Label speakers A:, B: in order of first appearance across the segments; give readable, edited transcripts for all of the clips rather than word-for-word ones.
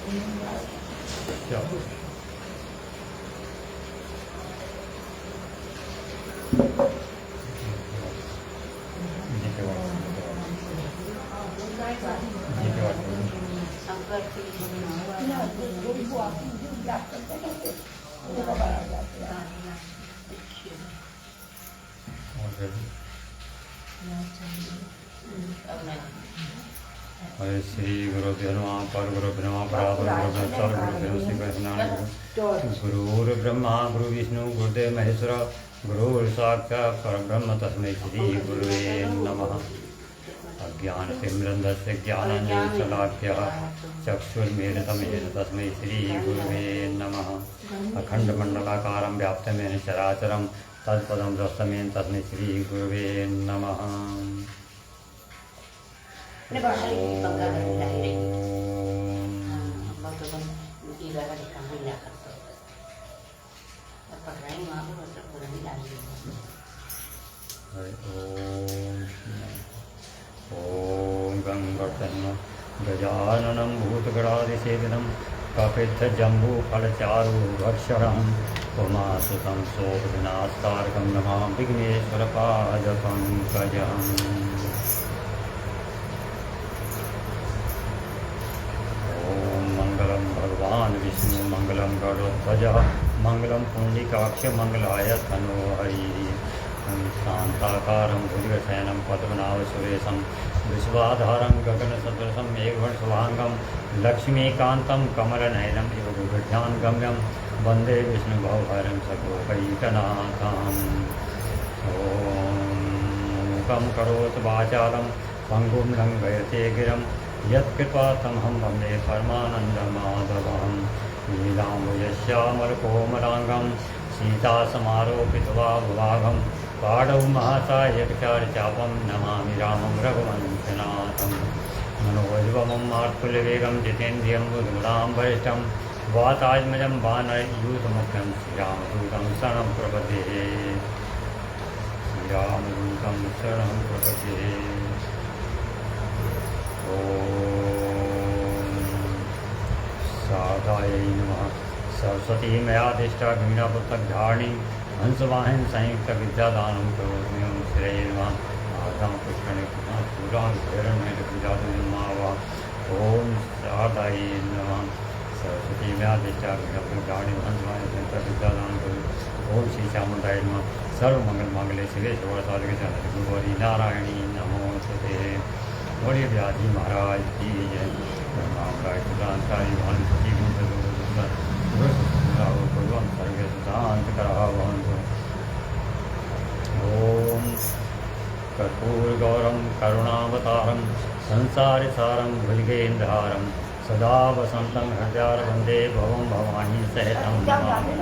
A: क्या हरे श्री गुरुभ्यो नमः परगुरुभ्यो नमः परापरगुरुभ्यो सर्वगुरुभ्यो श्री वैष्णव गुरुर्ब्रह्मा गुरुविष्णु गुरुदेव महेश्वर गुरुर्साक्षात् परब्रह्म तस्मै श्री गुरुवे नमः। अज्ञानतिमिरन्धस्य ज्ञानाञ्जनशलाख्यः चक्षुर्मीलितं येन तस्मै श्री गुरुवे नमः। अखण्डमण्डलाकारं व्याप्तमेन चराचरं तत्पदं दृष्टमेन तस्मै श्री गुरुवे नमः। ओम गंगर्तनं गजाननं भूतगणादिसेविनं कपित्थजम्बूफलचारुभक्षणं उमासुतं शोकविनाशकारकं नमामि विघ्नेश्वरपादपङ्कजम्। भगवान विष्णु मंगलम गरुड़ध्वज मंगलम पुंडरीकाक्ष मंगलाय तनोहरि शांताकारं भुजगशयनं पद्मनाभसुरेशं विश्वाधारं गगनसदृशं मेघवर्णशुभांगं लक्ष्मीकान्तं कमलनयनं योगविज्ञानगम्यं वन्दे विष्णुभवहरं सगोपैकनाथम्। मूकं करोति वाचालं पङ्गुं लङ्घयते गिरं यत्कृपातमहं वन्दे परमानन्दमाधवं। नीलाम्बुजश्यामलकोमलाङ्गं सीतासमारोपितवाभुभागं पाणौ महासायकचारिचापं नमामि रामं रघुवंशनाथं। मनोजवमं मार्तुल्यवेगं जितेन्द्रियं बुद्धिमतां वरिष्ठं वातात्मजं वानरयूथमुख्यं श्रीरामदूतं शरणं प्रपद्ये। श्रीरामदूतं शरणं प्रपद्ये। साधायै नमः। सरस्वती मयादिष्टा वीणापुस्तकधारिणी हंसवाहन संयुक्त विद्यादानं करोमि ओं श्रेय नमः। आदां पुष्करणिकां शूलां हिरण्यपूजातुर्मावा ओं साधायै नमः। सरस्वती मयादिष्टा वीणापुस्तकधारिणी हंसवाहन संयुक्त विद्यादानं करोमि ओं श्री चामुण्डाय नमः। सर्वमंगलमांगल्ये शिवे सर्वसाधके शरण्ये गौरी नारायणी नमोस्तुते। बोलिए व्यासी महाराज की जय। महाराज सुधांतारी भानुसती पूर्वं सर्वे सुधांत करावन्तु। ओम कर्पूरगौरं करुणावतारं संसारसारं भुजगेन्द्रहारं सदा वसन्तं हृदयार वन्दे भवं भवानी सहितं नमामि।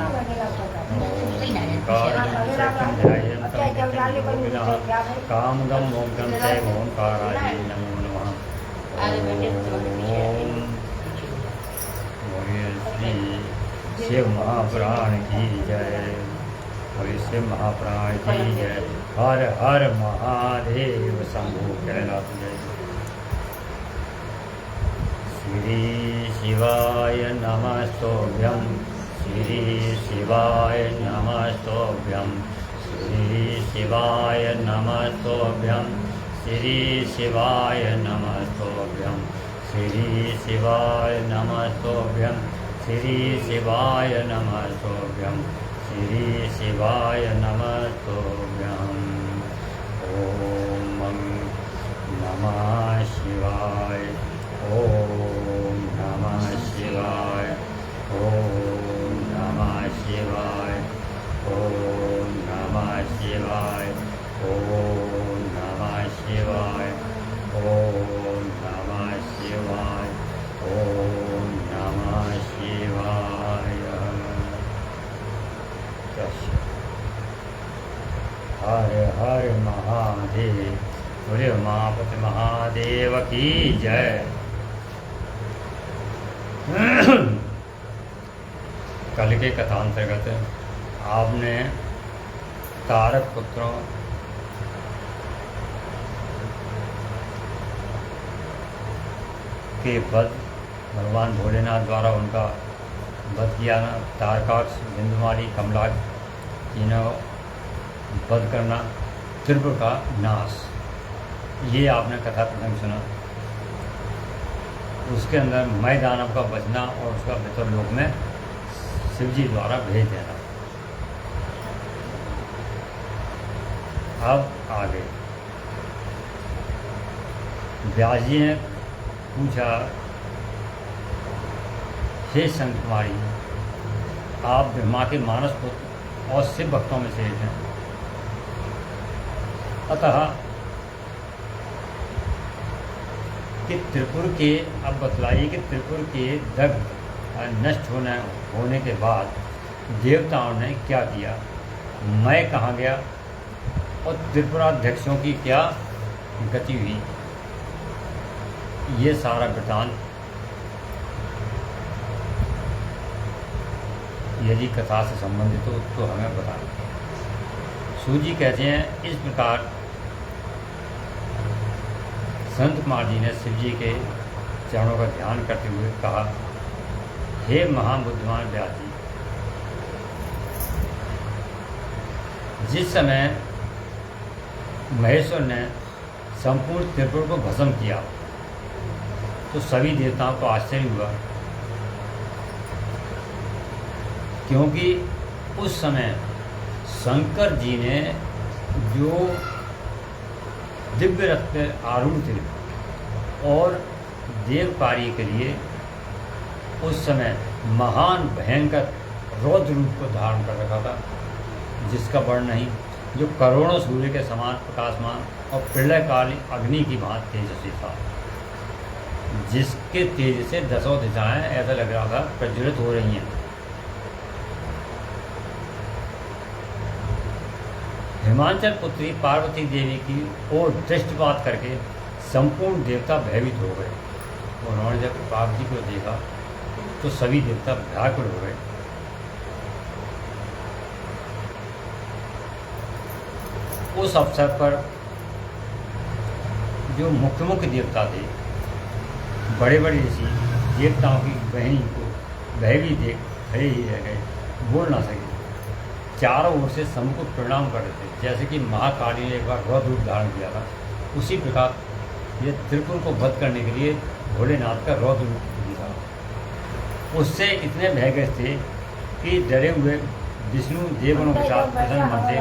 A: कामदं मोक्षं च ओंकाराय नमो नमः। ओम श्री शिव महापुराण की जय। शिव महापुराण की जय। हर हर महादेव शंभु कैलाश जय। श्री शिवाय नमस्तोभ्यं श्री शिवाय नमस्तोभ्यं श्री शिवाय नमस्तोभ्यं श्री शिवाय नमस्तोभ्यं श्री शिवाय नमस्तोभ्यं श्री शिवाय नमस्तोभ्यं श्री शिवाय नमस्तोभ्यं। ओम नमः शिवाय। ओम नमः शिवाय। ओम नमः शिवाय। ओम नमः शिवाय। ओम नमः शिवाय। ओम नमः शिवाय। ओम नमः शिवाय। हर हर महादेव। बोले उमापति महादेव की जय। कल के कथांतर्गत आपने तारक पुत्रों के वध भगवान भोलेनाथ द्वारा उनका वध किया ना, तारकाक्ष, बिंदुमारी, कमलाक्ष तीनों वध करना, त्रिपुर का नाश, ये आपने कथा प्रसंग सुना। उसके अंदर मय दानव का बचना और उसका पितर लोक में शिवजी द्वारा भेज देना। अब आगे व्यास जी ने पूछा, हे संत कुमारी, आप ब्रह्मा के मानस पुत्र और शिव भक्तों में से एक हैं, अतः कि त्रिपुर के, अब बतलाइए कि त्रिपुर के दग्ध नष्ट होने के बाद देवताओं ने क्या किया, मैं कहाँ गया और त्रिपुराध्यक्षों की क्या गति हुई, ये सारा वृतांत यदि कथा से संबंधित हो तो हमें बताएं। सूजी कहते हैं, इस प्रकार संत कुमार जी ने शिव जी के चरणों का ध्यान करते हुए कहा, हे महाबुद्धिमान व्यास जी, जिस समय महेश्वर ने संपूर्ण त्रिपुर को भस्म किया तो सभी देवताओं को आश्चर्य हुआ, क्योंकि उस समय शंकर जी ने जो दिव्य रथ पे आरूढ़ थे और देव कार्य के लिए उस समय महान भयंकर रौद्र रूप को धारण कर रखा था, जिसका वर्ण नहीं, जो करोड़ों सूर्य के समान प्रकाशमान और प्रलयकाली अग्नि की भांति तेजस्वी था, जिसके तेज से दसों दिशाएं ऐसा लग रहा था प्रज्वलित हो रही हैं। हिमाचल पुत्री पार्वती देवी की ओर दृष्टिपात करके संपूर्ण देवता भयभीत हो गए। उन्होंने जब पार्वती को देखा तो सभी देवता व्याकुल हो गए। उस अवसर पर जो मुख्य मुख्य देवता थे, बड़े बड़े ऋषि देवताओं की बहनी को भयभीत देख खड़े ही रह गए, बोल ना सके। चारों ओर से समूह को प्रणाम कर रहे थे, जैसे कि महाकाली ने एक बार रौद्र रूप धारण किया था, उसी प्रकार ये त्रिपुर को वध करने के लिए भोलेनाथ का रौद्र रूप दिखा। उससे इतने भयग्रस्त थे कि डरे हुए विष्णु देवगणों के साथ प्रसन्न मन से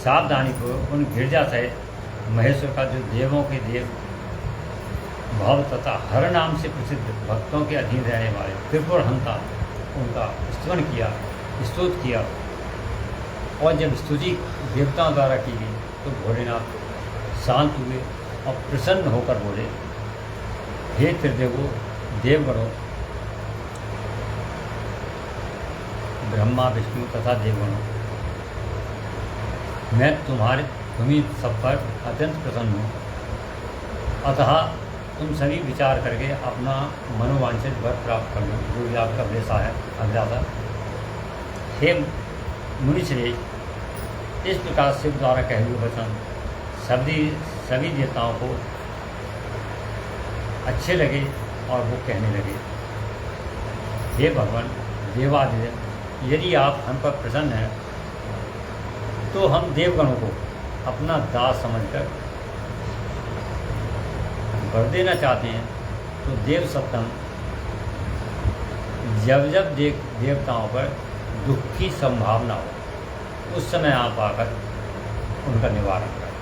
A: सावधानी को उन गिरजा सहित महेश्वर का, जो देवों के देव भाव तथा हर नाम से प्रसिद्ध भक्तों के अधीन रहने वाले त्रिपुर हंता, उनका स्तवन किया, स्तुति किया। और जब स्तुति देवताओं द्वारा की गई तो भोलेनाथ शांत हुए और प्रसन्न होकर बोले, हे त्रिदेवों, देवगणों, ब्रह्मा विष्णु तथा देवगणों, मैं तुम्ही सब पर अत्यंत प्रसन्न हूँ, अतः तुम सभी विचार करके अपना मनोवांछित वर प्राप्त कर लो, जो भी आपका अभिलाषा है, अभिलाषा। हे मुनिश्रेष्ठ, इस प्रकार शिव द्वारा कहे हुए वचन सभी देवताओं को अच्छे लगे और वो कहने लगे, हे भगवान देवादिदेव, यदि आप हम पर प्रसन्न हैं तो हम देवगणों को अपना दास समझकर वर देना चाहते हैं। तो देव सप्तम जब जब देवताओं पर दुख की संभावना हो, उस समय आप आकर उनका निवारण करें।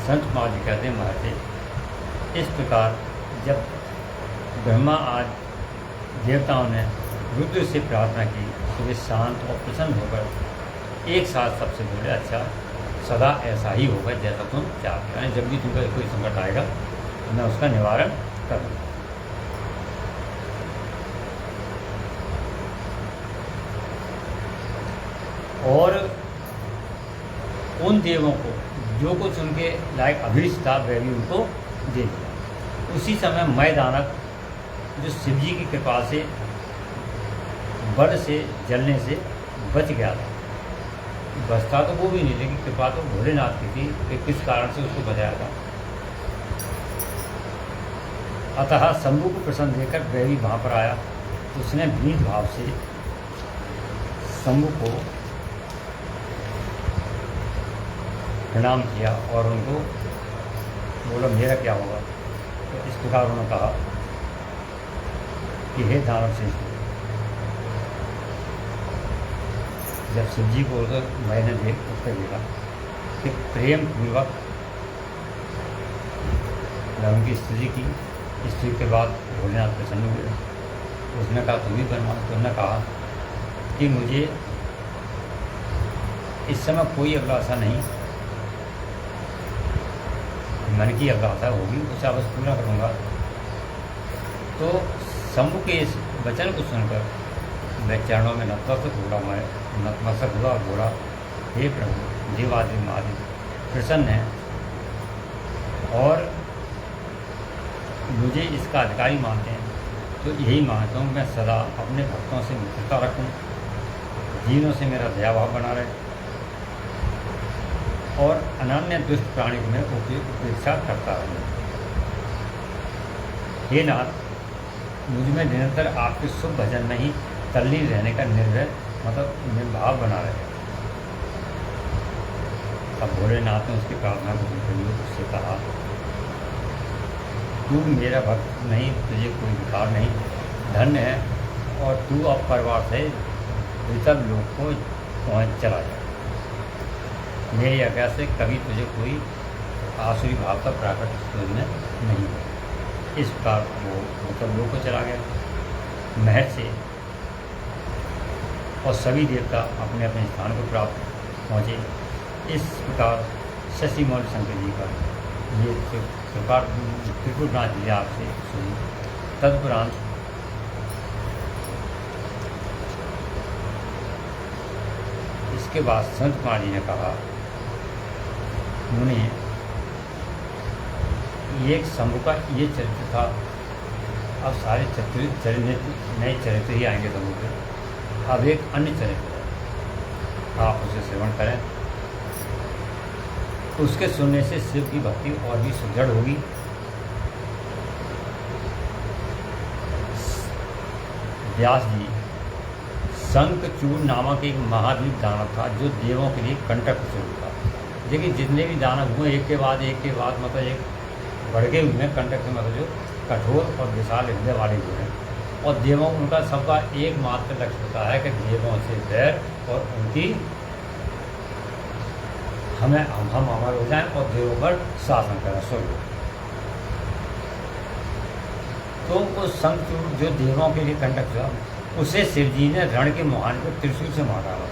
A: संत कुमार जी कहते हैं, महर्षि, इस प्रकार जब ब्रह्मा आज देवताओं ने रुद्र से प्रार्थना की तो वे शांत और प्रसन्न होकर एक साथ सबसे बोले, अच्छा सदा ऐसा ही होगा जैसा तुम चाहते हो, जब भी तुमको कोई संकट आएगा मैं उसका निवारण करूँगा। और उन देवों को जो कुछ उनके लायक अभिष्ट था वह भी उनको दे दिया। उसी समय मय दानव जो शिव जी की कृपा से बड़ से जलने से बच गया था, बचता तो वो भी नहीं, लेकिन कृपा तो भोलेनाथ की थी कि किस कारण से उसको बचाया था। अतः शंभु को प्रसन्न देखकर वह भी वहाँ पर आया। उसने विनीत भाव से शंभु को प्रणाम किया और उनको बोला मेरा क्या होगा। तो इस प्रकार उन्होंने कहा कि हे दानव श्रेष्ठ, जब शिव जी को मैंने उसको देखा कि प्रेम पूर्वक उनकी स्त्री की, स्त्री के बाद भोलेनाथ प्रसन्न हुए। उसने कहा तू भी बनवा। तो उसने कहा कि मुझे इस समय कोई अभिलाषा नहीं, मन की अभिलाषा होगी उसे अवश्य पूरा करूँगा। तो शंभु के इस वचन को सुनकर मैं चरणों में नतमस्तक हुआ और बोला हे प्रभु, देवादि महादेव प्रसन्न है और मुझे इसका अधिकारी मानते हैं, तो यही मानता हूँ मैं सदा अपने भक्तों से मित्रता रखूँ, जीवों से मेरा दयाभाव बना रहे और अनन्य दुष्ट प्राणी को मैं उपेक्षा करता रहूँ। हे नाथ, मुझ में निरंतर आपके शुभ भजन में ही तल्लीन रहने का निर्भाव बना रहे। अब भोलेनाथ ने उसकी प्रार्थना को उससे कहा तू मेरा भक्त नहीं, तुझे कोई विकार नहीं, धन्य है और तू अब परिवार से वितब लोग को पहुँच चला जाए। मेरी आज्ञा से कभी तुझे कोई आसुरी भाव का प्राकट में नहीं है। इस प्रकार वो वितब लोग को चला गया महल से और सभी देवता अपने अपने स्थान को प्राप्त पहुँचे। इस प्रकार शशि मौल शंकर जी का ये प्रकार त्रिपुरनाथ जी आपसे सुनी। तदुपरांत इसके बाद संत कुमार जी ने कहा मुनि, एक शंभु का ये चरित्र था, अब सारे नए चरित्र ही आएंगे शंभु के। अब एक अन्य चरित्र है, आप उसे श्रवण करें। उसके सुनने से शिव की भक्ति और भी सुदृढ़ होगी। व्यास जी, शंखचूड़ नामक एक महाद्वीप दानव था जो देवों के लिए कंटक स्वरूप था। देखिए जितने भी दानव हुए एक के बाद मतलब एक बढ़ हुए हैं। कंटक से मतलब जो कठोर और विशाल हृदय वाले हुए हैं और देवों उनका सबका एकमात्र लक्ष्य होता है कि देवों से बैर और उनकी हम अमर हो जाएं और देवों पर शासन करें स्वर्ग। तो उस शंखचूड़ जो देवों के लिए कंटक था उसे शिव जी ने रण के मुहाने पर त्रिशूल से मार डाला।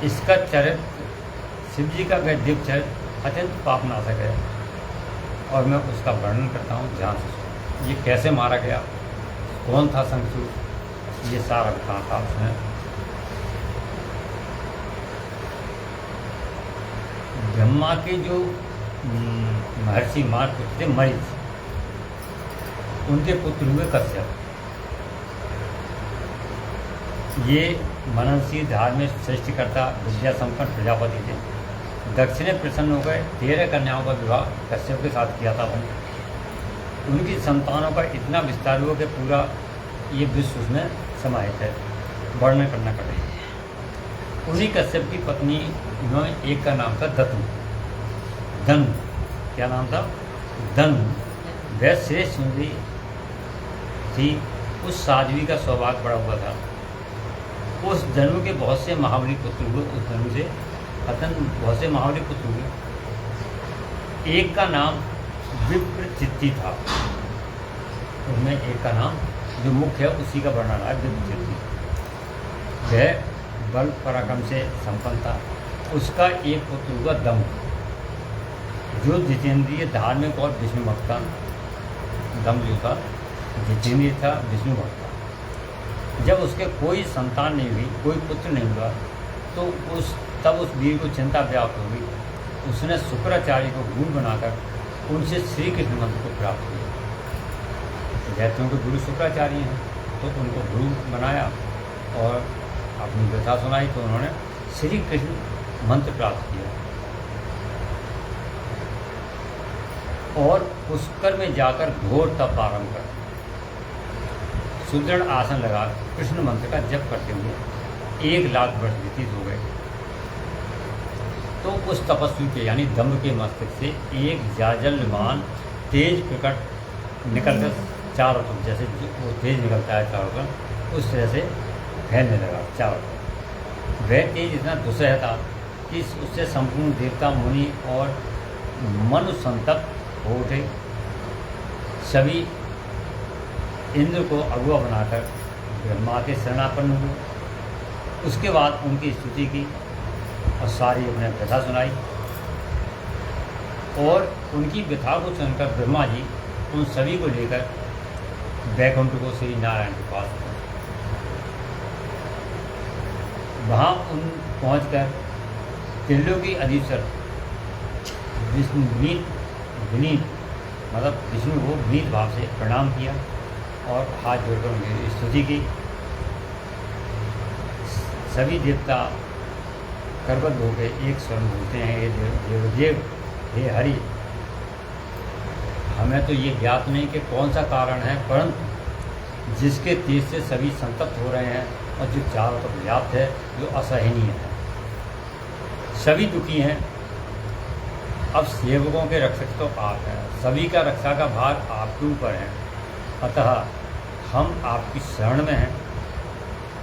A: इसका चरित्र शिव जी का वह दिव्य चरित्र अत्यंत पापनाशक है और मैं उसका वर्णन करता हूँ ध्यान से। ये कैसे मारा गया, कौन था शंखचूड़, ये सारा वृत्तांत था उसमें। ब्रह्मा के जो महर्षि मार पुत्र थे मरीच, उनके पुत्र हुए कश्यप। ये मननशील धार्मिक सृष्टिकर्ता विद्या संपन्न प्रजापति थे। दक्षिण प्रसन्न हो गए, 13 कन्याओं का विवाह कश्यप के साथ किया था उन्होंने। उनकी संतानों का इतना विस्तार हुआ कि पूरा ये विश्व उसमें समाहित है, वर्णन करना पड़ेगा। उन्हीं कश्यप की पत्नी में एक का नाम था धनु। क्या नाम था? धनु। वह श्रेष्ठ सुंदरी थी। उस साध्वी का सौभाग्य बड़ा हुआ था। उस धनु के बहुत से महाबली पुत्र हुए। उस धनु से बहुत से महाबली पुत्र हुए। एक का नाम विप्रचित्ति था। उनमें एक का नाम जो मुख्य है उसी का वर्णन है विप्रचित्ति। वह बल पराक्रम से संपन्न था। उसका एक पुत्र हुआ दम, जो जितेंद्रिय धार्मिक और विष्णु भक्त था। दम जो था जितेंद्रिय था, विष्णु भक्त था। जब उसके कोई संतान नहीं हुई, कोई पुत्र नहीं हुआ, तो तब उस वीर को चिंता व्याप्त हो गई। उसने शुक्राचार्य को गुरु बनाकर उनसे श्री कृष्ण मंत्र को प्राप्त किया। दैत्यों के गुरु शुक्राचार्य हैं, तो उनको गुरु बनाया और अपनी व्यथा सुनाई। तो उन्होंने श्री कृष्ण मंत्र प्राप्त किया और पुष्कर में जाकर घोर तप आरंभ कर सुदृढ़ आसन लगा कृष्ण मंत्र का जप करते हुए 1,00,000 वर्ष व्यतीत हो गए। तो उस तपस्वी के यानी दम्भ के मस्तिष्क से एक जाजल्यमान तेज प्रकट निकलकर चारों तरफ, जैसे वो तेज निकलता है चारों तरफ, उस तरह से फैलने लगा चारों तरफ। वह तेज इतना दुस्सह था कि उससे संपूर्ण देवता मुनि और मनुष्य संतप्त हो उठे। सभी इंद्र को अगुआ बनाकर ब्रह्मा के शरणापन्न हुए। उसके बाद उनकी स्तुति की और सारी अपने व्यथा सुनाई और उनकी व्यथा को सुनकर ब्रह्मा जी उन सभी को लेकर वैकुंठ को श्री नारायण के पास पहुँचे। वहाँ उन पहुँचकर त्रिलोकी अधीश्वर विनीत मतलब विष्णु को विनीत भाव से प्रणाम किया और हाथ जोड़कर उनकी स्तुति की। सभी देवता करबद्ध होकर एक स्वर में बोलते हैं, हे देवदेव, हे हरि, हमें तो ये ज्ञात नहीं कि कौन सा कारण है, परंतु जिसके तेज से सभी संतप्त हो रहे हैं और जो चारों तरफ व्याप्त है, जो असहनीय है, सभी दुखी हैं। अब सेवकों के रक्षक तो आप हैं, सभी का रक्षा का भार आपके ऊपर है, अतः हम आपकी शरण में हैं,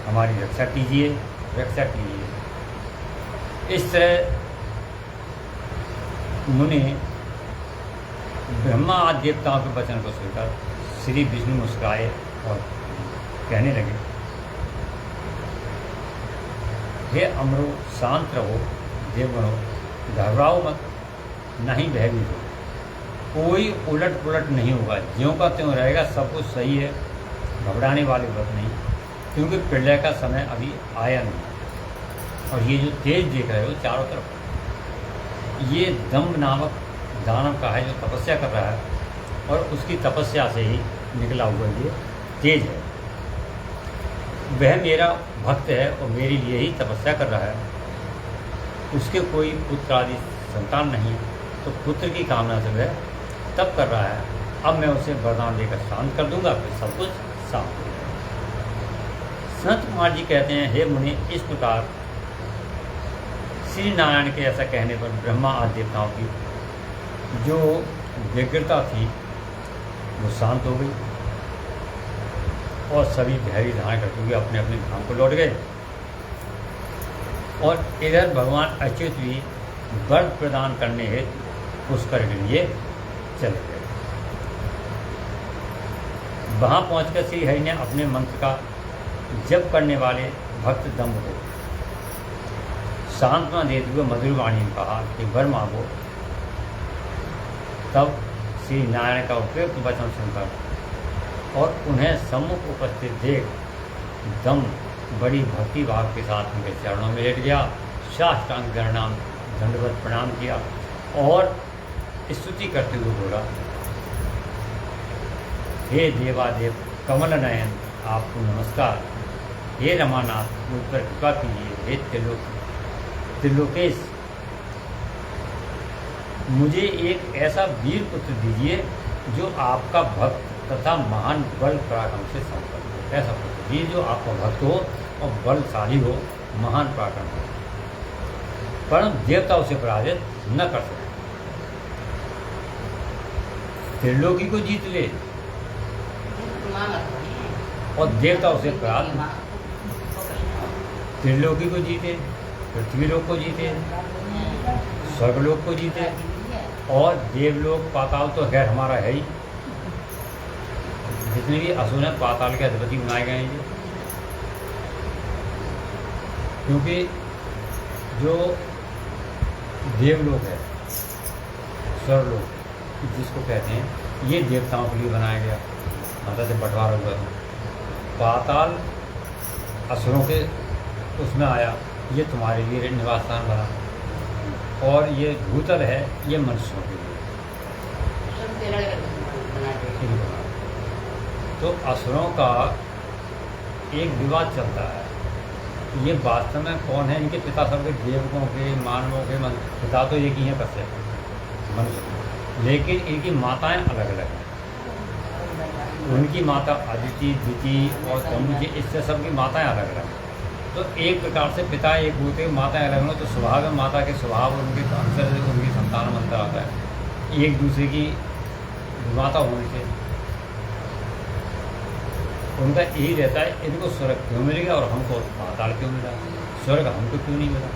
A: हमारी रक्षा कीजिए, रक्षा कीजिए। इस तरह मुनि ब्रह्मा आदि देवताओं के वचन को सुनकर श्री विष्णु मुस्कुराए और कहने लगे, हे अमरो, शांत रहो, देवगणों, घबराओ मत, नहीं भयभीत हो, कोई उलट पुलट नहीं होगा, ज्यों का त्यों रहेगा, सब कुछ सही है, घबराने वाली बात नहीं, क्योंकि प्रलय का समय अभी आया नहीं। और ये जो तेज देख रहे हो चारों तरफ, ये दम्भ नामक दानव का है जो तपस्या कर रहा है और उसकी तपस्या से ही निकला हुआ ये तेज है। वह मेरा भक्त है और मेरे लिए ही तपस्या कर रहा है। उसके कोई पुत्र आदि संतान नहीं, तो पुत्र की कामना से वह तप कर रहा है। अब मैं उसे वरदान देकर शांत कर दूंगा, फिर सब कुछ शांत हो जाएगा। संत कुमार जी कहते हैं, हे मुनि, इस प्रकार श्री नारायण के ऐसा कहने पर ब्रह्मा आदि देवताओं की जो व्यग्रता थी वो शांत हो गई और सभी धैर्य धारण करते हुए अपने अपने धाम को लौट गए। और इधर भगवान अच्युत भी वर प्रदान करने हेतु पुष्कर के लिए चले गए। वहाँ पहुंचकर श्री हरि ने अपने मंत्र का जप करने वाले भक्त दम्भ को सांत्वना देते हुए मधुर वाणी में कहा कि वर मांगो। तब श्री नारायण का उपयुक्त वचन सुनकर और उन्हें सम्मुख उपस्थित देख दम्भ बड़ी भक्ति भाव के साथ उनके चरणों में लेट गया, साष्टांग प्रणाम दंडवत प्रणाम किया और स्तुति करते हुए बोला, हे देवादेव कमल नयन, आपको नमस्कार। हे रमानाथ, मुझ पर कृपा कीजिए। हे त्रिलोकेश, मुझे एक ऐसा वीर पुत्र दीजिए जो आपका भक्त तथा महान बल पराक्रम से संपन्न हो। ऐसा पुत्र दीजिए जो आपका भक्त हो और बलशाली हो, महान पराक्रम हो, परंतु देवता उसे पराजित न कर सके। त्रिलोकी को जीत ले और देवता उसे पराजित, त्रिलोकी को जीते, पृथ्वीलोक को जीते, स्वर्गलोक को जीते और देवलोक पाताल तो खैर हमारा है ही। जितने भी असुर हैं पाताल के अधिपति बनाए गए हैं, क्योंकि जो देवलोक है, स्वर्गलोक जिसको कहते हैं, ये देवताओं के लिए बनाया गया, मतलब से बंटवारा हुआ था। पाताल असुरों के उसमें आया, ये तुम्हारे लिए निवास स्थान बना, और ये भूतल है, ये मनुष्यों के लिए। तो असुरों का एक विवाद चलता है ये वास्तव में कौन है? इनके पिता सबके देवकों के, मानवों के पिता तो एक ही हैं, कश्यप मनुष्य, लेकिन इनकी माताएं अलग अलग हैं। उनकी माता अदिति, दिति और तनुजी, इससे सबकी माताएं अलग अलग हैं। तो एक प्रकार से पिता एक होते, माताएं अलग हो, तो स्वभाव में माता के स्वभाव और उनके अंतर से उनकी संतान में अंतर आता है। एक दूसरे की माता होने से उनका यही रहता है, इनको स्वर्ग क्यों मिल गया और हमको पाताल क्यों मिला, स्वर्ग हमको क्यों नहीं मिला।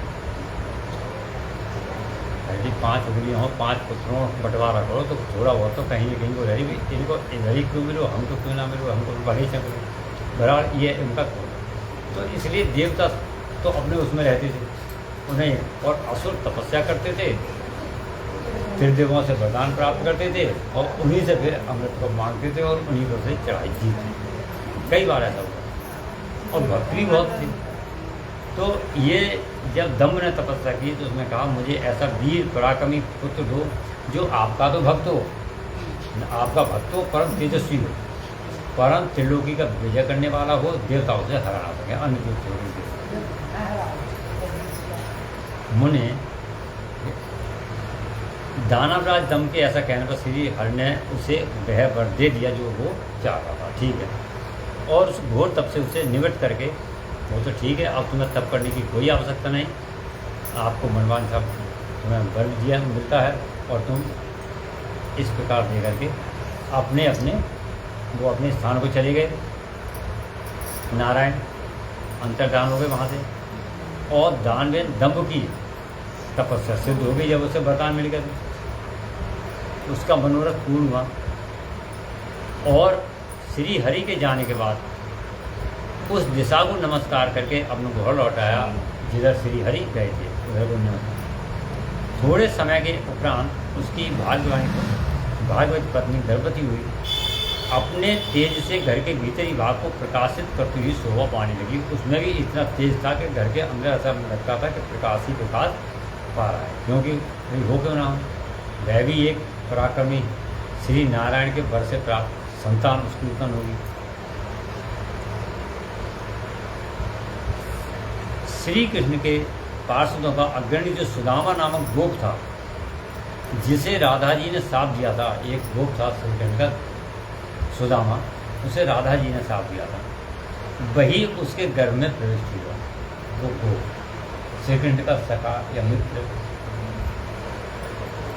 A: यदि 5 उंगलियाँ हो, 5 पुत्रों बंटवारा करो तो थोड़ा बहुत तो कहीं न कहीं को रही भी, इनको इधर ही क्यों मिलो, हमको क्यों ना मिलो, हमको बड़े से मिलो, बराबर ये इनका। तो इसलिए देवता तो अपने उसमें रहते थे उन्हें, और असुर तपस्या करते थे, फिर देवों से वरदान प्राप्त करते थे और उन्हीं से फिर अमृत को मांगते थे और उन्हीं को से चढ़ाई जीते। कई बार ऐसा हुआ और भक्ति भी बहुत थी। तो ये जब दम्भ ने तपस्या की तो उसने कहा मुझे ऐसा वीर पराक्रमी पुत्र दो जो आपका तो भक्त हो, आपका भक्त हो, परम तेजस्वी हो, परम त्रिलोकी का विजय करने वाला हो, देवताओं से हरा सके, अन्य देवताओं से। मुने दानवराज दम्भ के ऐसा कहने पर श्री हरि ने उसे वह वर दे दिया जो वो चाह रहा था, ठीक है। और उस घोर तप से उसे निवृत्त करके, वो तो ठीक है, अब तुम्हें तप करने की कोई आवश्यकता नहीं, आपको मनवान साहब तुम्हें वर दिया मिलता है और तुम इस प्रकार दे करके अपने अपने वो अपने स्थान को चले गए। नारायण अंतर्धान हो गए वहाँ से, और दानवें दम्भ की तपस्या सिद्ध हो गई। जब उसे वरदान मिल गया तो उसका मनोरथ पूर्ण हुआ, और श्री हरि के जाने के बाद उस दिशा को नमस्कार करके अपने घर लौटाया जिधर श्री हरि गए थे, उधर को नमस्कार। थोड़े समय के उपरांत उसकी भाग्यवती पत्नी गर्भवती हुई, अपने तेज से घर के भीतरी भाग को प्रकाशित करती हुई शोभा पाने लगी। उसमें भी इतना तेज था कि घर के अंदर ऐसा लगता था कि प्रकाश ही प्रकाश पा रहा है, क्योंकि हो क्यों ना हो, वह भी एक पराक्रमी श्री नारायण के वर से प्राप्त संतान उसकी उत्पन्न होगी। श्री कृष्ण के पार्षदों का अग्रणी जो सुदामा नामक गोप था, जिसे राधा जी ने साप दिया था, एक गोप था श्री कृष्ण का सुदामा, उसे राधा जी ने साप दिया था, वही उसके गर्भ में प्रविष्ट हुआ। वो गोप श्री कृष्ण का सखा या मित्र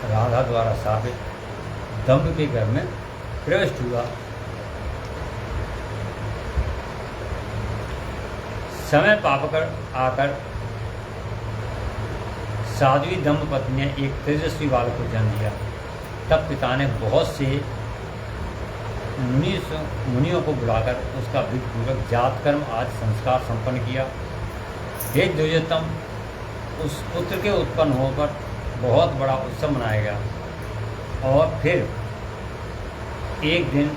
A: राधा द्वारा साबित दम्भ के गर्भ में प्रविष्ट हुआ। समय पाकर आकर साध्वी दम्भ पत्नी ने एक तेजस्वी बालक को जन्म दिया। तब पिता ने बहुत से मुनियों को बुलाकर उसका विधिपूर्वक जात कर्म आदि संस्कार संपन्न किया। हे द्विजोत्तम, उस पुत्र के उत्पन्न होने पर बहुत बड़ा उत्सव मनाया गया, और फिर एक दिन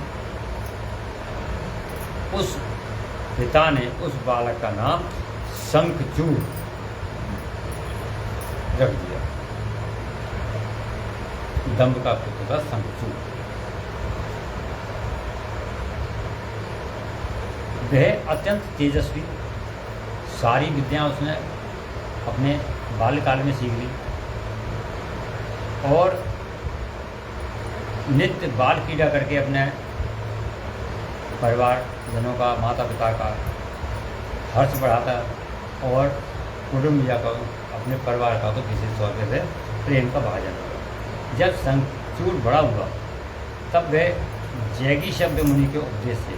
A: उस पिता ने उस बालक का नाम शंखचूड़ रख दिया। दम्भ का पुत्र था शंखचूड़। वह अत्यंत तेजस्वी, सारी विद्याएं उसने अपने बाल्यकाल में सीख ली, और नित्य बाल क्रीड़ा करके अपने परिवार जनों का, माता पिता का हर्ष बढ़ाता, और कुटुंब का, अपने परिवार का तो किसी तौर से प्रेम का भाजन होगा। जब शंखचूड़ बड़ा हुआ तब वह जैगी शब्द मुनि के उपदेश से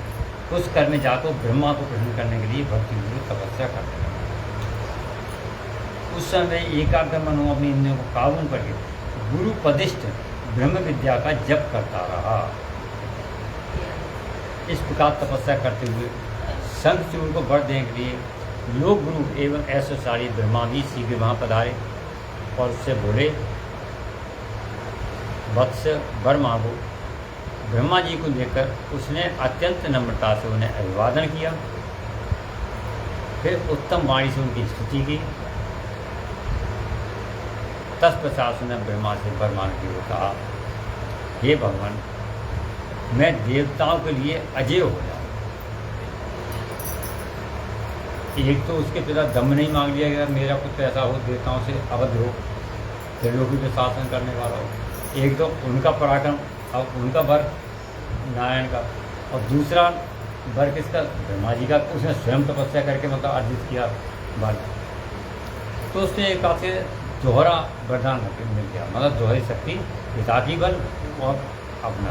A: उस कर्म में जाकर ब्रह्मा को प्रसन्न करने के लिए भक्ति पूर्वक तपस्या करने लगा। उस समय एकाग्र मन अपनी इंद्रियों को काबू में करके गुरुपदिष्ट ब्रह्म विद्या का जप करता रहा। इस प्रकार तपस्या करते हुए शंखचूड़ को वर देने के लिए लोक गुरु एवं ऐश्वर्यशाली ब्रह्मा भी शीघ्र वहाँ पधारे और उससे बोले, वत्स वर मांगो। ब्रह्मा जी को देखकर उसने अत्यंत नम्रता से उन्हें अभिवादन किया, फिर उत्तम वाणी से उनकी स्तुति की। तत्पश्चात उसने ब्रह्मा से वर मांगते हुए कहा, हे भगवान, मैं देवताओं के लिए अजय हो जाऊँ। एक तो उसके पिता दम नहीं मांग लिया गया, मेरा पुत्र ऐसा हो देवताओं से अवध हो, त्रिलोकी पे शासन करने वाला हो। एक तो उनका पराक्रम, अब उनका वर नारायण का, और दूसरा वर किसका, ब्रह्मा जी का, उसने स्वयं तपस्या करके मतलब अर्जित किया वर। तो उसने एक से दोहरा वरदान मिल गया, मतलब दोहरी शक्ति, पिता की बल और अपना।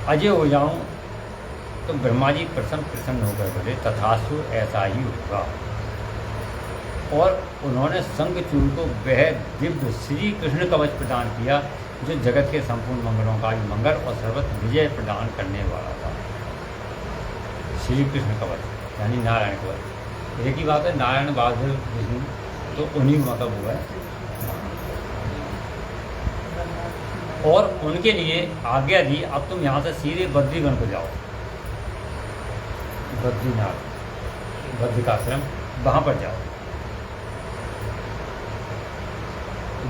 A: अजय हो जाऊं तो ब्रह्मा जी प्रसन्न होकर बोले तथास्तु, ऐसा ही होगा। और उन्होंने शंखचूड़ को वह दिव्य श्री कृष्ण कवच प्रदान किया जो जगत के संपूर्ण मंगलों का मंगल और सर्वत्र विजय प्रदान करने वाला था। श्री कृष्ण कवच यानी नारायण कवच। एक ही बात है, नारायण बहादुर विष्णु तो उन्हीं का मतलब हुआ है। और उनके लिए आज्ञा दी, अब तुम यहाँ से सीधे बद्रीवन को जाओ, बद्रीनाथ बद्रिकाश्रम, वहाँ पर जाओ,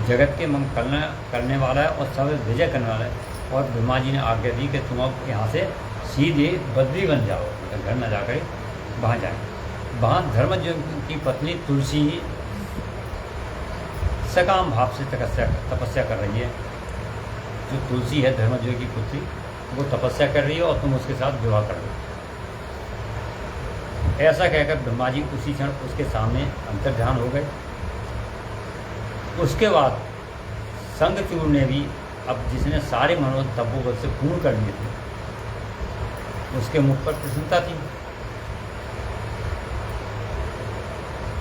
A: जगत के मंगल करने वाला है और सब विजय करने वाला है। और ब्रह्मा जी ने आज्ञा दी कि तुम अब यहाँ से सीधे बद्रीवन जाओ, मतलब घर न जाकर वहाँ जाए। वहाँ धर्मज्ञ की पत्नी तुलसी सकाम भाव से तपस्या कर रही है। जो तुलसी है धर्मज्ञ की पुत्री, वो तपस्या कर रही है और तुम उसके साथ विवाह कर दो। ऐसा कहकर ब्रह्मा जी उसी क्षण उसके सामने अंतर्ध्यान हो गए। उसके बाद शंखचूड़ ने भी, अब जिसने सारे मनोरथ तपोबल से पूर्ण कर लिए थे, उसके मुख पर प्रसन्नता थी।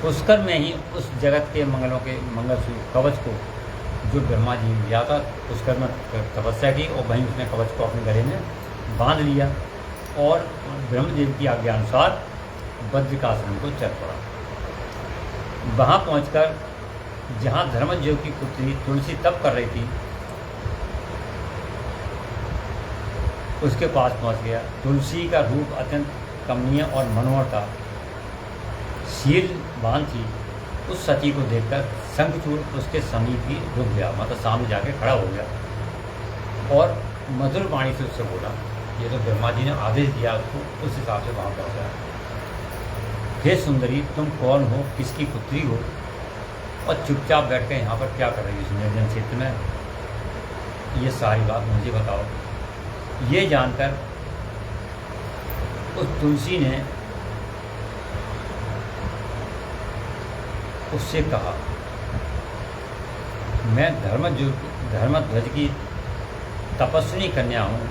A: पुष्कर में ही उस जगत के मंगलों के मंगलसूत्र कवच को जो ब्रह्मा जी ने लिया था, पुष्कर में तपस्या की और वहीं उसने कवच को अपने गले में बांध लिया और ब्रह्मदेव की आज्ञा अनुसार बद्रिकाश्रम को चल पड़ा। वहाँ पहुंचकर जहाँ धर्मज्ञ की पुत्री तुलसी तप कर रही थी, उसके पास पहुंच गया। तुलसी का रूप अत्यंत कमनीय और मनोहर था, शीलवान थी। उस सती को देखकर शंखचूड़ उसके समीप ही रुक गया, मतलब सामने जाके खड़ा हो गया और मधुर वाणी से उससे बोला। ये तो ब्रह्मा जी ने आदेश दिया उसको, उस हिसाब से वहाँ पहुँचा। हे सुंदरी, तुम कौन हो, किसकी पुत्री हो और चुपचाप बैठ कर यहाँ पर क्या कर रही हो इस निर्जन क्षेत्र में, ये सारी बात मुझे बताओ। ये जानकर उस तुलसी ने उससे कहा, मैं धर्मध्वज की तपस्विनी कन्या हूँ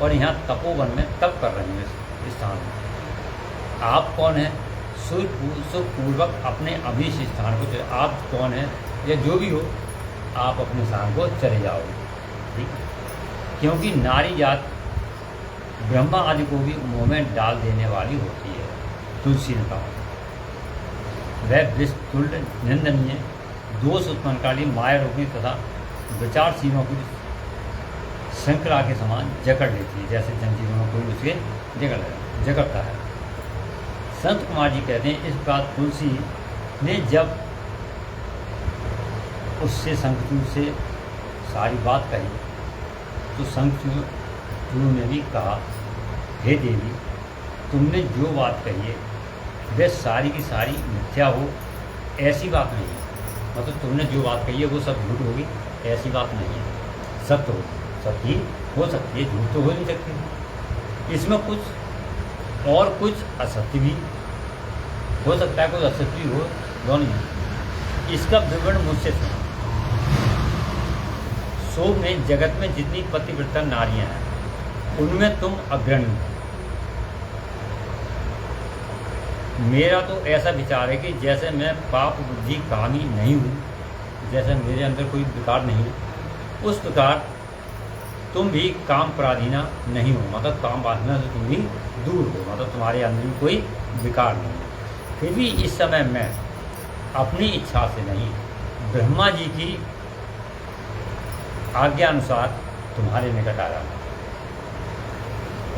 A: और यहाँ तपोवन में तप कर रही हूँ इस स्थान में। आप कौन हैं? सुखपूर्वक अपने अभीष्ट स्थान को चले। आप कौन हैं या जो भी हो, आप अपने स्थान को चले जाओगे, ठीक है? क्योंकि नारी जात ब्रह्मा आदि को भी मुँह में डाल देने वाली होती है। तुलसी ने कहा, वह विस्तुल्य निंदनीय दोष उत्पन्नकाली माया रोकनी तथा विचारशीलों की श्रृंखला के समान जकड़ लेती है, जैसे जंजीरों को उसके जकड़ता है। संत कुमार जी कहते हैं, इस बात तुलसी ने जब उससे शंखचूड़ से सारी बात कही तो शंखचूड़ ने भी कहा, हे देवी, तुमने जो बात कही है वह सारी की सारी मिथ्या हो, ऐसी बात नहीं है। मतलब तुमने जो बात कही है वो सब झूठ होगी, ऐसी बात नहीं है। सत्य हो, सत्य हो सकती है, झूठ तो हो नहीं सकती। इसमें कुछ और कुछ असत्य भी हो सकता है, कुछ असत्य भी हो, दोनों। इसका विवरण मुझसे सुनो। सो में जगत में जितनी पतिव्रता नारियां हैं उनमें तुम अग्रणी हो। मेरा तो ऐसा विचार है कि जैसे मैं पाप बुद्धि कामी नहीं हूँ, जैसे मेरे अंदर कोई विकार नहीं है, उस प्रकार तुम भी काम पराधीना नहीं हो, मतलब काम वासना से तुम भी दूर हो, मतलब तुम्हारे अंदर भी कोई विकार नहीं है। फिर भी इस समय मैं अपनी इच्छा से नहीं, ब्रह्मा जी की आज्ञा अनुसार तुम्हारे निकट आया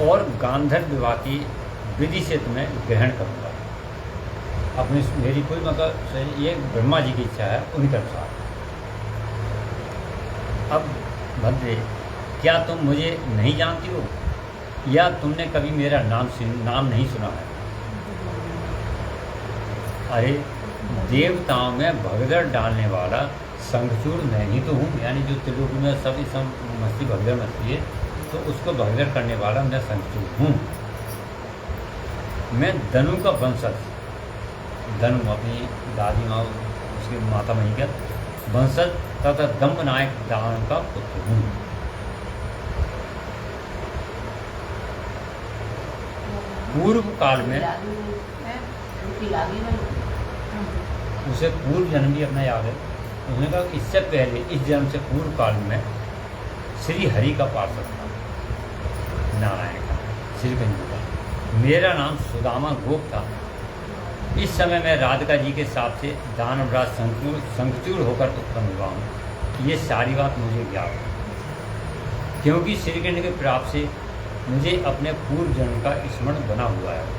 A: और गांधर्व विवाह की विधि से तुम्हें ग्रहण करूँगा। अपनी मेरी कोई मतलब ये ब्रह्मा जी की इच्छा है, उनके अनुसार। अब भद्रे, क्या तुम मुझे नहीं जानती हो? या तुमने कभी मेरा नाम नहीं सुना है? अरे देवताओं में भगदड़ डालने वाला शंखचूड़ मैं ही तो हूँ, यानी जो त्रिलोक में सब इस मछली भगदड़ मछली है तो उसको भगदड़ करने वाला मैं शंखचूड़ हूँ। मैं धनु का वंशज, धनु अपनी दादी माँ उसकी माता मही का वंशज तथा दंभ नायक दानव का पुत्र हूँ। पूर्व काल में उसे पूर्व जन्म भी अपना याद है। उसने कहा इससे पहले इस जन्म से पूर्व काल में श्री हरि का पार्षद था, नारायण का, श्री कंजू का। मेरा नाम सुदामा गोप था। इस समय मैं राधिका जी के साथ से दानवराज शंखचूड़ होकर उत्पन्न हुआ हूँ। ये सारी बात मुझे ज्ञात है क्योंकि श्री कृष्ण के प्राप्त से मुझे अपने पूर्व जन्म का स्मरण बना हुआ है।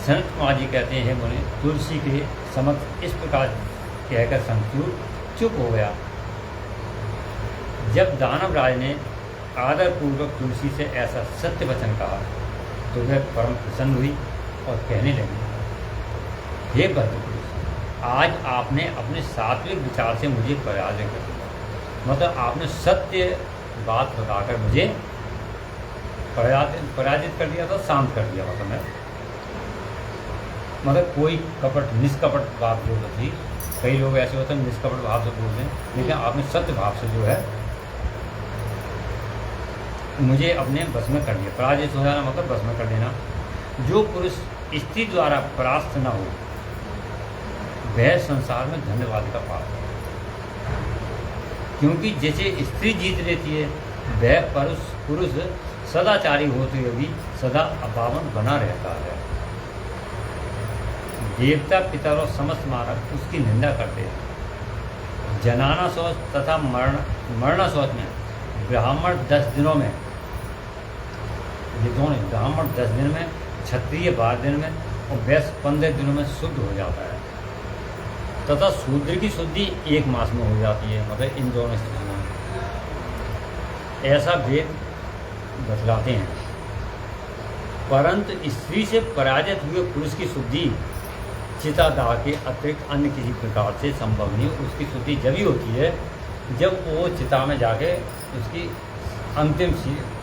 A: संत कुमार जी कहते हैं बोले तुलसी के समक्ष इस प्रकार कहकर शंखचूड़ चुप हो गया। जब दानवराज ने आदरपूर्वक तुलसी से ऐसा सत्य वचन कहा तो वह परम प्रसन्न हुई और कहने लगी, हे भद्रपुरुष, आज आपने अपने सात्विक विचार से मुझे पराजय कर दिया। मतलब आपने सत्य बात बताकर मुझे पराजित कर दिया था, शांत कर दिया। मतलब कोई कपट निष्कपट बात जो थी, कई लोग ऐसे होते हैं निष्कपट भाव से बोलते हैं, लेकिन आपने सत्य भाव से जो है मुझे अपने बस में कर दिया। पराजित हो जाना मतलब बस में कर देना। जो पुरुष स्त्री द्वारा परास्त न हो वह संसार में धन्यवाद का पात्र है, क्योंकि जैसे स्त्री जीत लेती है वह पुरुष सदाचारी होते हुए भी सदा अपावन बना रहता है। देवता पितर और समस्त मानव उसकी निंदा करते हैं। जनाना शौच तथा मरना शौच में ब्राह्मण 10 दिनों में, ये दोनों, ब्राह्मण 10 दिन में, क्षत्रिय 12 दिन में और वैश्य 15 दिनों में शुद्ध हो जाता है तथा शूद्र की शुद्धि 1 मास में हो जाती है। मतलब इन दोनों स्थितियों में ऐसा वेद बतलाते हैं। परंतु स्त्री से पराजित हुए पुरुष की शुद्धि चिता दाह के अतिरिक्त अन्य किसी प्रकार से संभव नहीं। उसकी शुद्धि जब ही होती है जब वो चिता में जाके उसकी अंतिम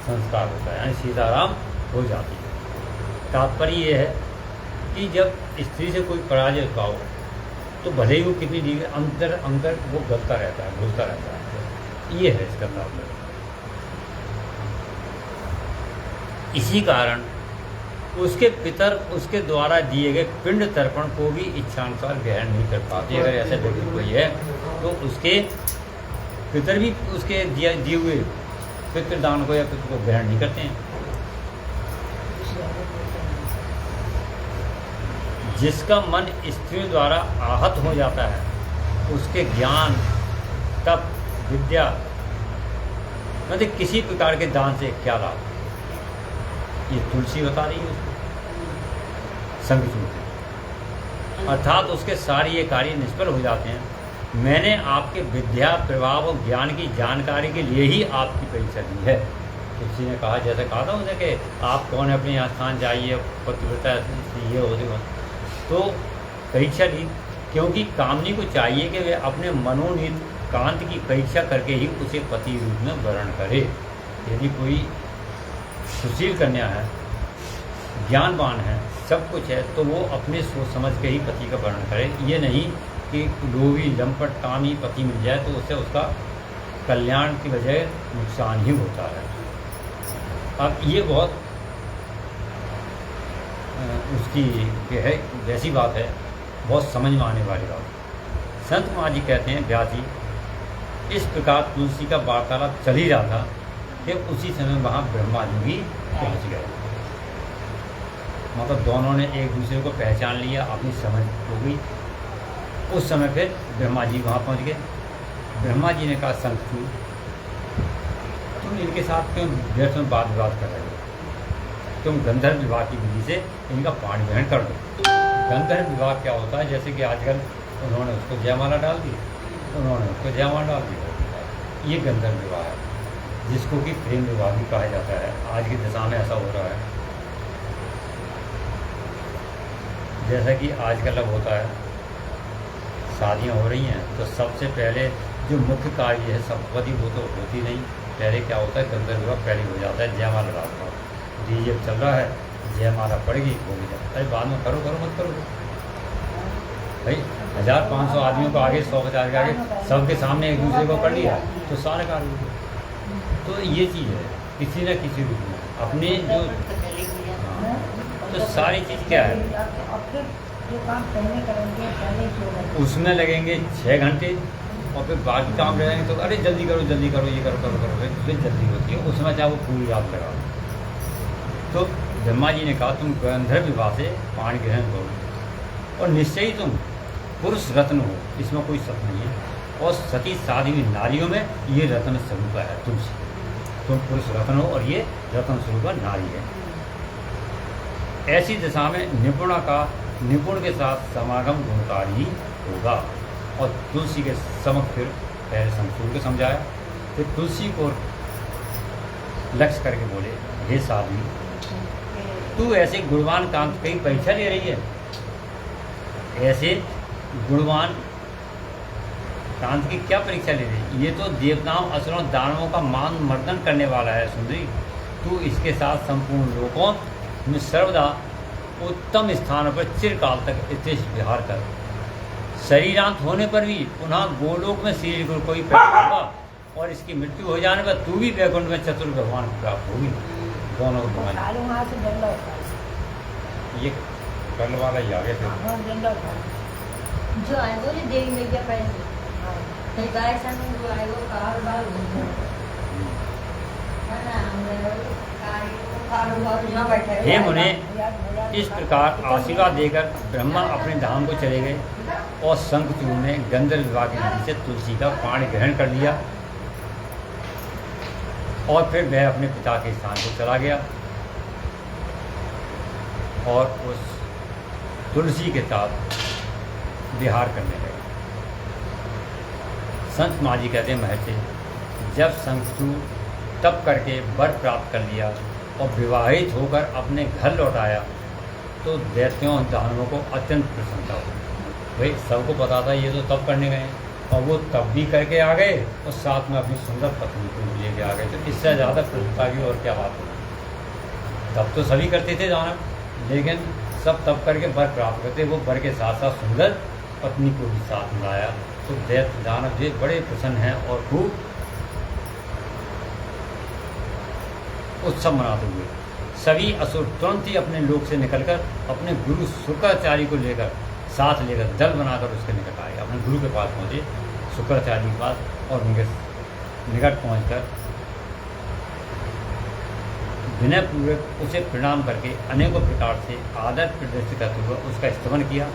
A: संस्कार होता है, यानी सीताराम हो जाती है। तात्पर्य ये है कि जब स्त्री से कोई पराजय का हो तो भले ही वो कितनी डी अंदर वो गलता रहता है, घुलता रहता है। ये है इसका तात्पर्य। इसी कारण उसके पितर उसके द्वारा दिए गए पिंड तर्पण को भी इच्छानुसार ग्रहण नहीं कर पाते। अगर ऐसा व्यक्ति कोई है तो उसके पितर भी उसके दिए हुए पितृदान को या पितृ को ग्रहण नहीं करते हैं। जिसका मन स्त्रियों द्वारा आहत हो जाता है उसके ज्ञान, तप, विद्या मतलब किसी प्रकार के दान से क्या लाभ, ये तुलसी बता रही है उसको शंखचूड़। अर्थात उसके सारे ये कार्य निष्फल हो जाते हैं। मैंने आपके विद्या, प्रभाव और ज्ञान की जानकारी के लिए ही आपकी परीक्षा दी है। तुलसी ने कहा, जैसे कहा था उसे कि आप कौन है, अपने यहाँ स्थान चाहिए, पतिव्रता ये हो तो परीक्षा दी, क्योंकि कामनी को चाहिए कि वे अपने मनोनीत कांत की परीक्षा करके ही उसे पति रूप में वर्ण करे। यदि कोई सुशील कन्या है, ज्ञानवान है, सब कुछ है, तो वो अपने सोच समझ के ही पति का वर्ण करे। ये नहीं कि लोभी लंपट कामी पति मिल जाए तो उससे उसका कल्याण की बजाय नुकसान ही होता है। अब ये बहुत उसकी है वैसी बात है, बहुत समझ में आने वाली बात। संत कुमार जी कहते हैं, व्यास जी, इस प्रकार तुलसी का वार्तालाप चल ही रहा था कि उसी समय वहाँ ब्रह्मा जी भी पहुँच गए। मतलब दोनों ने एक दूसरे को पहचान लिया, अपनी समझ हो गई। उस समय फिर ब्रह्मा जी वहाँ पहुँच गए। ब्रह्मा जी ने कहा, शंखचूड़, तुम इनके साथ क्यों व्यर्थ में वाद विवाद कर रहे हो? तुम गंधर्व विवाह की विधि से इनका पाणी ग्रहण कर दो। गंधर्व विवाह क्या होता है? जैसे कि आजकल उन्होंने उसको जयमाला डाल दी, उन्होंने उसको जयमाला डाल दी। ये गंधर्व विवाह है, जिसको कि प्रेम विवाह भी कहा जाता है। आज की दशा में ऐसा हो रहा है, जैसा कि आजकल अब होता है, शादियाँ हो रही हैं तो सबसे पहले जो मुख्य कार्य है सप्तपदी वो तो होती नहीं। पहले क्या होता है, गंधर्व विवाह पहले हो जाता है, जयमाला रात का डीजे चल रहा है, जयमाला पड़ेगी हो भी जाता है। अरे बाद में करो मत करो भाई, 1500 आदमियों को आगे 100-50 के आगे सबके सामने एक दूसरे को कर लिया तो सारे कार्य हो गए। तो ये चीज़ है, किसी न किसी रूप में अपने जो तो सारी चीज़ क्या है, उसमें लगेंगे 6 घंटे और फिर बाकी काम रहेंगे तो अरे जल्दी करो ये करो फिर जल्दी होती है, उसमें चाहे वो पूरी रात लगा। तो ब्रह्मा जी ने कहा तुम गंधर्व विवाह से पाणी ग्रहण करो और निश्चय ही तुम पुरुष रत्न हो, इसमें कोई शक नहीं है। और सती साध्वी नारियों में ये रत्न स्वरूप है तुलसी, तुम पुरुष रत्न हो और ये रत्न स्वरूप नारी है। ऐसी दिशा में निपुण के साथ समागम गुणकारी होगा। और तुलसी के समक्ष फिर पहले शंकर को समझाया, फिर तुलसी को लक्ष्य करके बोले, हे साध्वी तू ऐसे गुणवान कांत की परीक्षा ले रही है, ऐसे गुणवान कांत की क्या परीक्षा ले रही है? ये तो देवताओं असुरों दानवों का मान मर्दन करने वाला है सुंदरी। तू इसके साथ संपूर्ण लोकों में सर्वदा उत्तम स्थानों पर चिरकाल तक इतिश विहार कर, शरीरांत होने पर भी पुनः गोलोक में श्री गुरु को ही प्राप्त होगा और इसकी मृत्यु हो जाने पर तू भी वैकुंठ में चतुर भगवान को प्राप्त होगी। दोनों को ये कल वाला ही आ गया
B: जो है वो देवी में क्या पैसे कई बार ऐसा नहीं हुआ है, वो कारोबार
A: हे मुने, इस प्रकार आशीर्वाद देकर ब्रह्मा अपने धाम को चले गए और शंखचूड़ ने गंधर्व विवाह की विधि से तुलसी का पाणी ग्रहण कर लिया और फिर वह अपने पिता के स्थान को चला गया और उस तुलसी के साथ विहार करने लगे। संत माजी कहते हैं, महर्षि जब शंखचूड़ तप करके वर प्राप्त कर लिया और विवाहित होकर अपने घर लौट आया तो दैत्यों और दानवों को अत्यंत प्रसन्नता हुई। भाई सबको पता था ये तो तप करने गए और वो तप भी करके आ गए और साथ में अपनी सुंदर पत्नी को भी लेके आ गए, तो इससे ज़्यादा प्रसन्नता की और क्या बात होगी। तप तो सभी करते थे दानव, लेकिन सब तप करके वर प्राप्त करते, वो वर के साथ साथ सुंदर पत्नी को भी साथ मिलाया। तो दैत्य दानव ये बड़े प्रसन्न हैं और खूब उत्सव मनाते हुए सभी असुर तुरंत ही अपने लोक से निकलकर अपने गुरु शुक्राचार्य को लेकर साथ लेकर दल बनाकर उसके निकट आए। अपने गुरु के पास पहुँचे, शुक्राचार्य के पास, और उनके निकट पहुँचकर विनयपूर्वक उसे प्रणाम करके अनेकों प्रकार से आदर प्रदर्शित करते हुए उसका स्तमन किया।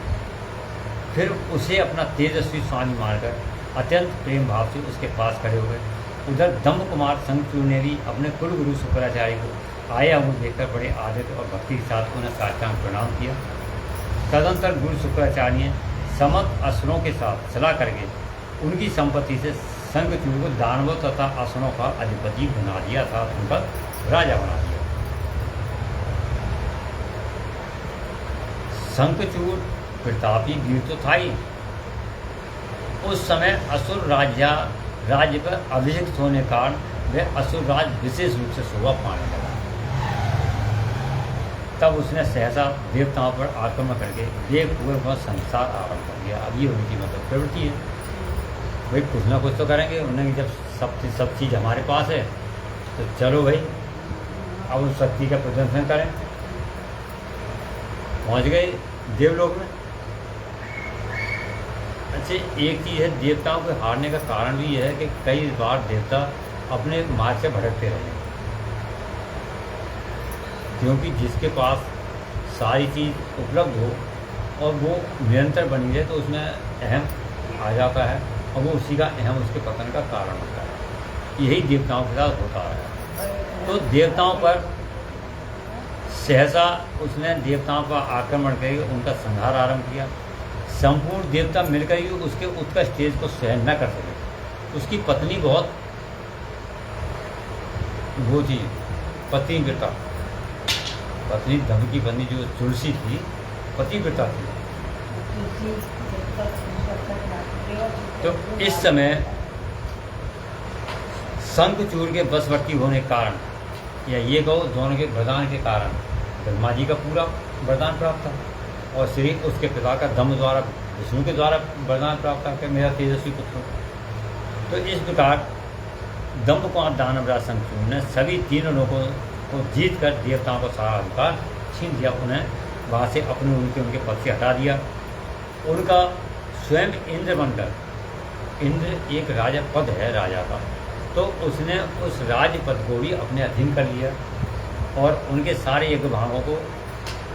A: फिर उसे अपना तेजस्वी स्वामी मानकर अत्यंत प्रेम भाव से उसके पास खड़े हो गए। उधर दम्भ कुमार शंखचूड़ ने भी अपने कुल गुरु शुक्राचार्य को आया हुआ देखकर बड़े आदर और भक्ति के साथ उन्हें साष्टांग प्रणाम किया। तदंतर गुरु शुक्राचार्य ने समस्त असुरों के साथ सलाह करके उनकी संपत्ति से शंखचूड़ को दानवों तथा असुरों का अधिपति बना दिया था, उनका राजा बना दिया। शंखचूड़ प्रतापी वीर तो था ही। उस समय असुर राज्य पर अभिषिक्त होने कारण वह असुर राज विशेष रूप से शोभा पाने लगा। तब उसने सहसा देवताओं पर आक्रमण करके देवपूर्व संसार आरंभ कर दिया। अब ये उनकी मतलब प्रवृत्ति है, भाई कुछ ना कुछ तो करेंगे। उन्होंने जब सब चीज़ हमारे पास है तो चलो भाई अब उस शक्ति का प्रदर्शन करें। पहुंच गए देवलोक में। अच्छा, एक चीज़ है, देवताओं के हारने का कारण भी यह है कि कई बार देवता अपने मार्ग से भटकते रहे, क्योंकि जिसके पास सारी चीज़ उपलब्ध हो और वो निरंतर बनी रहे तो उसमें अहम आ जाता है और वो उसी का अहम उसके पतन का कारण होता है। यही देवताओं के साथ होता है। तो देवताओं पर सहसा उसने देवताओं का आक्रमण करके उनका संहार आरंभ किया। संपूर्ण देवता मिलकर ही उसके उत्कर्ष तेज को सहन न कर सके। उसकी पत्नी बहुत वो थी पतिव्रता, पत्नी धम की पत्नी जो तुलसी थी पतिव्रता थी। तो इस समय शंखचूड़ के वशवर्ती होने के कारण, या ये कहो दोनों के वरदान के कारण, ब्रह्मा जी का पूरा वरदान प्राप्त था और श्री उसके पिता का दम द्वारा, विष्णु के द्वारा वरदान प्राप्त था कि मेरा तेजस्वी पुत्र हो। तो इस प्रकार दम्भकांत दानवराज शंखचूड़ ने सभी तीनों लोगों को जीत कर देवताओं को सारा अधिकार छीन दिया, उन्हें वहाँ से अपने उनके पद से हटा दिया। उनका स्वयं इंद्र बनकर, इंद्र एक राजा पद है राजा का, तो उसने उस राज पद को भी अपने अधीन कर लिया और उनके सारे यज्ञ भागों को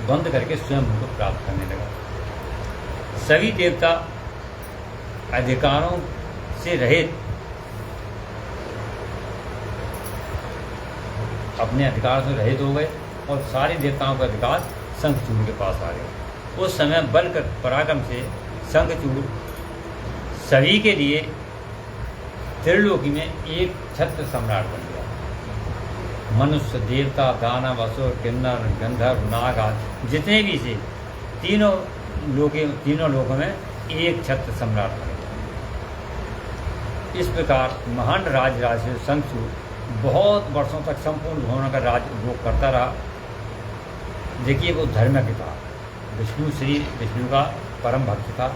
A: बंद करके स्वयं उनको प्राप्त करने लगा। सभी देवता अधिकारों से रहित, अपने अधिकार से रहित हो गए और सारे देवताओं का अधिकार शंखचूड़ के पास आ गए। उस समय बल कर पराक्रम से शंखचूड़ सभी के लिए त्रिलोकी में एक छत्र सम्राट बन गया। मनुष्य, देवता, दानव, असुर, किन्नर, गंधर्व, नाग आदि जितने भी थे तीनों लोकों में एक छत्र सम्राट बन गया। इस प्रकार महान राजराज शंखचूड़ बहुत वर्षों तक संपूर्ण भुवनों का राज उपभोग करता रहा। देखिए वो धर्म के था, विष्णु का परम भक्त था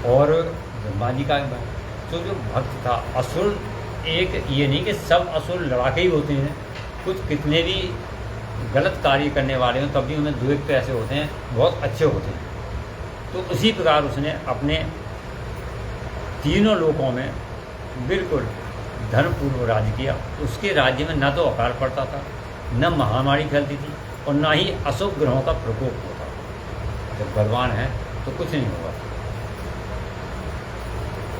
A: और ब्रह्मा जी का तो जो भक्त था। असुर एक ये नहीं कि सब असुर लड़ाके ही होते हैं, कुछ कितने भी गलत कार्य करने वाले हों तब भी उन्हें दो एक तो ऐसे होते हैं बहुत अच्छे होते हैं। तो उसी प्रकार उसने अपने तीनों लोकों में बिल्कुल धर्मपूर्व राज्य किया। उसके राज्य में न तो अकाल पड़ता था, न महामारी फैलती थी और न ही अशुभ ग्रहों का प्रकोप होता। जब बलवान है तो कुछ नहीं होगा।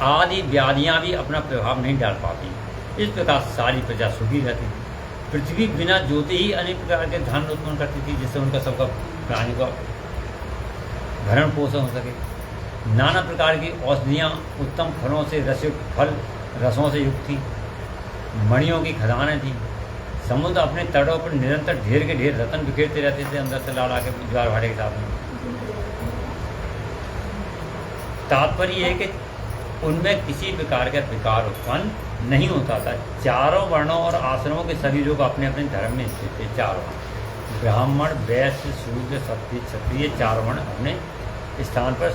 A: आदि व्याधियाँ भी अपना प्रभाव नहीं डाल पाती। इस प्रकार सारी प्रजा सुखी रहती थी। पृथ्वी बिना जोते ही अनेक प्रकार के धन उत्पन्न करती थी, जिससे उनका सबका प्राणी का भरण पोषण हो सके। नाना प्रकार की औषधियाँ उत्तम फलों से रसों से युक्त थी। मणियों की खदानें थी। समुद्र अपने तटों पर निरंतर ढेर के ढेर रत्न बिखेरते रहते थे अंदर से ला के ज्वार भाटे के साथ में। तात्पर्य है कि उनमें किसी प्रकार का विकार उत्पन्न नहीं होता था। चारों वर्णों और आश्रमों के सभी लोग अपने अपने धर्म में स्थित थे। चारों ब्राह्मण, वैश्य, शूद्र, क्षत्रिय चार वर्ण अपने स्थान पर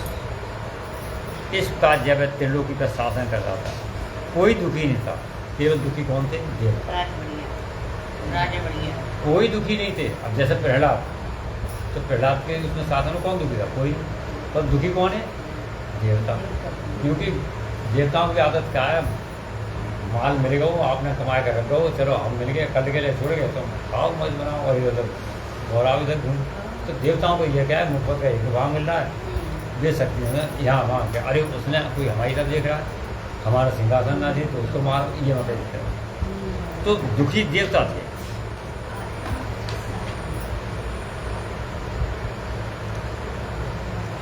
A: इस प्रकार जब त्रिलोकी का शासन कर रहा था। कोई दुखी नहीं था। केवल दुखी कौन थे? देवता। कोई दुखी नहीं थे। अब जैसे प्रहलाद, तो प्रहलाद के उसमें शासन में कौन दुखी था? कोई। और दुखी कौन है? देवता। क्योंकि देवताओं की आदत क्या है? माल मिल गया, आपने कमाए कर रखा हो, चलो हम मिल गए, कल के लिए छोड़ गए, तो खाओ मौज बनाओ और इधर और आप इधर घूम। तो देवताओं को ये क्या है? मुफ्त का एक वहाँ मिल रहा है, दे सकती है यहाँ वहाँ के। अरे उसने कोई हमारी तरफ देख रहा है, हमारा सिंहासन ना दे तो उसको मार, ये मत देख रहा। तो दुखी देवता थे।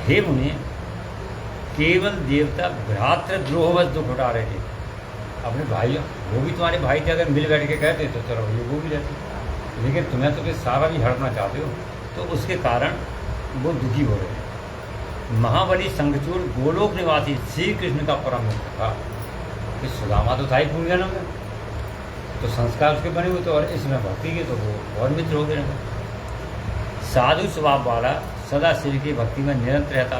A: हे मुनि, केवल देवता भ्रातृद्रोहवश दुख उठा रहे थे अपने भाई। वो भी तुम्हारे भाई थे, अगर मिल बैठ के कहते तो चलो ये वो भी रहते, लेकिन तुम्हें तो फिर सारा भी हड़पना चाहते हो, तो उसके कारण वो दुखी हो रहे हैं। महाबली शंखचूड़ गोलोक निवासी श्री कृष्ण का परम मित्र था। इस सुदामा तो था ही पूर्ण जन्म में, तो संस्कार उसके बने हुए थे और इसमें भक्ति के तो वो और मित्र हो गए। साधु स्वभाव वाला, सदा श्री की भक्ति में निरंतर रहता,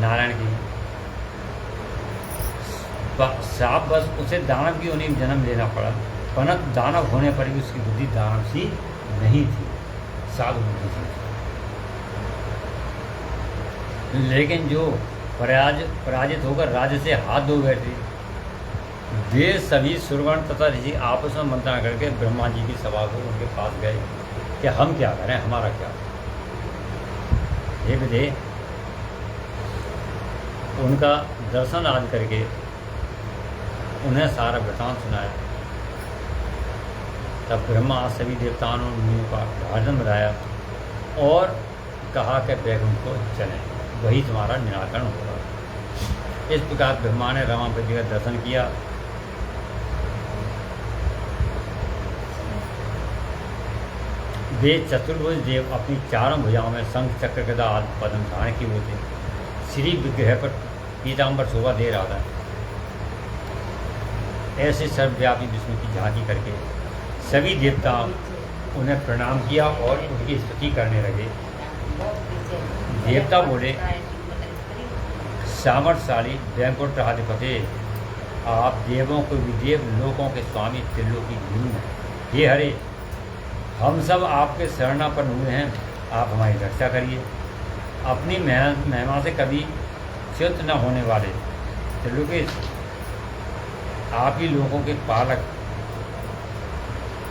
A: नारायण की साप बस उसे दानव की योनि में जन्म लेना पड़ा, परंतु दानव होने पर भी उसकी बुद्धि दानव सी नहीं थी, साधु बुद्धि थी। लेकिन जो पराजित होकर राज्य से हाथ धो बैठे, वे सभी सुरवर्ण तथा ऋषि आपस में मंत्रणा करके ब्रह्मा जी की सभा को उनके पास गए कि हम क्या करें, हमारा क्या। हे विधे, उनका दर्शन आदि करके उन्हें सारा वृतांत सुनाया। तब ब्रह्मा सभी देवताओं और मुनियों का भाषण बताया और कहा कि वैकुंठ को चलें, वही तुम्हारा निराकरण होगा। इस प्रकार ब्रह्मा ने रमापति का दर्शन किया वे चतुर्भुज देव अपनी चारों भुजाओं में शंख चक्र गदा आदि पद्म धारण किए हुए थे। श्री विग्रह पर पीताम्बर शोभा दे रहा था। ऐसे सर्वव्यापी विष्णु की झांकी करके सभी देवता उन्हें प्रणाम किया और उनकी स्तुति करने लगे। देवता बोले, सामर्थशाली वैकुंठाधिपते, आप देवों को विदेव लोकों के स्वामी त्रिलोकी गुरु हैं। हे हरे, हम सब आपके शरणापन्न हुए हैं, आप हमारी रक्षा करिए। अपनी महिमा से कभी च्युत न होने वाले त्रिलोकेश, आप ही लोगों के पालक,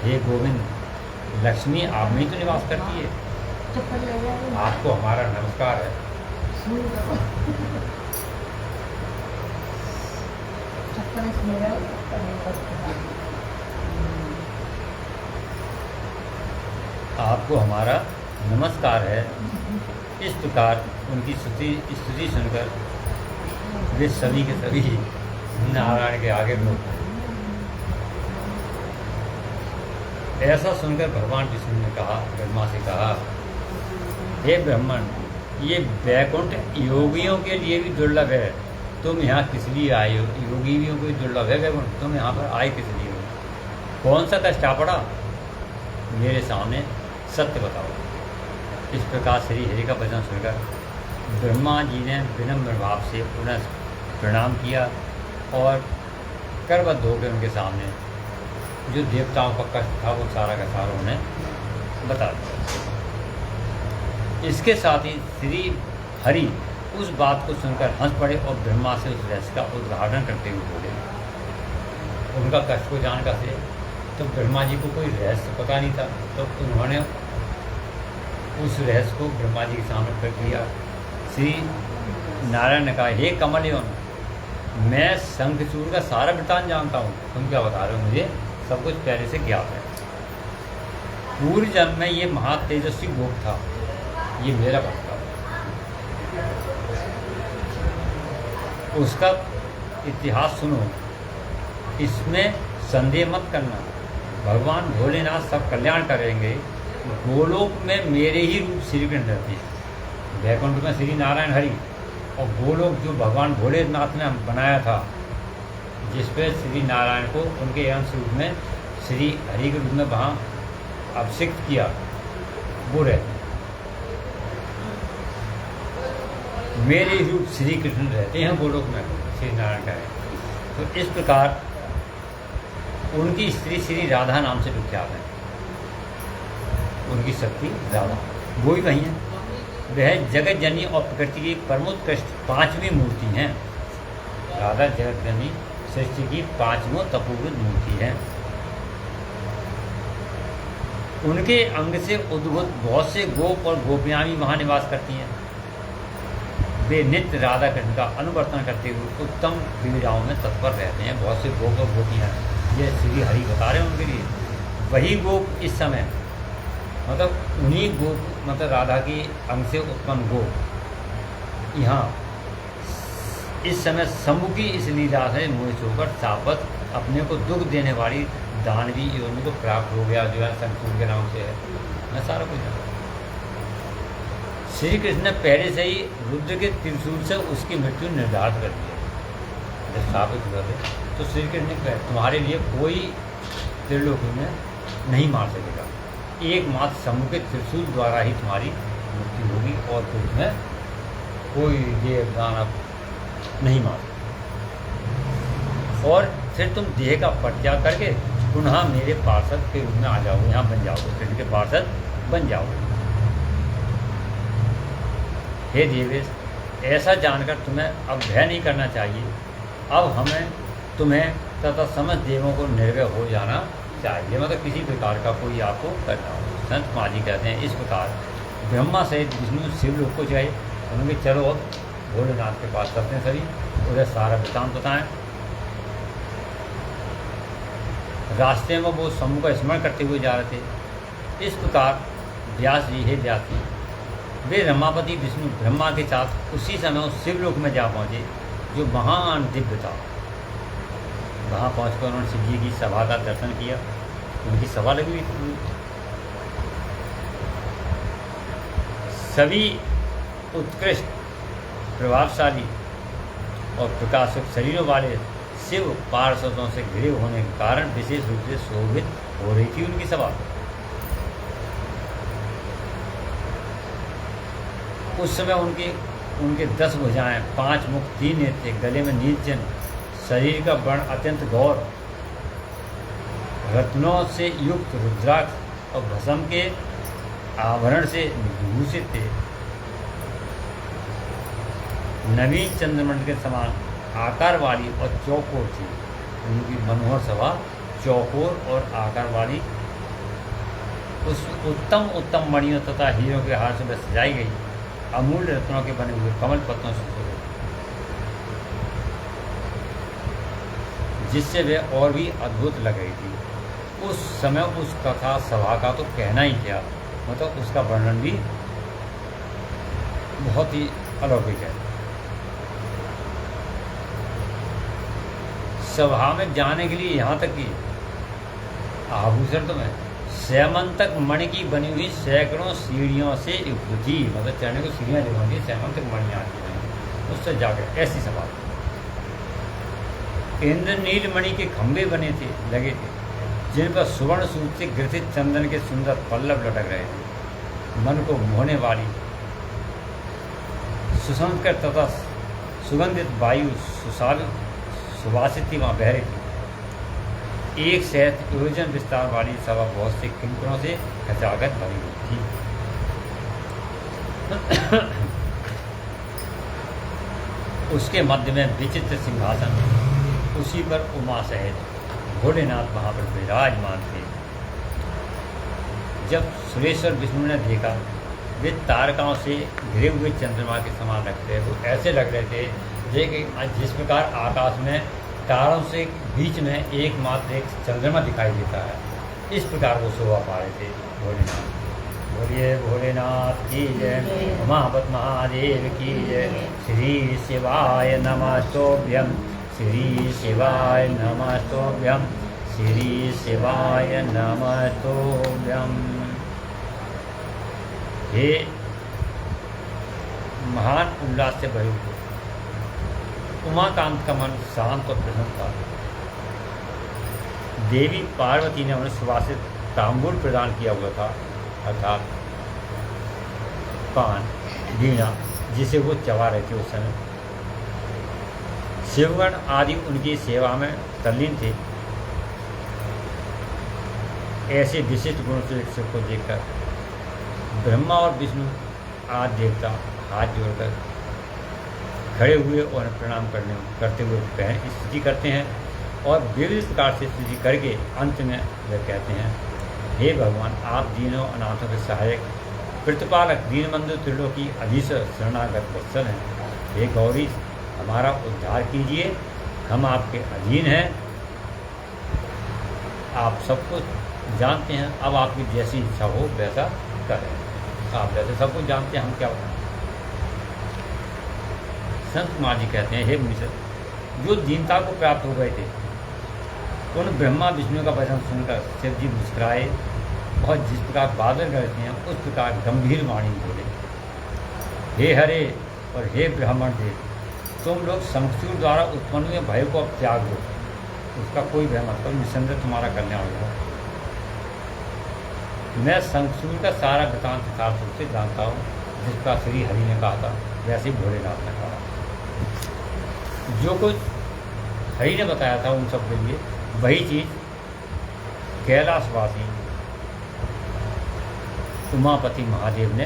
A: हे गोविंद, लक्ष्मी आप में ही तो निवास करती है। आपको हमारा नमस्कार है। आपको हमारा नमस्कार है। इस प्रकार उनकी स्तुति सुनकर वे सभी के सभी नारायण के आगे मुँह। ऐसा सुनकर भगवान विष्णु ने कहा, ब्रह्मा से कहा, हे ब्राह्मण, ये वैकुंठ योगियों के लिए भी दुर्लभ है, तुम यहाँ किस लिए आए हो? योगियों को भी दुर्लभ है वैकुंठ, तुम यहाँ पर आए किस लिए हो? कौन सा कष्ट आ पड़ा? मेरे सामने सत्य बताओ। इस प्रकार श्री हरि का वचन सुनकर ब्रह्मा जी ने विनम्र भाव से पुनः प्रणाम किया और करबद्ध होकर उनके सामने जो देवताओं का कष्ट था वो सारा का सारा उन्हें बता दिया। इसके साथ ही श्री हरि उस बात को सुनकर हंस पड़े और ब्रह्मा से उस रहस्य का उद्घाटन करते हुए बोले। उनका कष्ट को जानकर से तो ब्रह्मा जी को कोई रहस्य पता नहीं था, तो उन्होंने उस रहस्य को ब्रह्मा जी के सामने कर दिया। श्री नारायण ने कहा, हे कमलयोन, मैं शंखचूड़ का सारा वृतांत जानता हूँ, तुम क्या बता रहे हो? मुझे सब कुछ पहले से ज्ञात है। पूर्व जन्म में ये महातेजस्वी गोप था, ये मेरा भक्त था। उसका इतिहास सुनो, इसमें संदेह मत करना। भगवान भोलेनाथ सब कल्याण करेंगे। गोलोक में मेरे ही रूप श्री कृष्ण रहते हैं, वैकुंठ में श्री नारायण हरि, और गोलोक जो भगवान भोलेनाथ ने बनाया था, जिस पे श्री नारायण को उनके अंश रूप में श्री हरि के रूप में वहाँ अभिषिक्त किया, वो रहते हैं। मेरे ही रूप श्री कृष्ण रहते हैं गोलोक में, श्री नारायण का है। तो इस प्रकार उनकी स्त्री श्री राधा नाम से विख्यात है। उनकी शक्ति राधा, वो ही वही है। वह जगत जननी और प्रकृति की परमोत्कृष्ट पांचवी मूर्ति हैं। राधा जगत जननी सृष्टि की पांचवों तपोवृत मूर्ति है। उनके अंग से उद्भूत बहुत से गोप और गोपियां भी वहाँ निवास करती हैं। वे नित्य राधा कृष्ण का अनुवर्तन करते हुए उत्तम क्रीड़ाओं में तत्पर रहते हैं। बहुत से गोप और गोपियाँ, ये श्री हरि बता रहे हैं उनके लिए। वही गोप इस समय, मतलब उन्हीं गोप, मतलब राधा की अंग से उत्पन्न गोप यहाँ इस समय शंभु की इस लीला से मोहित होकर शापत अपने को दुख देने वाली दानवी योनि को प्राप्त हो गया, जो है शंखचूड़ के नाम से है। मैं सारा कुछ जानता हूँ। श्री कृष्ण ने पहले से ही रुद्र के त्रिशूल से उसकी मृत्यु निर्धारित कर दी है। जब स्थापित हुआ थे तो श्री कृष्ण ने कहा, तुम्हारे लिए कोई त्रिलोकी में नहीं मार सकेगा, एकमात्र शंभु के त्रिशूल द्वारा ही तुम्हारी मृत्यु होगी और फिर तुम्हें कोई देव दानव नहीं मार। और फिर तुम देह का परित्याग करके पुनः मेरे पार्षद के रूप में आ जाओगे, यहाँ बन जाओगे, कृष्ण के पार्षद बन जाओगे। हे देवेश, ऐसा जानकर तुम्हें अब भय नहीं करना चाहिए। अब हमें तुम्हें तथा समस्त देवों को निर्भय हो जाना चाहिए, मतलब किसी प्रकार का कोई आपको करना हो। संत माँ जी कहते हैं इस प्रकार ब्रह्मा सहित विष्णु शिवलोक को जाए, उन्होंने चलो अब भोलेनाथ के पास करते हैं सभी, उधर सारा वृतांत बताएं। रास्ते में वो शंभु का स्मरण करते हुए जा रहे थे। इस प्रकार व्यास जी, हे व्यास जी, वे रमापति विष्णु ब्रह्मा के साथ उसी समय उस शिवलोक में जा पहुँचे जो महान दिव्य था। वहाँ पहुँचकर उन्होंने शिव जी की सभा का दर्शन किया। उनकी सभा लगी हुई थी। सभी उत्कृष्ट, प्रभावशाली और प्रकाशक शरीरों वाले शिव पार्षदों से घिरे होने के कारण विशेष रूप से शोभित हो रही थी उनकी सभा। उस समय उनके 10 भुजाएं, 5 मुख, 3 नेत्र, गले में नीलचन, शरीर का वर्ण अत्यंत गौर, रत्नों से युक्त रुद्राक्ष और भस्म के आभरण से विभूषित थे। नवीन चंद्रमंडल के समान आकार वाली और चौकोर थी। उनकी मनोहर सभा चौकोर और आकार वाली उस उत्तम मणियों तथा हीरों के हार से सजाई गई अमूल्य रत्नों के बने हुए कमल पत्तों से सुशोभित, जिससे वे और भी अद्भुत लग रही थी। उस समय उस कथा सभा का तो कहना ही क्या, मतलब उसका वर्णन भी बहुत ही अलौकिक है। सभा में जाने के लिए यहाँ तक कि आभूषण तो मैं सैमंतक मणि की बनी हुई सैकड़ों सीढ़ियों से युक्त थी, मतलब चढ़ने को सीढ़ियाँ जो होती है सैमंतक मणि आती हैं, उससे जाकर ऐसी सभा। इंद्रनील मणि के खंभे बने थे, लगे थे, जिन पर सुवर्ण सूत से ग्रथित चंदन के सुंदर पल्लव लटक रहे थे। मन को मोहने वाली सुसंस्कृत तथा सुगंधित वायु सुवासित थी वहाँ बह रही थी। एक सहस्त्र योजन विस्तार वाली सभा बहुत से किंकरों से खचाखच भरी हुई थी। उसके मध्य में विचित्र सिंहासन, उसी पर उमा सहित भोलेनाथ वहाँ पर विराजमान थे। जब सुरेश्वर विष्णु ने देखा वे तारकाओं से घिरे हुए चंद्रमा के समान लगते हैं, वो ऐसे लग रहे थे जैसे जिस प्रकार आकाश में तारों से बीच में एकमात्र एक चंद्रमा दिखाई देता है, इस प्रकार वो शोभा पा रहे थे भोलेनाथ। बोलिए भोलेनाथ की जय, उमापति महादेव की जय। श्री शिवाय नमस्तोभ्यम, श्री शिवाय नमस्तोभ्यम, श्री शिवाय नमस्तोभ्यम। हे महान उल्लास से भरे हुए उमाकांत का मन शांत और प्रसन्न था। देवी पार्वती ने उन्हें सुवासित तांबूल प्रदान किया हुआ था, अर्थात पान, वीणा, जिसे वो चबा रहे थे। उस समय शिवगण आदि उनकी सेवा में तल्लीन थे। ऐसे विशिष्ट गुणों से शिव को देखकर ब्रह्मा और विष्णु आदि देवता हाथ जोड़कर खड़े हुए और प्रणाम करते हुए स्तुति करते हैं और विविध प्रकार से स्तुति करके अंत में वे कहते हैं, हे भगवान, आप दीनों अनाथों के सहायक, प्रतिपालक, दीनबंधु, त्रिलोकी अधीश्वर, शरणागत वत्सल हैं। हे गौरी, हमारा उद्धार कीजिए, हम आपके अधीन हैं, आप सब कुछ जानते हैं, अब आपकी जैसी इच्छा हो वैसा करें। आप वैसे सब कुछ जानते हैं, हम क्या बताएं। संत कुमार जी कहते हैं, हे मुनीश्वर, जो दीनता को प्राप्त हो गए थे उन ब्रह्मा विष्णु का वचन सुनकर शिव जी मुस्कुराए और जिस प्रकार बादल गरजते हैं उस प्रकार गंभीर वाणी बोले, हे हरे और हे ब्राह्मण देव, तुम लोग शंखचूड़ द्वारा उत्पन्न हुए भय को अब त्याग दो, उसका कोई भय मत करो, निसंदेह तुम्हारा कल्याण होगा। मैं शंखचूड़ का सारा वृतांत यथार्थ रूप से जानता हूँ, जिसका श्री हरि ने कहा था वैसे ही भोलेनाथ ने कहा। जो कुछ हरि ने बताया था उन सब के लिए वही चीज़ कैलाशवासी उमापति महादेव ने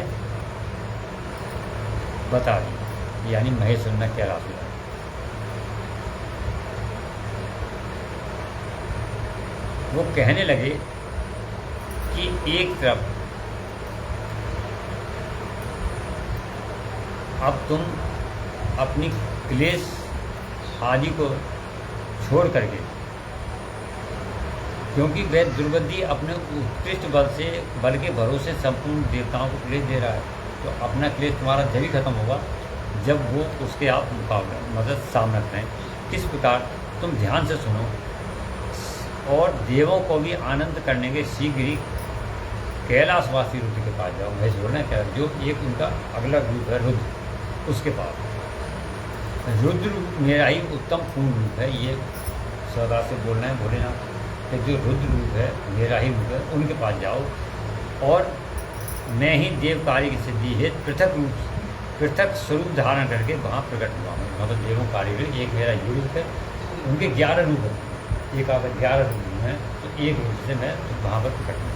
A: बता दी, यानी महेश्वर ने कैलाश में। वो कहने लगे कि एक तरफ अब तुम अपनी क्लेश आदि को छोड़ करके, क्योंकि वह दुर्गति अपने उत्कृष्ट बल के भरोसे संपूर्ण देवताओं को क्लेश दे रहा है, तो अपना क्लेश तुम्हारा जब ही खत्म होगा जब वो उसके आप मुकाबला मदद सामना करें। किस प्रकार, तुम ध्यान से सुनो, और देवों को भी आनंद करने के शीघ्र ही कैलाशवासी रुद्र के पास जाओ। महेश बोल रहे हैं क्या, जो एक उनका अगला रूप है रुद्र, उसके पास। रुद्र मेरा ही उत्तम पूर्ण रूप है, ये सदा से बोल रहे हैं भोलेनाथ कि जो रुद्र रूप है मेरा ही रूप है, उनके पास जाओ और मैं ही देव कार्य की सिद्धि है पृथक स्वरूप धारण करके वहाँ प्रकट हुआ हूँ। मतलब देवों कार्य एक मेरा ये रूप है, उनके 11 रूप है, एक अगर 11 रूप हैं तो एक रूप से मैं वहाँ पर प्रकट हूँ।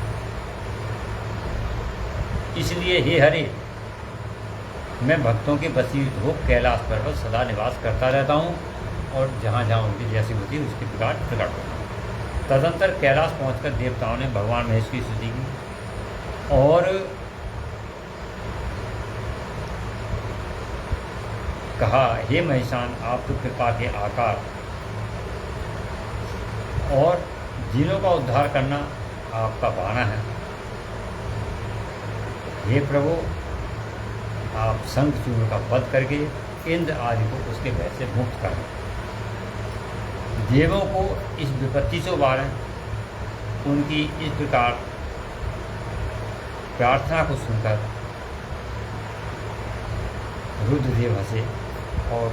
A: इसलिए हे हरे, मैं भक्तों के वशीभूत हो कैलाश पर्वत सदा निवास करता रहता हूँ और जहाँ जहाँ उनकी जैसी होती है उसके प्रकार प्रकट होता हूँ। तदंतर कैलाश पहुँचकर देवताओं ने भगवान महेश की स्तुति की और कहा, हे महेशान, आप तो कृपा के आकार और जिनों का उद्धार करना आपका बाना है। हे प्रभु, आप शंखचूर्ण का वध करके इंद्र आदि को उसके भय से मुक्त करें। देवों को इस विपत्ति से उबारें। उनकी इस प्रकार प्रार्थना को सुनकर रुद्रदेव हंसे और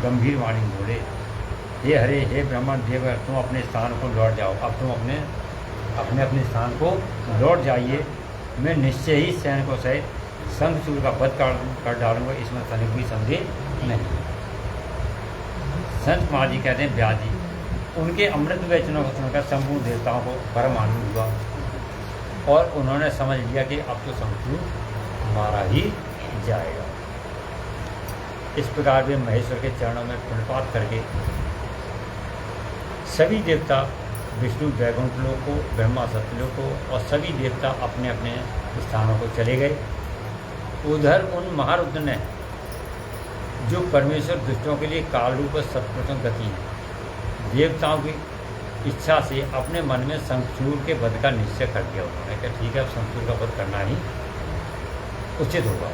A: गंभीर वाणी बोले, हे हरे, हे ब्रह्मण देव, तुम अपने स्थान को लौट जाओ। अब तुम अपने स्थान को लौट जाइए। मैं निश्चय ही सैनिकों सहित शंखचूर्ण का वध कर डालूंगा, इसमें तनिक भी संदेह नहीं। संत महाराज जी कहते हैं, व्यास जी, उनके अमृत वचनों को सुनकर संपूर्ण देवताओं को परम आनंद हुआ और उन्होंने समझ लिया कि अब तो शंखचूर्ण मारा ही जाएगा। इस प्रकार वे महेश्वर के चरणों में प्रणपात करके सभी देवता विष्णु वैकुंठ लोक को, ब्रह्मा सत्यलोक को और सभी देवता अपने अपने स्थानों को चले गए। उधर उन महारुद्र ने, जो परमेश्वर दुष्टों के लिए काल रूप सत्प्रथम गति है, देवताओं की इच्छा से अपने मन में शंखचूर्ण के वध का निश्चय कर दिया। उन्होंने कहा, ठीक है, अब शंखचूर्ण का वध करना ही उचित होगा।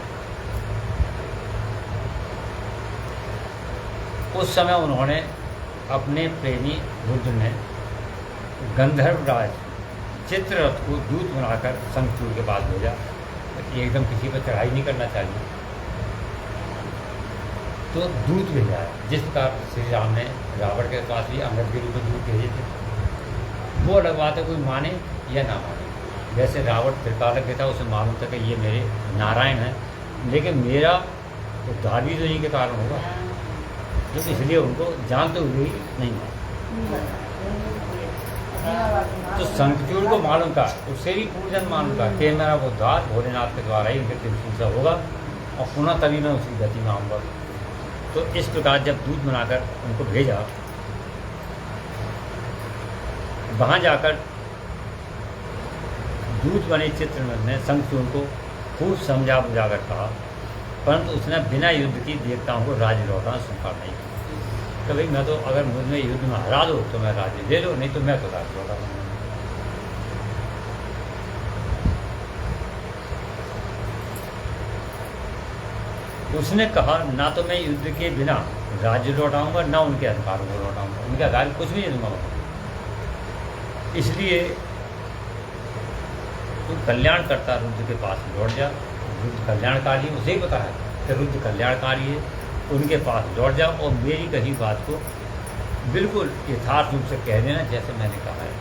A: उस समय उन्होंने अपने प्रेमी रुद्र ने गंधर्वराज चित्ररथ को दूत बनाकर शंखचूर्ण के पास भेजा। एकदम किसी पर चढ़ाई नहीं करना चाहिए, तो दूत भेजा है। जिस प्रकार श्री राम ने रावण के पास भी अंगद के रूप में दूत भेजे थे। वो अलग बात है, कोई माने या ना माने। वैसे रावण त्रिकालज्ञ के था, उसे मालूम था कि ये मेरे नारायण हैं, लेकिन मेरा उद्धार भी तो इन्हीं के कारण होगा, तो इसलिए उनको जानते हुए ही नहीं माना। तो शंखचूर्ण को मालूम था, उससे भी पूजन मालूम था कि मेरा उद्धार भोलेनाथ के द्वारा ही उनके त्रिशूल से होगा और पुनः तभी मैं उसकी गति में आऊँगा। तो इस प्रकार जब दूत बनाकर उनको भेजा, वहाँ जाकर दूत बने चित्ररथ ने शंखचूर्ण को खूब समझा बुझा कर कहा, परंतु उसने बिना युद्ध की देवताओं को राज्य लौटाना स्वीकार नहीं किया। तो भाई, मैं तो अगर मुझ में युद्ध में हरा दो तो मैं राज्य ले लो, नहीं तो मैं तो राज्य लौटा दूँगा। उसने कहा, ना तो मैं युद्ध के बिना राज्य लौटाऊंगा, ना उनके अधिकारों को लौटाऊंगा, उनके अधिकार कुछ भी नहीं दूंगा। इसलिए तू कल्याणकर्ता रुद्र के पास लौट जा। रुद्र कल्याणकारी, उसे ही पता है कि रुद्र कल्याणकारी है। उनके पास लौट जा और मेरी कही बात को बिल्कुल यथार्थ रूप से कह देना जैसे मैंने कहा है,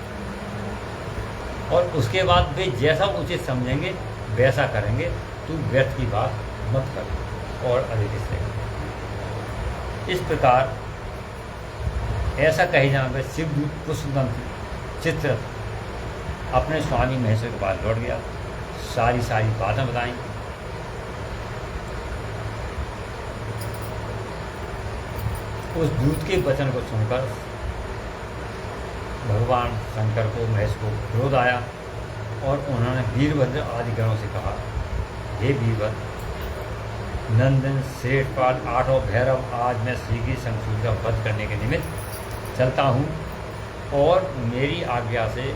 A: और उसके बाद वे जैसा उचित समझेंगे वैसा करेंगे। तू व्यर्थ की बात मत कर और अधिक से। इस प्रकार ऐसा कहे जाने पर शिवदूत पुष्पदंत चित्ररथ अपने स्वामी महेश्वर के पास लौट गया। सारी बातें बताई। उस दूत के वचन को सुनकर भगवान शंकर को, महेश को क्रोध आया और उन्होंने वीरभद्र आदि गणों से कहा, हे वीरभद्र, नंदन, श्रेष्ठपाल, आठों भैरव, आज मैं श्री की शंखचूर्ण का वध करने के निमित्त चलता हूँ और मेरी आज्ञा से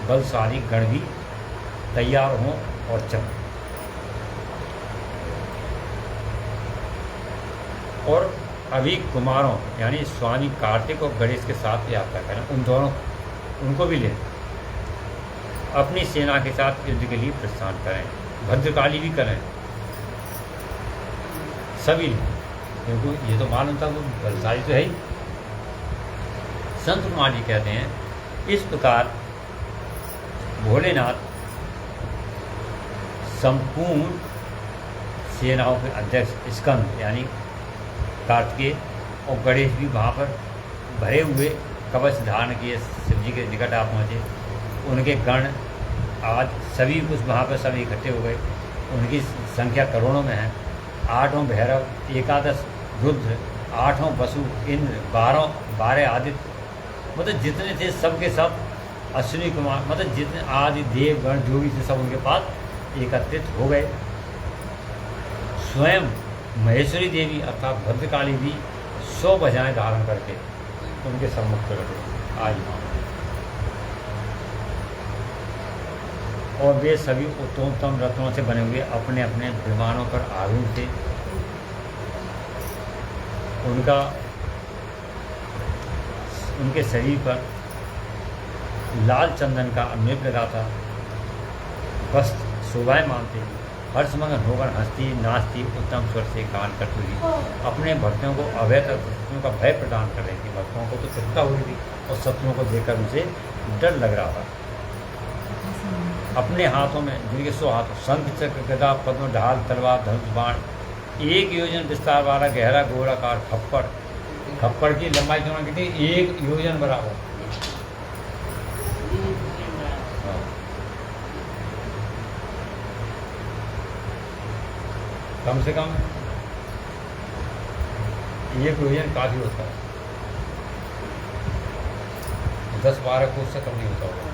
A: बलशाली गण भी तैयार हों और चलें। और अभी कुमारों यानी स्वामी कार्तिक और गणेश के साथ यात्रा करें, उन दोनों उनको भी लें। अपनी सेना के साथ युद्ध के लिए प्रस्थान करें। भद्रकाली भी करें, सभी लोग, क्योंकि ये तो मालूम था वो बलशाली तो है ही। संत कुमार जी कहते हैं, इस प्रकार भोलेनाथ संपूर्ण सेनाओं के अध्यक्ष स्कंद यानी कार्तिकेय और गणेश भी वहाँ पर भरे हुए कवच धारण किए शिव जी के निकट आप पहुँचे। उनके गण आज सभी कुछ वहाँ पर सभी इकट्ठे हो गए। उनकी संख्या करोड़ों में है। 8 भैरव, 11 रुद्र, 8 वसु, इंद्र, 12 आदित्य, मतलब जितने थे सबके सब अश्विनी कुमार, मतलब जितने आदि देव गण जो भी थे सब उनके पास एकत्रित हो गए। स्वयं महेश्वरी देवी अर्थात भद्रकाली भी 100 भुजाएं धारण करके उनके सम्मुख प्रकट आज। और वे सभी उत्तमोत्तम रत्नों से बने हुए अपने अपने विमानों पर आरूढ़ थे। उनके शरीर पर लाल चंदन का अमृत लगा था। वस्त्र शोभायमान थे। हर्षमगन होकर हंसती नाचती उत्तम स्वर से गान करती हुई अपने भक्तों को अभय तक शत्रुओं का भय प्रदान कर रही थी। भक्तों को तो चिंता हो रही थी और शत्रुओं को देखकर उनसे डर लग रहा था। अपने हाथों में जिनके 100 हाथ, शंख चक्र गदा पद्म ढाल तलवार धनुष बाण, 1 योजन विस्तार वाला गहरा गोलाकार खप्पड़ की लंबाई चौड़ाई कितनी 1 योजन बराबर। कम से कम 1 योजन काफी होता है। 10-12 फुट से कम नहीं होता होगा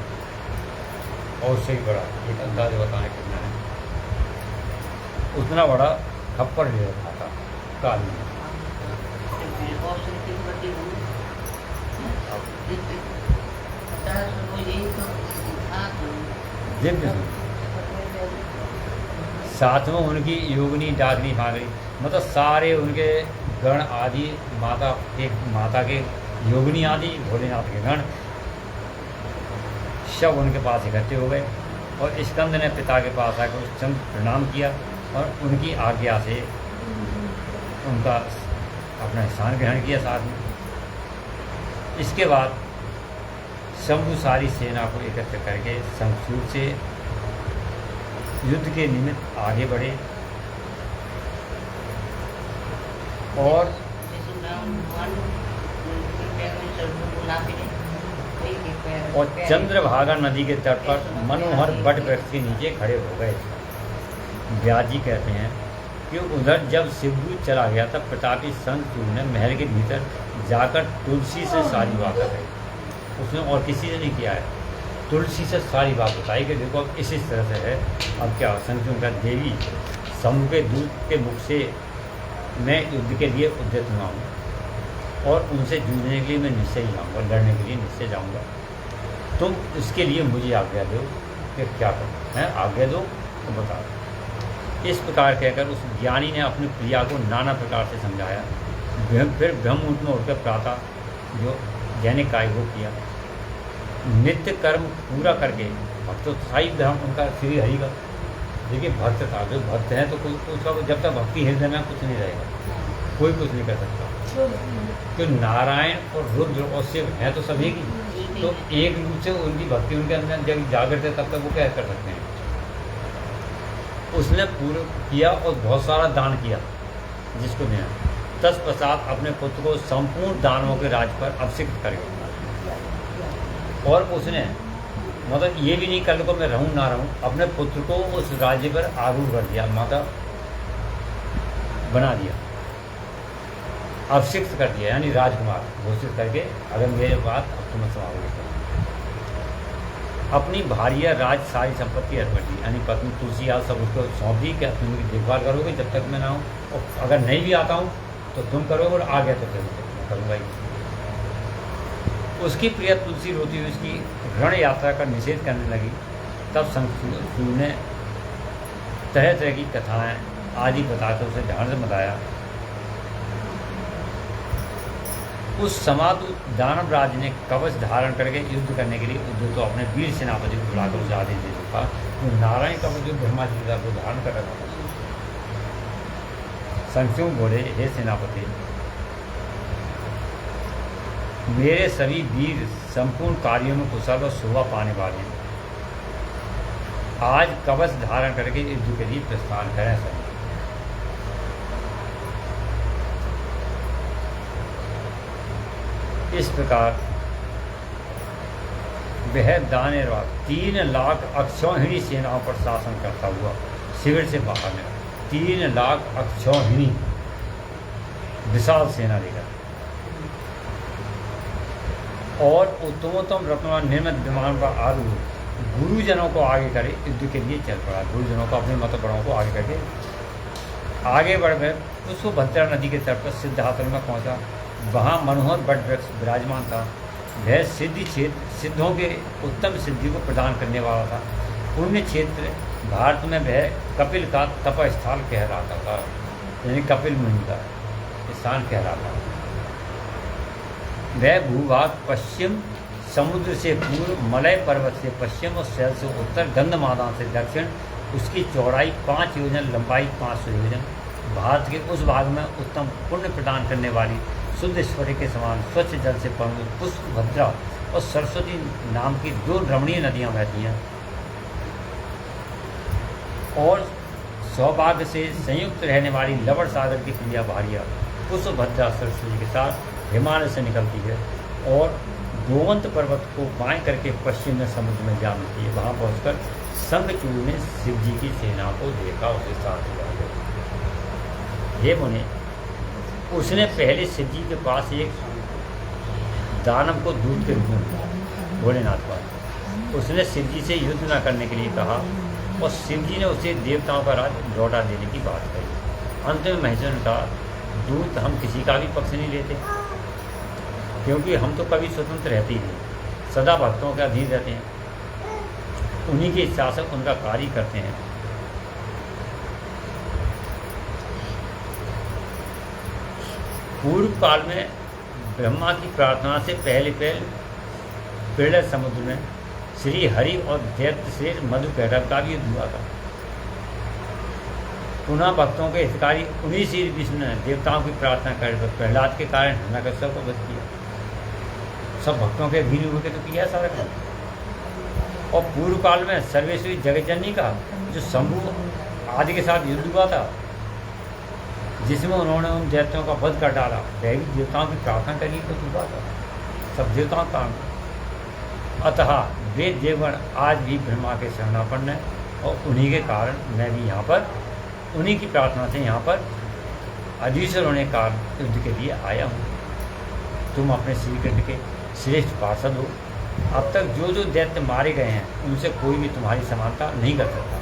A: और उससे भी बड़ा एक अंदाज बताने कितना है। उतना बड़ा खप्पड़ ले रखा था काली में। साथ में उनकी योगिनी डाकनी भागनी, मतलब सारे उनके गण आदि माता के योगिनी आदि भोलेनाथ के गण सब उनके पास इकट्ठे हो गए। और स्कंद ने पिता के पास आकर उस चंद प्रणाम किया और उनकी आज्ञा से उनका अपना स्थान ग्रहण किया साथ में। इसके बाद शंभु सारी सेना को एकत्र करके शंखचूड़ से युद्ध के निमित्त आगे बढ़े और चंद्रभागा नदी के तट पर मनोहर बट वृक्ष के नीचे खड़े हो गए। व्यास जी कहते हैं कि उधर जब शिवदूत चला गया तब प्रतापी शंखचूड़ ने महल के भीतर जाकर तुलसी से सारी बात बताई। उसने और किसी से नहीं किया है, तुलसी से सारी बात बताई कि देखो अब इसी तरह से है। अब क्या शंखचूड़ का देवी शंभु के दूत के मुख से मैं युद्ध के लिए उद्यत हुआ हूँ और उनसे जूझने के लिए मैं निश्चय जाऊँगा, लड़ने के लिए निश्चय जाऊँगा। तुम इसके लिए मुझे आज्ञा दो कि क्या करो है, आज्ञा दो तो बताओ। इस प्रकार कहकर उस ज्ञानी ने अपनी प्रिया को नाना प्रकार से समझाया। फिर ब्रह्म में उठकर प्रातः जो दैनिक कार्य वो किया, नित्य कर्म पूरा करके भक्तोत्साही धर्म उनका श्री हरि का। देखिए भक्त था, जो भक्त हैं तो कोई उसका जब तक भक्ति हृदय में कुछ नहीं रहेगा, कोई कुछ नहीं कर सकता। तो नारायण और रुद्र और शिव हैं तो सभी की, तो एक रूप से उनकी भक्ति उनके अंदर जब जागृत है तब तक वो क्या कर सकते हैं। उसने पूरा किया और बहुत सारा दान किया जिसको देना। तत्पश्चात अपने पुत्र को संपूर्ण दानवों के राज पर अभिषिक्त कर गया और उसने मतलब ये भी नहीं कल को मैं रहूं ना रहूं, अपने पुत्र को उस राज्य पर आरूढ़ कर दिया, माता बना दिया, अभिषिक्त कर दिया, यानी राजकुमार घोषित करके अगर मेरे बात अब तुम्हें समाओगे। अपनी भारिया राज सारी संपत्ति अर्पण दी, यानी पत्नी तुलसी आज सब उसको सौंप दी कि तुम मेरी देखभाल करोगे जब तक मैं ना हूँ, और अगर नहीं भी आता हूँ तो तुम करोगे और आ गया तो फिर करूँगा ही। उसकी प्रिय तुलसी रोती हुई उसकी रण यात्रा का निषेध करने लगी। तब शंखचूड़ ने तरह तरह की कथाएं आदि बताकर उसे ध्यान से बताया उस समादूत दानवराज ने कवच धारण करके युद्ध करने के लिए उद्धव तो अपने वीर सेनापति को बुलाकर उसे आदेश दे चुका। तो नारायण कवच जो ब्रह्मा जी को धारण कर रखा था। संक्षुम बोले, हे सेनापति, मेरे सभी वीर संपूर्ण कार्यों में कुशल और शोभा पाने वाले हैं। आज कवच धारण करके युद्ध के लिए प्रस्थान करें सभी। इस प्रकार वह दानवराज 3 लाख अक्षौहिणी सेनाओं पर शासन करता हुआ शिविर से बाहर निकला। 3 लाख अक्षौहिणी विशाल सेना लेकर और उत्तमोत्तम रत्नवान निर्मित विमान पर आरूढ़ गुरुजनों को आगे करे युद्ध के लिए चल पड़ा। गुरुजनों को, अपने मत बड़ों को आगे करके आगे बढ़ गए। उसको भद्रा नदी के तट पर सिद्धातल में पहुंचा। वहाँ मनोहर वट वृक्ष विराजमान था। वह सिद्धि क्षेत्र सिद्धों के उत्तम सिद्धि को प्रदान करने वाला था। पुण्य क्षेत्र भारत में वह कपिल का तपस्थल कहलाता था, यानी कपिल मुनि का स्थान कहलाता था। वह भूभाग पश्चिम समुद्र से पूर्व, मलय पर्वत से पश्चिम और शैल से उत्तर, गंधमादन से दक्षिण। उसकी चौड़ाई 5 योजन, लंबाई 500 योजन। भारत के उस भाग में उत्तम पुण्य प्रदान करने वाली शुद्ध स्वर्ग के समान स्वच्छ जल से पूर्ण पुष्पभद्रा और सरस्वती नाम की 2 रमणीय नदियां बहती हैं और सौभाग्य से संयुक्त रहने वाली लवण सागर की प्रिया भारिया पुष्पभद्रा सरस्वती के साथ हिमालय से निकलती है और गोवंत पर्वत को बाएं करके पश्चिम में समुद्र में जा मिलती है। वहाँ पहुँचकर शंखचूड़ ने शिव जी की सेना को देखा, उसे साथ लिया। हे मुनि, उसने पहले शिव जी के पास एक दानव को दूध के रूप में दिया, भोलेनाथ पास। उसने शिव जी से युद्ध न करने के लिए कहा और शिव जी ने उसे देवताओं का राज लौटा देने की बात कही। अंत में महेश्वर ने कहा, दूत हम किसी का भी पक्ष नहीं लेते, क्योंकि हम तो कभी स्वतंत्र रहते ही नहीं, सदा भक्तों के अधीन रहते हैं, उन्हीं की इच्छा से उनका कार्य करते हैं। पूर्व काल में ब्रह्मा की प्रार्थना से पहले प्रलय समुद्र में श्री हरि और दैत्य से मधु कैटभ का भी युद्ध हुआ था। पुनः भक्तों के हितकारी उन्हीं श्री विष्णु ने देवताओं की प्रार्थना कर प्रहलाद के कारण हिरण्यकश्यप को वध किया। सब भक्तों के अधीन होकर तो किया सारा काम। और पूर्व काल में सर्वेश्वरी जगतजननी का जो शंभु आदि के साथ युद्ध हुआ था, जिसमें उन्होंने उन दैत्यों का वध कर डाला, वह भी देवताओं की प्रार्थना करके तो हुआ था, सब देवताओं का। अतः वे देवगण आज भी ब्रह्मा के शरणापन्न हैं और उन्हीं के कारण मैं भी यहाँ पर उन्हीं की प्रार्थना से यहाँ पर अधीश्वर होने का युद्ध के लिए आया हूँ। तुम अपने श्रीकृष्ण के श्रेष्ठ पार्षद हो। अब तक जो जो दैत्य मारे गए हैं उनसे कोई भी तुम्हारी समानता नहीं कर सकता,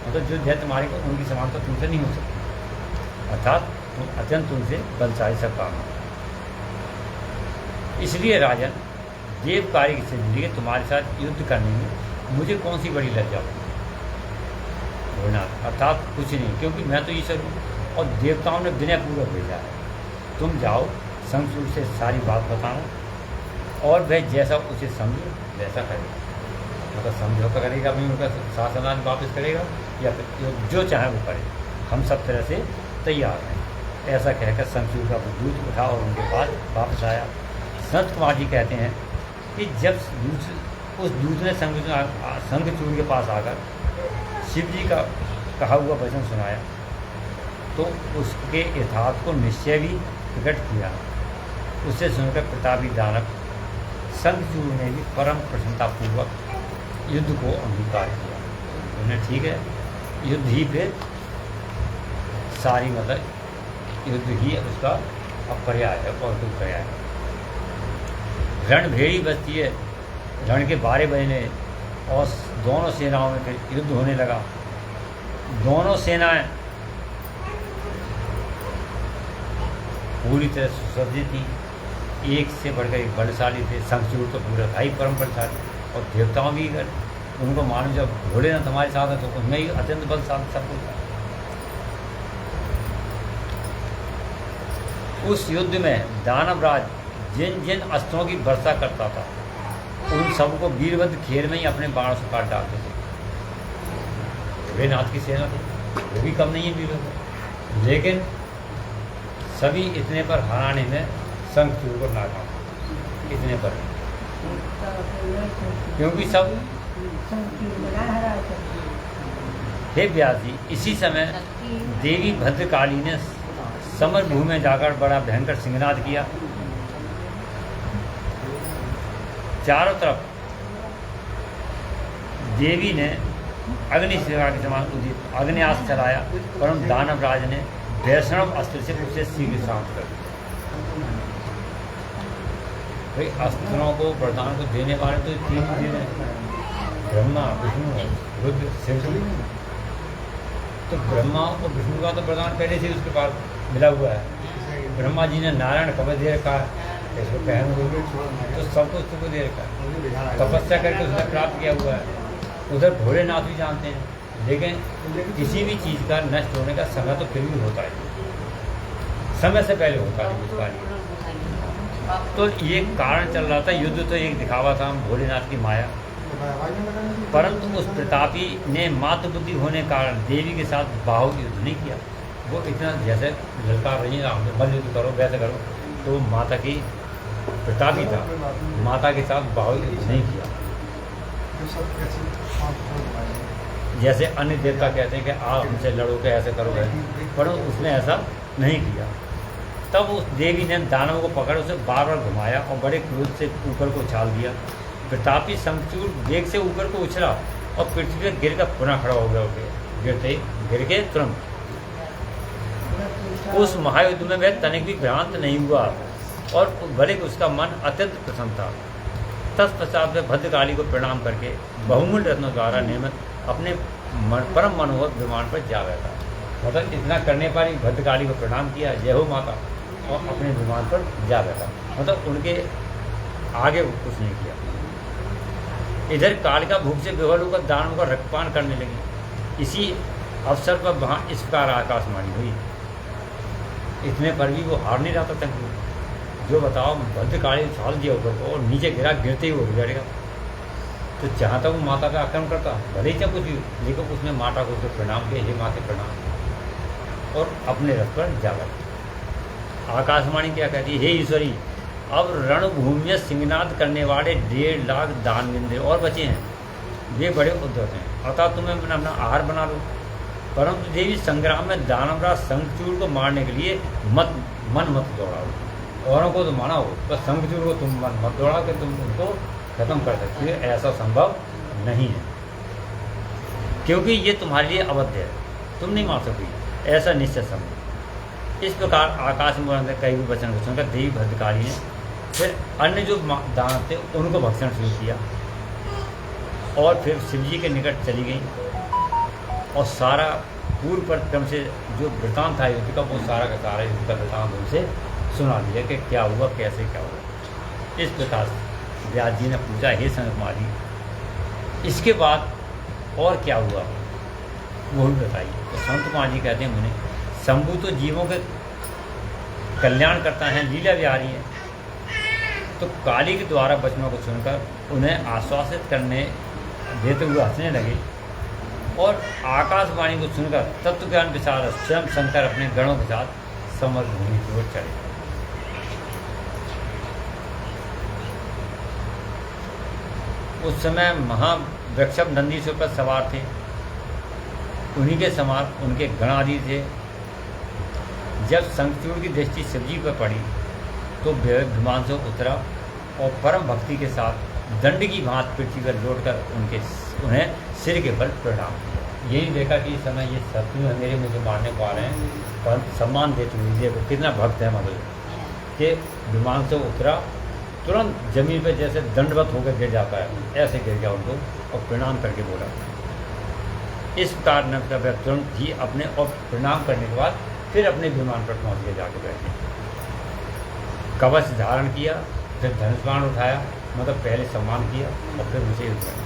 A: मतलब जो दैत्य मारे गए उनकी समानता तुमसे नहीं हो सकती, अर्थात तुम अत्यंत तुमसे बलशाली सकता हो। इसलिए राजन, देव कार्य से जुड़िए, तुम्हारे साथ युद्ध करने में मुझे कौन सी बड़ी लज्जा हो बोलना, अर्थात कुछ नहीं, क्योंकि मैं तो ईश्वर हूँ और देवताओं ने विनय पूर्वक भेजा है। तुम जाओ, शंखचूड़ से सारी बात बताना और वह जैसा उसे समझे वैसा करेगा, मतलब समझौता करेगा, भी उनका शासनान वापस करेगा या फिर जो चाहे वो करे, हम सब तरह से तैयार हैं। ऐसा कहकर शंखचूड़ का दूत उठा और उनके पास वापस आया। संत कुमार जी कहते हैं कि जब उस दूत ने शंखचूड़ के पास आकर शिव जी का कहा हुआ वचन सुनाया तो उसके यथार्थ को निश्चय भी प्रकट किया। उसे सुनकर प्रतापी दानव शंखचूड़ ने भी परम प्रसन्नतापूर्वक युद्ध को अंगीकार किया। उन्हें ठीक है, युद्ध ही पे सारी मतलब युद्ध ही उसका अपर्याय है और कोई पर्याय है। रणभेड़ी बजती है, रण के 12 बजने और दोनों सेनाओं में युद्ध होने लगा। दोनों सेनाएं पूरी तरह सुसज्जित थी, एक से बढ़कर एक बलशाली थे। शंखचूड़ तो पूरा था ही परम बलशाली और देवताओं भी अगर उनको मानो जब घोड़े न हमारे साथ है तो उनमें ही अत्यंत बलशाली सब कुछ था। उस युद्ध में दानवराज जिन जिन अस्त्रों की वर्षा करता था उन सबको वीरभद्र खेल में ही अपने बाणों से काट डालते थे। भोलेनाथ की सेना थी, वो भी कम नहीं है वीरभद्र, लेकिन सभी इतने पर हराने में शंखचूड़ को नाकाम, इतने पर, क्योंकि सब। हे व्यास जी, इसी समय देवी भद्रकाली ने समर भूमि में जाकर बड़ा भयंकर सिंहनाद किया। चारों तरफ देवी ने अग्निशिखा के समान उदित अग्न्यास्त्र चलाया, परंतु दानवराज ने वैष्णव अस्त्र से उसे शीघ्र शांत कर दिया। भाई अस्त्रों को वरदान को देने वाले तो तीन ही देने, ब्रह्मा विष्णु रुद्र शिव। तो ब्रह्मा और विष्णु का तो वरदान पहले से उसके पास मिला हुआ है। ब्रह्मा जी ने नारायण कवच दे रखा है, इसको पहन तो सबको उसको दे रखा है, तपस्या करके उसने प्राप्त किया हुआ है। उधर भोलेनाथ भी जानते हैं, लेकिन किसी भी चीज़ का नष्ट होने का समय तो फिर भी होता है, समय से पहले होता है उसका। तो ये कारण चल रहा था, युद्ध तो एक दिखावा था भोलेनाथ की माया, परंतु उस प्रतापी ने मातृ बुद्धि होने के कारण देवी के साथ बाहुत युद्ध नहीं किया। वो इतना जैसे ललकार रही है बल युद्ध करो वैसे करो, तो माता की प्रतापी था, माता के साथ बाहुत युद्ध नहीं किया। जैसे अन्य देवता कहते हैं कि आप हमसे लड़ोगे ऐसे करोगे, परंतु उसने ऐसा नहीं किया। तब उस देवी ने दानव को पकड़ उसे बार बार घुमाया और बड़े क्रोध से ऊपर को उछाल दिया। प्रतापी शंखचूड़ वेग से ऊपर को उछला और पृथ्वी पर गिर कर पुनः खड़ा हो गया। गिर के तुरंत उस महायुद्ध में वह तनिक भी भ्रांत नहीं हुआ और भले उसका मन अत्यंत प्रसन्न था। तत्पश्चात वह भद्रकाली को प्रणाम करके बहुमूल्य रत्नों द्वारा निर्मित अपने परम मनोहर विमान पर जा बैठा। मतलब इतना करने पर ही भद्रकाली को प्रणाम किया, जय हो माता, और अपने विमान पर जा बैठा। मतलब उनके आगे कुछ नहीं किया। इधर कालिका भूख से बेहोश होकर दानवों का रक्तपान करने लगी। इसी अवसर पर वहाँ इस प्रकार आकाशवाणी हुई। इतने पर भी वो हार नहीं रहा था तंग, जो बताओ भद्रकाली उछाल दिया ऊपर को और नीचे गिरा, गिरते ही वो बिगड़ेगा। तो जहाँ तक वो माता का आक्रमण करता, भले ही चाहे कुछ भी, लेकिन उसने माता को उसको प्रणाम किया, हे माते प्रणाम, और अपने रथ पर जा बैठा। आकाशवाणी क्या कहती है, हे ईश्वरी, अब रणभूमि में सिंहनाद करने वाले 1.5 लाख दानवेंद्र और बचे हैं, वे बड़े उद्धत हैं, अतः तुम्हें अपना आहार बना लो। परंतु देवी, संग्राम में दानवराज शंखचूड़ को मारने के लिए मन मत दौड़ाओ। औरों को तो माना हो, पर शंखचूड़ को तुम मन मत दौड़ाओ कि तुम उनको खत्म कर सकते हो, ऐसा संभव नहीं है, क्योंकि ये तुम्हारे लिए अवध्य है, तुम नहीं मार सकोगी, ऐसा निश्चित संभव। इस प्रकार आकाश में कई भी वचन को सुनकर देवी भद्रकाली ने फिर अन्य जो दानव थे उनको भक्षण शुरू किया और फिर शिवजी के निकट चली गई और सारा पूर्व पर क्रम से जो वृतांत था युद्ध का, वो सारा का सारा युद्ध का वृतांत उनसे सुना दिया कि क्या हुआ, कैसे क्या हुआ। इस प्रकार व्यास जी ने पूछा, हे संत कुमारी, इसके बाद और क्या हुआ वो भी बताइए। तो संत कुमार जी कहते हैं, मुझे शंभु तो जीवों के कल्याण करता है, लीला बिहारी है। तो काली के द्वारा वचनों को सुनकर उन्हें आश्वासित करने देते हुए हंसने लगे और आकाशवाणी को सुनकर तत्व ज्ञान विचार स्वयं शंकर अपने गणों के साथ समर भूमि की ओर चले। उस समय महावृक्षभ नंदीश्वर पर सवार थे, उन्हीं के समान उनके गण आदि थे। जब शंखचूड़ की दृष्टि शिवजी पर पड़ी तो विमान से उतरा और परम भक्ति के साथ दंड की भांति पृथ्वी पर लौटकर उन्हें सिर के बल प्रणाम किया। यही देखा कि इस समय ये शत्रु है मेरे मुझे मारने को आ रहे हैं, पर सम्मान देते हुए देखो कितना भक्त है, मतलब कि विमान से उतरा, तुरंत जमीन पर जैसे दंडवत होकर गिर जाता है, ऐसे गिर गया उनको और प्रणाम करके बोला। इस प्रकार न तुरंत ही अपने और प्रणाम करने के बाद फिर अपने विमान पर पहुँच गए, जाके बैठे, कवच धारण किया, फिर धनुष बाण उठाया, मतलब पहले सम्मान किया और फिर उसे उठाया।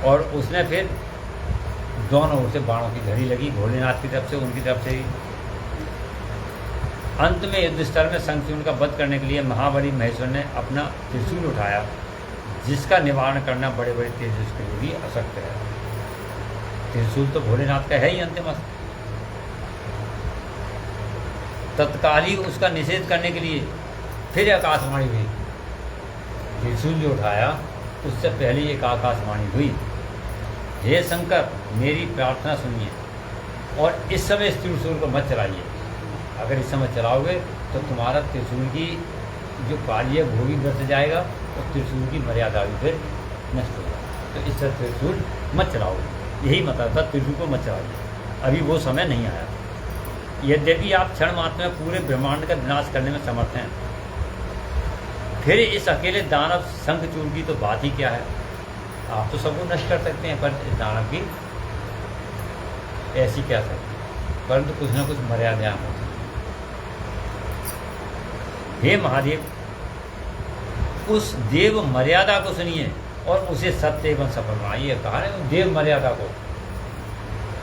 A: और उसने फिर दोनों ओर से बाणों की झड़ी लगी, भोलेनाथ की तरफ से, उनकी तरफ से भी। अंत में युद्ध स्थल में शंखचूर्ण का वध करने के लिए महाबली महेश्वर ने अपना त्रिशूल उठाया, जिसका निवारण करना बड़े बड़े तेजस के लिए भी अशक्य है। त्रिशूल तो भोलेनाथ का है ही अंतिम अस्त्र। तत्काल ही उसका निषेध करने के लिए फिर आकाशवाणी हुई। त्रिशूल जो उठाया उससे पहले एक आकाशवाणी हुई, हे शंकर, मेरी प्रार्थना सुनिए और इस समय इस त्रिशूल को मत चलाइए। अगर इस समय चलाओगे तो तुम्हारा त्रिशूल की जो कार्य है वो भी बच जाएगा और त्रिशूल की मर्यादा भी फिर नष्ट हो जाएगी। तो इस तरह त्रिशूल मत चलाओगे, यही मतलब था, त्रिशूल को मत चलाइए, अभी वो समय नहीं आया। यद्यपि आप क्षण मात्र में पूरे ब्रह्मांड का विनाश करने में समर्थ हैं, फिर इस अकेले दानव शंखचूर्ण की तो बात ही क्या है। आप तो सबको नष्ट कर सकते हैं, पर इस दानव की ऐसी क्या सकती, परंतु कुछ ना कुछ मर्यादा होती। हे महादेव, उस देव मर्यादा को सुनिए और उसे सत्य एवं सफल बनाइए। कहा है देव मर्यादा को,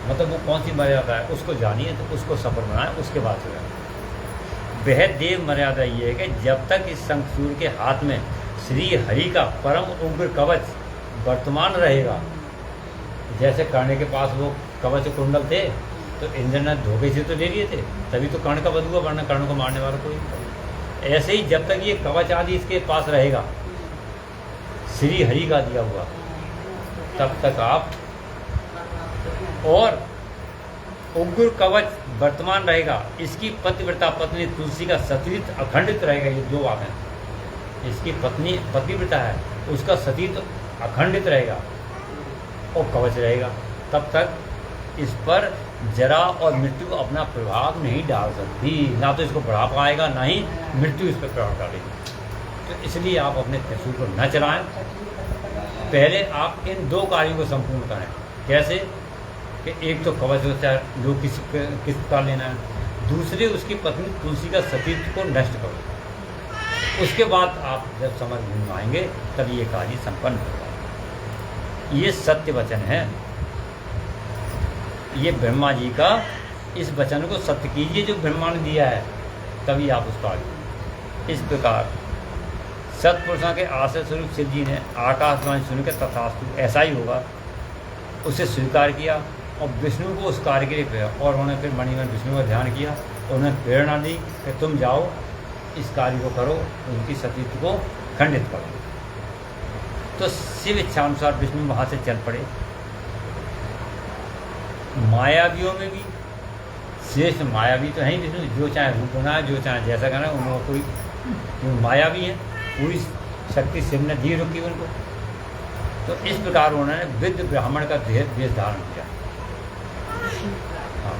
A: मतलब वो कौन सी मर्यादा है उसको जानिए, तो उसको सफल बनाए, उसके बाद से वह देव मर्यादा ये है कि जब तक इस शंखचूर्ण के हाथ में श्री हरि का परम उग्र कवच वर्तमान रहेगा। जैसे कर्ण के पास वो कवच कुंडल थे तो इंद्र ने धोखे से तो ले लिए थे, तभी तो कर्ण का वध हुआ, वरना कर्ण को मारने वाला कोई नहीं। ऐसे ही जब तक ये कवच आदि इसके पास रहेगा, श्री हरि का दिया हुआ, तब तक आप, और उग्र कवच वर्तमान रहेगा, इसकी पतिव्रता पत्नी तुलसी का सतीत्व अखंडित रहेगा। ये दो बातें, इसकी पत्नी पतिव्रता है, उसका सतीत्व अखंडित रहेगा और कवच रहेगा, तब तक इस पर जरा और मृत्यु अपना प्रभाव नहीं डाल सकती। ना तो इसको बढ़ा पाएगा, ना ही मृत्यु इस पर प्रभाव डालेगी। तो इसलिए आप अपने त्रिशूल को न चलाएं। पहले आप इन दो कार्यों को संपूर्ण करें। कैसे कि एक तो कवच होता है, लोग किस का लेना है, दूसरे उसकी पत्नी तुलसी का सतीत्व को नष्ट करो। उसके बाद आप जब समझ में आएंगे तब ये कार्य संपन्न होगा। ये सत्य वचन है, ये ब्रह्मा जी का, इस वचन को सत्य कीजिए जो ब्रह्मा ने दिया है, तभी आप उसका आगे। इस प्रकार सत्पुरुषों के आश्रय स्वरूप शिव जी ने आकाशवाणी सुनकर तथास्तु ऐसा ही होगा उसे स्वीकार किया और विष्णु को उस कार्य के लिए प्रेरणा, और उन्होंने फिर मणिमय विष्णु का ध्यान किया, उन्हें प्रेरणा दी कि तुम जाओ इस कार्य को करो, उनकी सतीत्व को खंडित करो। तो शिव इच्छानुसार विष्णु वहाँ से चल पड़े। मायावियों में भी श्रेष्ठ मायावी तो है ही विष्णु, जो चाहे रूप बनाए, जो चाहे जैसा करना, उन्होंने कोई मायावी है, पूरी शक्ति शिव ने दी रुकी उनको। तो इस प्रकार उन्होंने वृद्ध ब्राह्मण का वेश धारण किया। हाँ,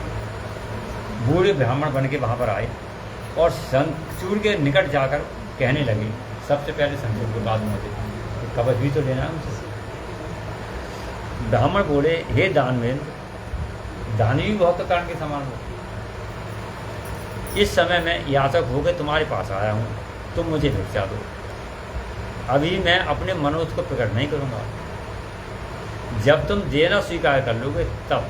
A: बूढ़े ब्राह्मण बन के वहाँ पर आए और शंखचूर्ण के निकट जाकर कहने लगे, सबसे पहले शंखचूर्ण के बाद मुझे कवच भी तो लेना है उनसे। ब्राह्मण बोले, हे दानवेंद्र, दानी भी बहुत कारण के समान हो। इस समय मैं याचक होकर तुम्हारे पास आया हूँ, तुम मुझे भिक्षा दो। अभी मैं अपने मनोज को प्रकट नहीं करूँगा, जब तुम देना स्वीकार कर लोगे तब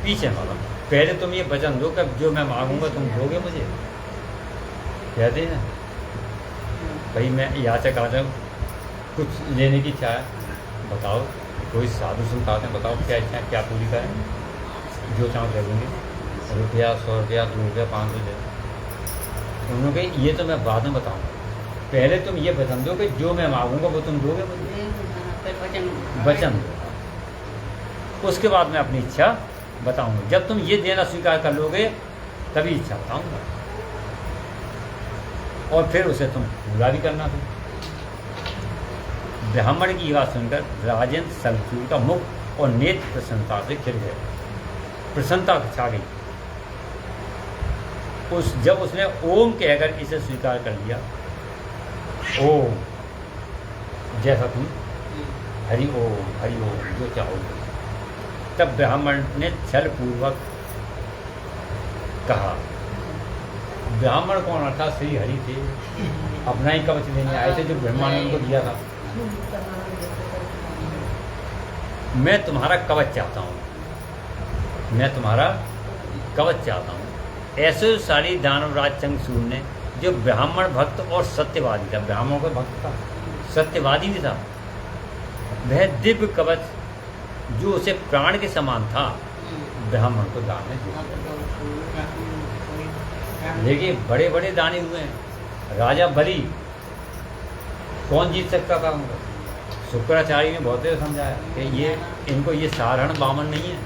A: पीछे मांगो। पहले तुम ये वचन दो कि जो मैं मांगूंगा तुम दोगे मुझे। कहते हैं भाई मैं याचक आ जाऊँ, कुछ लेने की इच्छा है, बताओ। कोई साधु संत आते हैं, बताओ क्या इच्छा है, क्या पूरी करें, जो चाहो दे दूँगी। रुपया, 100 रुपया, 2 रुपया, 500 दे। उन्होंने कहा ये तो मैं बाद में बताऊँगा, पहले तुम ये वचन दो कि जो मैं मांगूंगा वो तुम दोगे मुझे। वचन दो, उसके बाद मैं अपनी इच्छा बताऊंगा। जब तुम ये देना स्वीकार कर लोगे तभी इच्छा बताऊंगा, और फिर उसे तुम पूरा भी करना था। ब्राह्मण की बात सुनकर राजेंद्र शंखचूर्ण का मुख और नेत्र प्रसन्नता से खिल गए, प्रसन्नता छा गई। जब उसने ओम कहकर इसे स्वीकार कर लिया, ओम जैसा तुम, हरि ओम जो चाहोगे, तब ब्राह्मण ने छल पूर्वक कहा। ब्राह्मण कौन? अर्थात श्री हरि थे, अपना ही कवच लेने आए थे जो ब्रह्मा ने उनको दिया था। मैं तुम्हारा कवच चाहता हूँ, मैं तुम्हारा कवच चाहता हूँ। ऐसे सारी दानवराज चंगसूर ने, जो ब्राह्मण भक्त और सत्यवादी था, ब्राह्मणों का भक्त था, सत्यवादी भी था, वह दिव्य कवच जो उसे प्राण के समान था ब्राह्मण को दान में दे दिया। देखिए बड़े बड़े दानी हुए हैं, राजा बलि कौन जीत सकता था उनको? शुक्राचार्य ने बहुत देर समझाया कि ये इनको ये साधारण बामन नहीं है।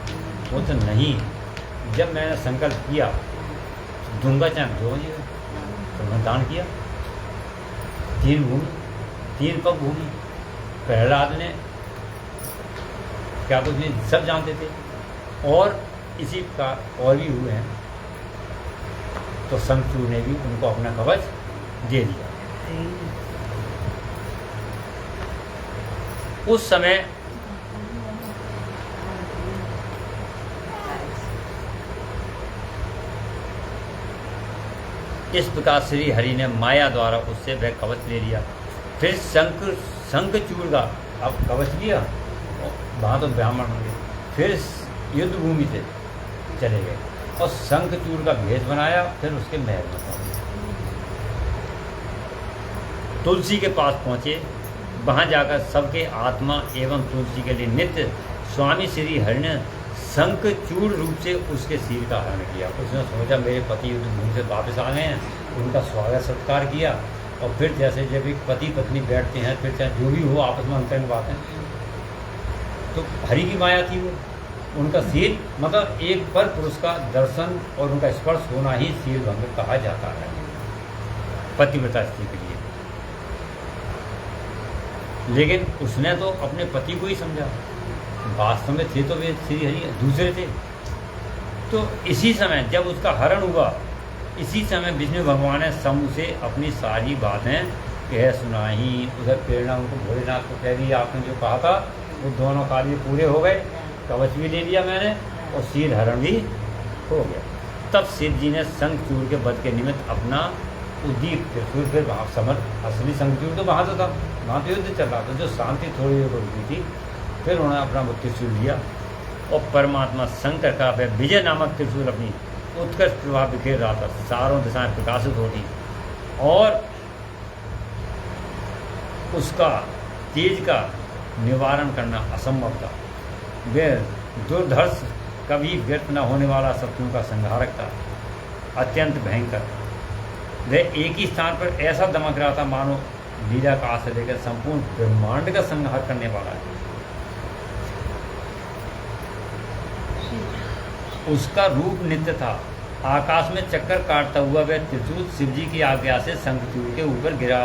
A: वो तो नहीं, जब मैंने संकल्प किया दूंगा चाहे जो ये, तो मैं दान किया। 3 भूमि, 3 पग भूमि। प्रहलाद ने क्या कुछ नहीं, सब जानते थे। और इसी का और भी हुए हैं, तो शंखचूड़ ने भी उनको अपना कवच दे दिया। उस समय इस प्रकार श्री हरि ने माया द्वारा उससे वह कवच ले लिया। फिर शंखचूड़ का अब कवच लिया, वहाँ तो ब्राह्मण होंगे, फिर युद्ध भूमि से चले गए और शंखचूड़ का भेष बनाया। फिर उसके महल में पहुंचे, तुलसी के पास पहुंचे। वहां जाकर सबके आत्मा एवं तुलसी के लिए नित्य स्वामी श्री हरि ने शंखचूड़ रूप से उसके सिर का हरण किया। उसने सोचा मेरे पति युद्ध भूमि से वापस आ गए हैं, उनका स्वागत सत्कार किया। और फिर जैसे जब एक पति पत्नी बैठते हैं, फिर चाहे जो भी हो आपस में अंतरंग बातें, तो हरि की माया थी वो। उनका सिर मतलब एक पर पुरुष का दर्शन और उनका स्पर्श होना ही सिर भंग कहा जाता है पतिव्रता स्त्री के लिए। लेकिन उसने तो अपने पति को ही समझा, वास्तव में थे तो वे श्री हरि दूसरे थे। तो इसी समय जब उसका हरण हुआ, इसी समय विष्णु भगवान ने शंभु से अपनी सारी बातें कह सुनाई। उधर प्रेरणा उनको भोलेनाथ को कह दी, आपने जो कहा था वो दोनों कार्य पूरे हो गए, कवच भी ले लिया मैंने और सिर हरण भी हो गया। तब शिव जी ने शंखचूड़ के वध के निमित्त अपना उद्दीप त्रिशूल, फिर वहाँ समर असली शंखचूड़ तो वहाँ तो था, वहाँ तो युद्ध चल रहा था, जो शांति थोड़ी देर रुकी थी, फिर उन्होंने अपना वो त्रिशूल लिया और परमात्मा शंकर का वह विजय नामक त्रिशूल अपनी उत्कृष्ट प्रभाव बिखेर रहा था, चारों दिशाएं प्रकाशित होती और उसका तेज का निवारण करना असंभव था। वह दुर्धर्ष कभी व्यर्थ न होने वाला शत्रुओं का संहारक था, अत्यंत भयंकर। वह एक ही स्थान पर ऐसा दमक रहा था मानो लीला का आश्रय लेकर संपूर्ण ब्रह्मांड का संहार करने वाला है। उसका रूप नित्य था, आकाश में चक्कर काटता हुआ वह त्रिशूल शिवजी की आज्ञा से शंखचूड़ के ऊपर गिरा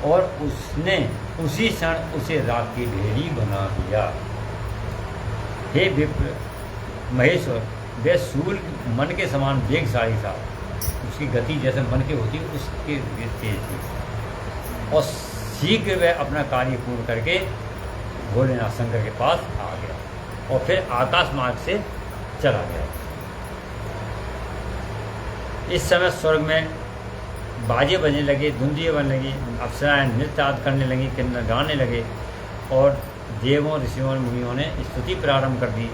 A: और उसने उसी क्षण उसे राख की ढेरी बना दिया। हे विप्र महेश्वर, वह शूल मन के समान वेगशाली था, उसकी गति जैसे मन की होती उसके तेज थी और शीघ्र वह अपना कार्य पूर्ण करके भोलेनाथ शंकर के पास आ गया और फिर आकाश मार्ग से चला गया। इस समय स्वर्ग में बाजे बजने लगे, धुंधियाँ बनने लगी, अप्सराएं नृत्य आदि करने लगी, किन्नर गाने लगे और देवों ऋषियों और मुनियों ने स्तुति प्रारंभ कर दी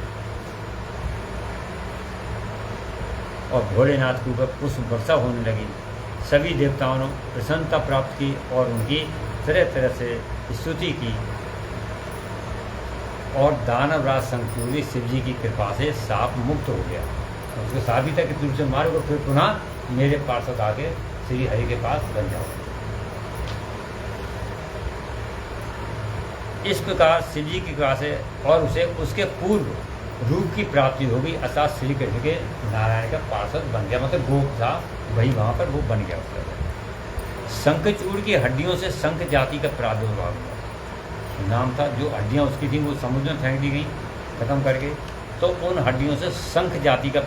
A: और भोलेनाथ के ऊपर पुष्प वर्षा होने लगी। सभी देवताओं ने प्रसन्नता प्राप्त की और उनकी तरह तरह से स्तुति की और दानवराज शंखचूड़ शिवजी की कृपा से साप मुक्त हो गया। उसको साबी तक कि तुमसे मारोगे फिर पुनः मेरे पार्षद आके श्री हरि के पास बन जाओ। इस प्रकार शिव जी की कृपा से और उसे उसके पूर्व रूप की प्राप्ति हो गई, अर्थात श्री कृष्ण के नारायण का पार्षद बन गया, मतलब गोप था वही वहाँ पर वो बन गया उसका। शंखचूड़ की हड्डियों से शंख जाति का प्रादुर्भाव हुआ, नाम था। जो हड्डियाँ उसकी थी वो समुद्र में फेंक दी गई खत्म करके, तो उन हड्डियों से शंख जाति का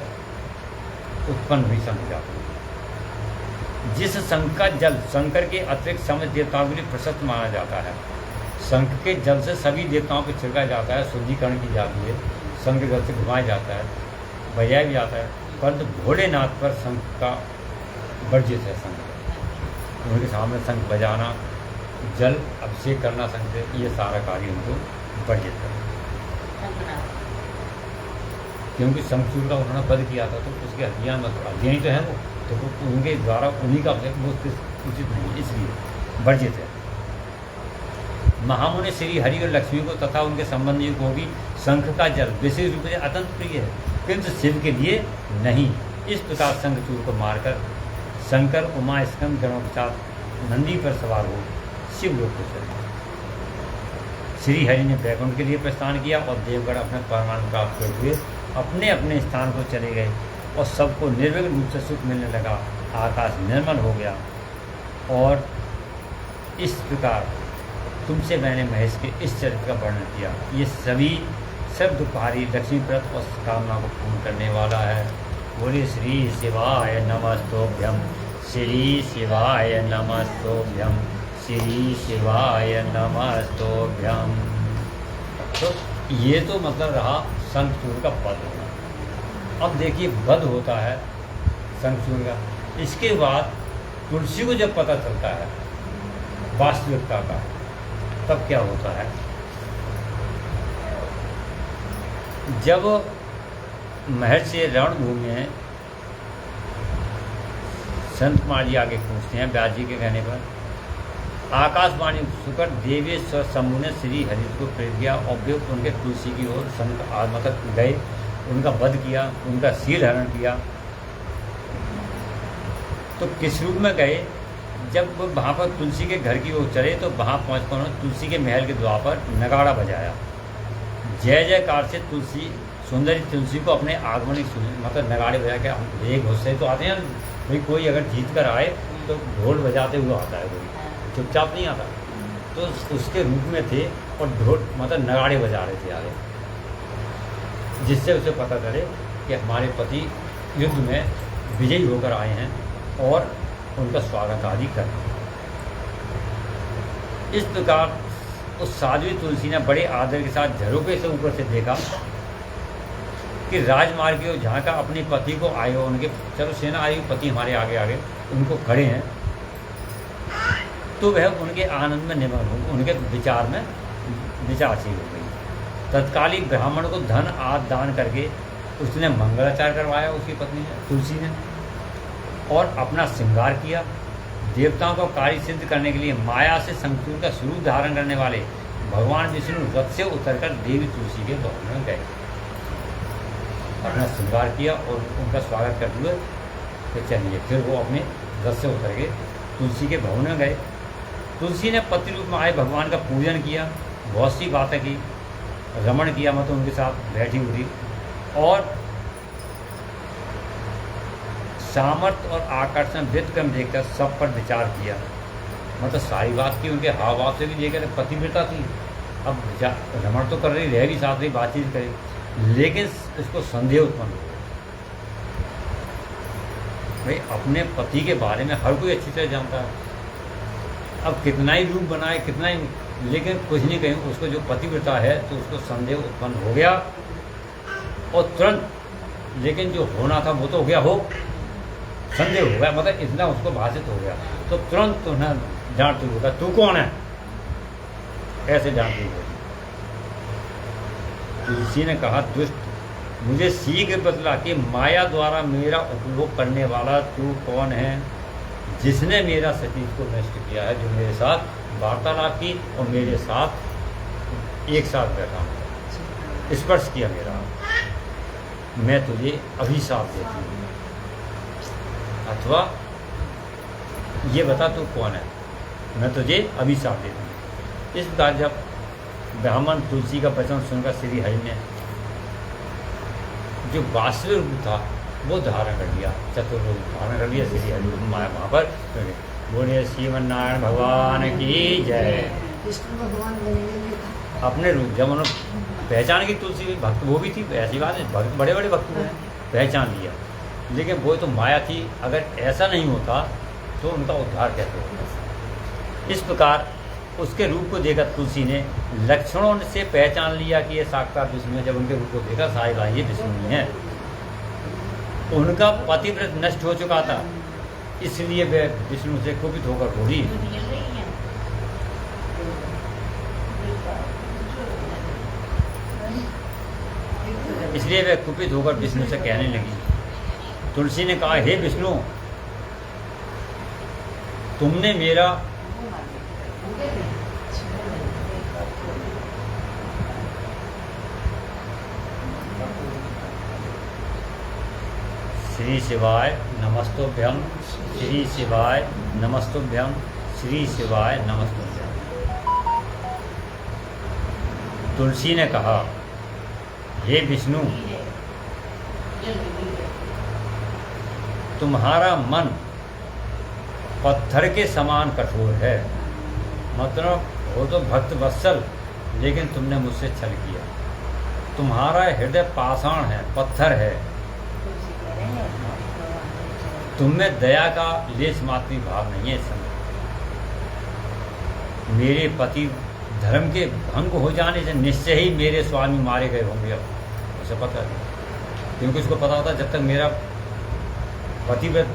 A: उत्पन्न हुई शंख जाति, जिस शंख का जल शंकर के अतिरिक्त समस्त देवताओं के लिए प्रशस्त माना जाता है। शंख के जल से सभी देवताओं पर छिड़का जाता है, शुद्धिकरण की जाती है, शंख जल से घुमाया जाता है, बजाया भी जाता है, परंतु भोलेनाथ पर शंख का वर्जित है। शंख उनके सामने शंख बजाना, जल अभिषेक करना शंख से, ये सारा कार्य उनको वर्जित है। क्योंकि शंखचूड़ का उन्होंने वध किया था, तो उसकी हड्डियाँ हड्डियाँ ही तो हैं वो, तो उनके द्वारा उन्हीं का वो उचित नहीं है, इसलिए वर्जित है। महामुनि श्री हरि और लक्ष्मी को तथा उनके संबंधियों को भी शंख का जल विशेष रूप से अत्यंत प्रिय है, किंतु शिव के लिए नहीं। इस प्रकार शंखचूड़ को मारकर शंकर उमा स्कंद गणों के साथ नंदी पर सवार हो शिवलोक को चले। श्री हरि ने वैकुंठ के लिए प्रस्थान किया और देवगण अपने परमान प्राप्त करते हुए अपने अपने स्थान को चले गए और सबको निर्विघ्न रूप से सुख मिलने लगा। आकाश निर्मल हो गया। और इस प्रकार तुमसे मैंने महेश के इस चरित्र का वर्णन किया। ये सभी सब दुपहारी लक्ष्मीप्रद और कामना को पूर्ण करने वाला है। बोले श्री शिवाय नमस्तोभ्यम, श्री शिवाय नमस्तोभ्यम, श्री शिवाय नमस्तोभ्यम। तो ये तो मतलब रहा शंखचूड़ का वध होना। अब देखिए वध होता है शंखचूड़ का, इसके बाद तुलसी को जब पता चलता है वास्तविकता का, तब क्या होता है? जब महर्षि रणभूमि में संत कुमार जी आगे पूछते हैं व्यास जी के कहने पर, आकाशवाणी सुकर देवेश्वर शंभु ने श्री हरि को प्रेरित किया और वे उनके तुलसी की ओर मतलब गए, उनका वध किया, उनका शील हरण किया। तो किस रूप में गए? जब वो वहाँ पर तुलसी के घर की ओर चले तो वहाँ पहुँचकर उन्होंने तुलसी के महल के द्वार पर नगाड़ा बजाया। जय जयकार से तुलसी सुंदरी तुलसी को अपने आगमन की मतलब नगाड़े बजा के, हम एक गुस्से तो आते हैं भाई, कोई अगर जीत कर आए तो ढोल बजाते हुए आता है, कोई चुपचाप नहीं आता। तो उसके रूप में थे और ढोल मतलब नगाड़े बजा रहे थे आगे, जिससे उसे पता चले कि हमारे पति युद्ध में विजयी होकर आए हैं और उनका स्वागत आदि कर। इस प्रकार उस साध्वी तुलसी ने बड़े आदर के साथ झरोके से ऊपर से देखा कि राजमार्ग की ओर झांका, अपने पति को आए हो, उनके चलो सेना आई, पति हमारे आगे आगे उनको खड़े हैं। तो वह उनके आनंद में निमग्न हो, उनके विचार में विचारशील हो गई। तत्कालिक ब्राह्मण को धन आदि दान करके उसने मंगलाचार करवाया उसकी पत्नी ने, तुलसी ने, और अपना श्रृंगार किया। देवताओं को कार्य सिद्ध करने के लिए माया से शंखचूड़ का स्वरूप धारण करने वाले भगवान विष्णु रथ से उतरकर देवी तुलसी के भवन में गए, अपना श्रृंगार किया और उनका स्वागत करते हुए तो चलिए फिर वो अपने रथ से उतर गए, तुलसी के भवन में गए। तुलसी ने पति रूप में आए भगवान का पूजन किया, बहुत सी बातें की, रमण किया, मतलब उनके साथ बैठी हुई और सामर्थ्य और आकर्षण व्यतिक्रम देखकर सब पर विचार किया। मतलब सारी बात की, उनके हाव भाव से भी लेकर पतिव्रता थी। अब रमण तो कर रही, रह भी साथ रही, बातचीत करी, लेकिन उसको संदेह उत्पन्न हो। भाई अपने पति के बारे में हर कोई अच्छी तरह जानता है, अब कितना ही रूप बनाए कितना ही, लेकिन कुछ नहीं कहीं उसको जो पतिव्रता है तो उसको संदेह उत्पन्न हो गया और तुरंत, लेकिन जो होना था वो तो हो गया, हो संदेह हो गया, मतलब इतना उसको भाषित हो गया। तो तुरंत उन्हें डांट होगा, तू कौन है, ऐसे डांट होगी। तुलसी ने कहा, दुष्ट, मुझे शीघ्र बतला कि माया द्वारा मेरा उपयोग करने वाला तू कौन है, जिसने मेरा सतीश को नष्ट किया है, जो मेरे साथ वार्तालाप की और मेरे साथ एक साथ बैठा हूँ, स्पर्श किया मेरा, मैं तुझे अभिशाप देती हूँ, अथवा ये बता तू कौन है, मैं तुझे अभिशाप देती हूँ। इस प्रकार जब ब्राह्मण तुलसी का वचन सुनकर श्री हरि ने जो वास्तविक रूप था वो धारण कर लिया, चतुर्भुज धारण कर लिया श्री हरि माया वहाँ पर। बोलिए श्रीमन्नारायण भगवान की जय।
C: कृष्ण भगवान बनेंगे
A: अपने रूप जब उन्होंने पहचान की, तुलसी भक्त वो भी थी, ऐसी बात है, भक्त बड़े बड़े भक्त हैं, पहचान लिया, लेकिन वो तो माया थी। अगर ऐसा नहीं होता तो उनका उद्धार कैसे होता। इस प्रकार उसके रूप को देखकर तुलसी ने लक्षणों से पहचान लिया कि ये साक्षात विष्णु है। जब उनके रूप को देखा, साहिब ये विष्णु नहीं है, उनका पतिव्रत नष्ट हो चुका था, इसलिए वे विष्णु से कुपित होकर बोली, इसलिए वह कुपित होकर विष्णु से कहने लगी। तुलसी ने कहा, हे विष्णु, तुमने मेरा श्री शिवाय नमस्तुभ्यम, श्री शिवाय नमस्तुभ्यम, श्री शिवाय नमस्तुभ्यम। तुलसी ने कहा, हे विष्णु, तुम्हारा मन पत्थर के समान कठोर है। मतलब वो तो भक्त वत्सल, लेकिन तुमने मुझसे छल किया। तुम्हारा हृदय पाषाण है, पत्थर है। तुममें दया का लेश मात्र भी भाव नहीं है। इस समय मेरे पति धर्म के भंग हो जाने से निश्चय ही मेरे स्वामी मारे गए होंगे। अब उसे पता है, क्योंकि उसको पता होता है जब तक मेरा पतिव्रत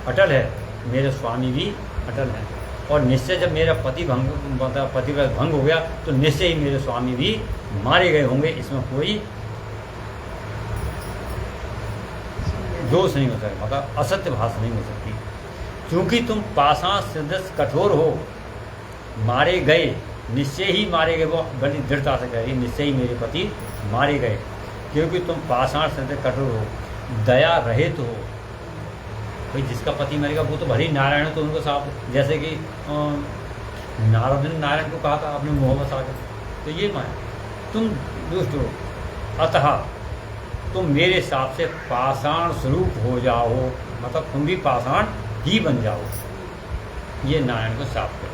A: अटल है, मेरे स्वामी भी अटल हैं। और निश्चय जब मेरा पतिव्रत भंग हो गया तो निश्चय ही मेरे स्वामी भी मारे गए होंगे। इसमें कोई दोष नहीं हो सकता, मतलब असत्य भाषा नहीं हो सकती। क्योंकि तुम पाषाण सदृश कठोर हो, मारे गए, निश्चय ही मारे गए। वो बड़ी दृढ़ता से कह रही, निश्चय ही मेरे पति मारे गए, क्योंकि तुम पाषाण सदृश कठोर हो, दया रहित हो। भाई जिसका पति मरेगा वो तो भले ही नारायण हो, तो उनको साफ, जैसे कि नारद ने नारायण को कहा था अपने मोहब्बत सागर, तो ये माया तुम दुष्ट हो, अतः तुम मेरे हिसाब से पाषाण स्वरूप हो जाओ, मतलब तुम भी पाषाण ही बन जाओ। ये नारायण को साफ कर।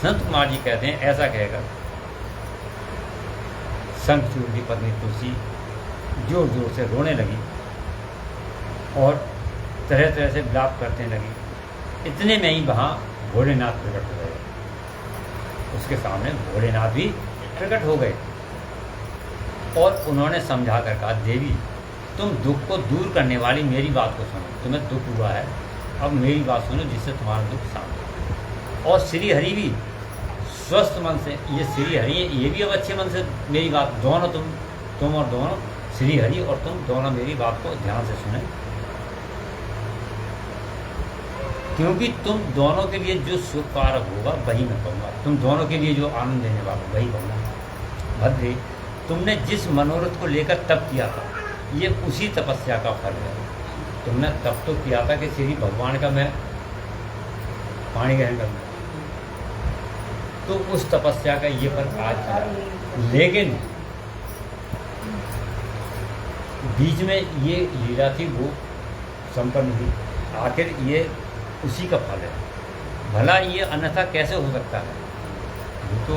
A: संत कुमार जी कहते हैं, ऐसा कहकर शंखचूड़ की पत्नी तुलसी जोर जोर से रोने लगी और तरह तरह से विलाप करने लगी। इतने में ही वहाँ भोलेनाथ प्रकट हो गए। उसके सामने भोलेनाथ भी प्रकट हो गए और उन्होंने समझा कर कहा, देवी, तुम दुख को दूर करने वाली मेरी बात को सुनो। तुम्हें दुख हुआ है, अब मेरी बात सुनो जिससे तुम्हारा दुख शांत हो। और श्री हरि भी स्वस्थ मन से, ये श्री हरि ये भी अब अच्छे मन से मेरी बात, दोनों तुम और दोनों, श्री हरि और तुम दोनों मेरी बात को ध्यान से सुने, क्योंकि तुम दोनों के लिए जो सुख कारक होगा वही मैं कहूँगा। तुम दोनों के लिए जो आनंद देने वाला वही कहूँगा। भद्रे, तुमने जिस मनोरथ को लेकर तप किया था, ये उसी तपस्या का फल है। तुमने तप तो किया था कि श्री भगवान का मैं पाणी ग्रहण करूँगा, तो उस तपस्या का ये फल आज मिला। लेकिन बीच में ये लीला थी, वो संपन्न हुई, आखिर ये उसी का फल है। भला ये अन्यथा कैसे हो सकता है? तो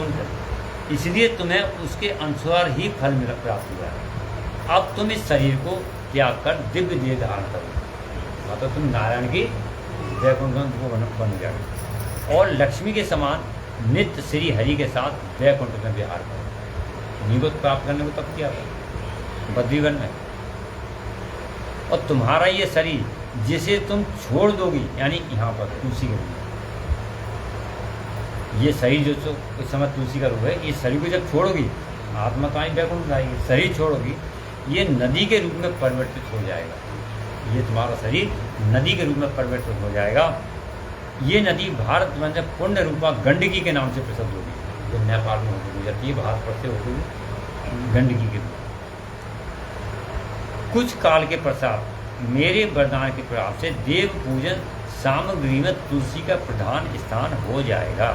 A: इसलिए तुम्हें उसके अनुसार ही फल मिला, प्राप्त हुआ है। अब तुम इस शरीर को त्याग कर दिव्य देह धारण करो, मतलब तुम नारायण की वैकुंठ को बन जाओ और लक्ष्मी के समान नित्य श्री हरि के साथ वैकुंठ में विहार करो। इन्हीं को प्राप्त करने को तब किया था बद्रीवन में। और तुम्हारा ये शरीर जिसे तुम छोड़ दोगी, यानी यहाँ पर तुलसी के रूप में, ये शरीर जो इस समय तुलसी का रूप है, इस शरीर को जब छोड़ोगी, आत्मा तो आई वैकुंठ जाएगी, शरीर छोड़ोगी, ये नदी के रूप में परिवर्तित हो जाएगा। ये तुम्हारा शरीर नदी के रूप में परिवर्तित हो जाएगा। ये नदी भारत में पुण्य रूपा गंडकी के नाम से प्रसिद्ध होगी, जो नेपाल में होगी, गुजरती है, भारत पर से होगी गंडकी के रूप। कुछ काल के पश्चात मेरे वरदान के प्रभाव से देव पूजन सामग्री में तुलसी का प्रधान स्थान हो जाएगा।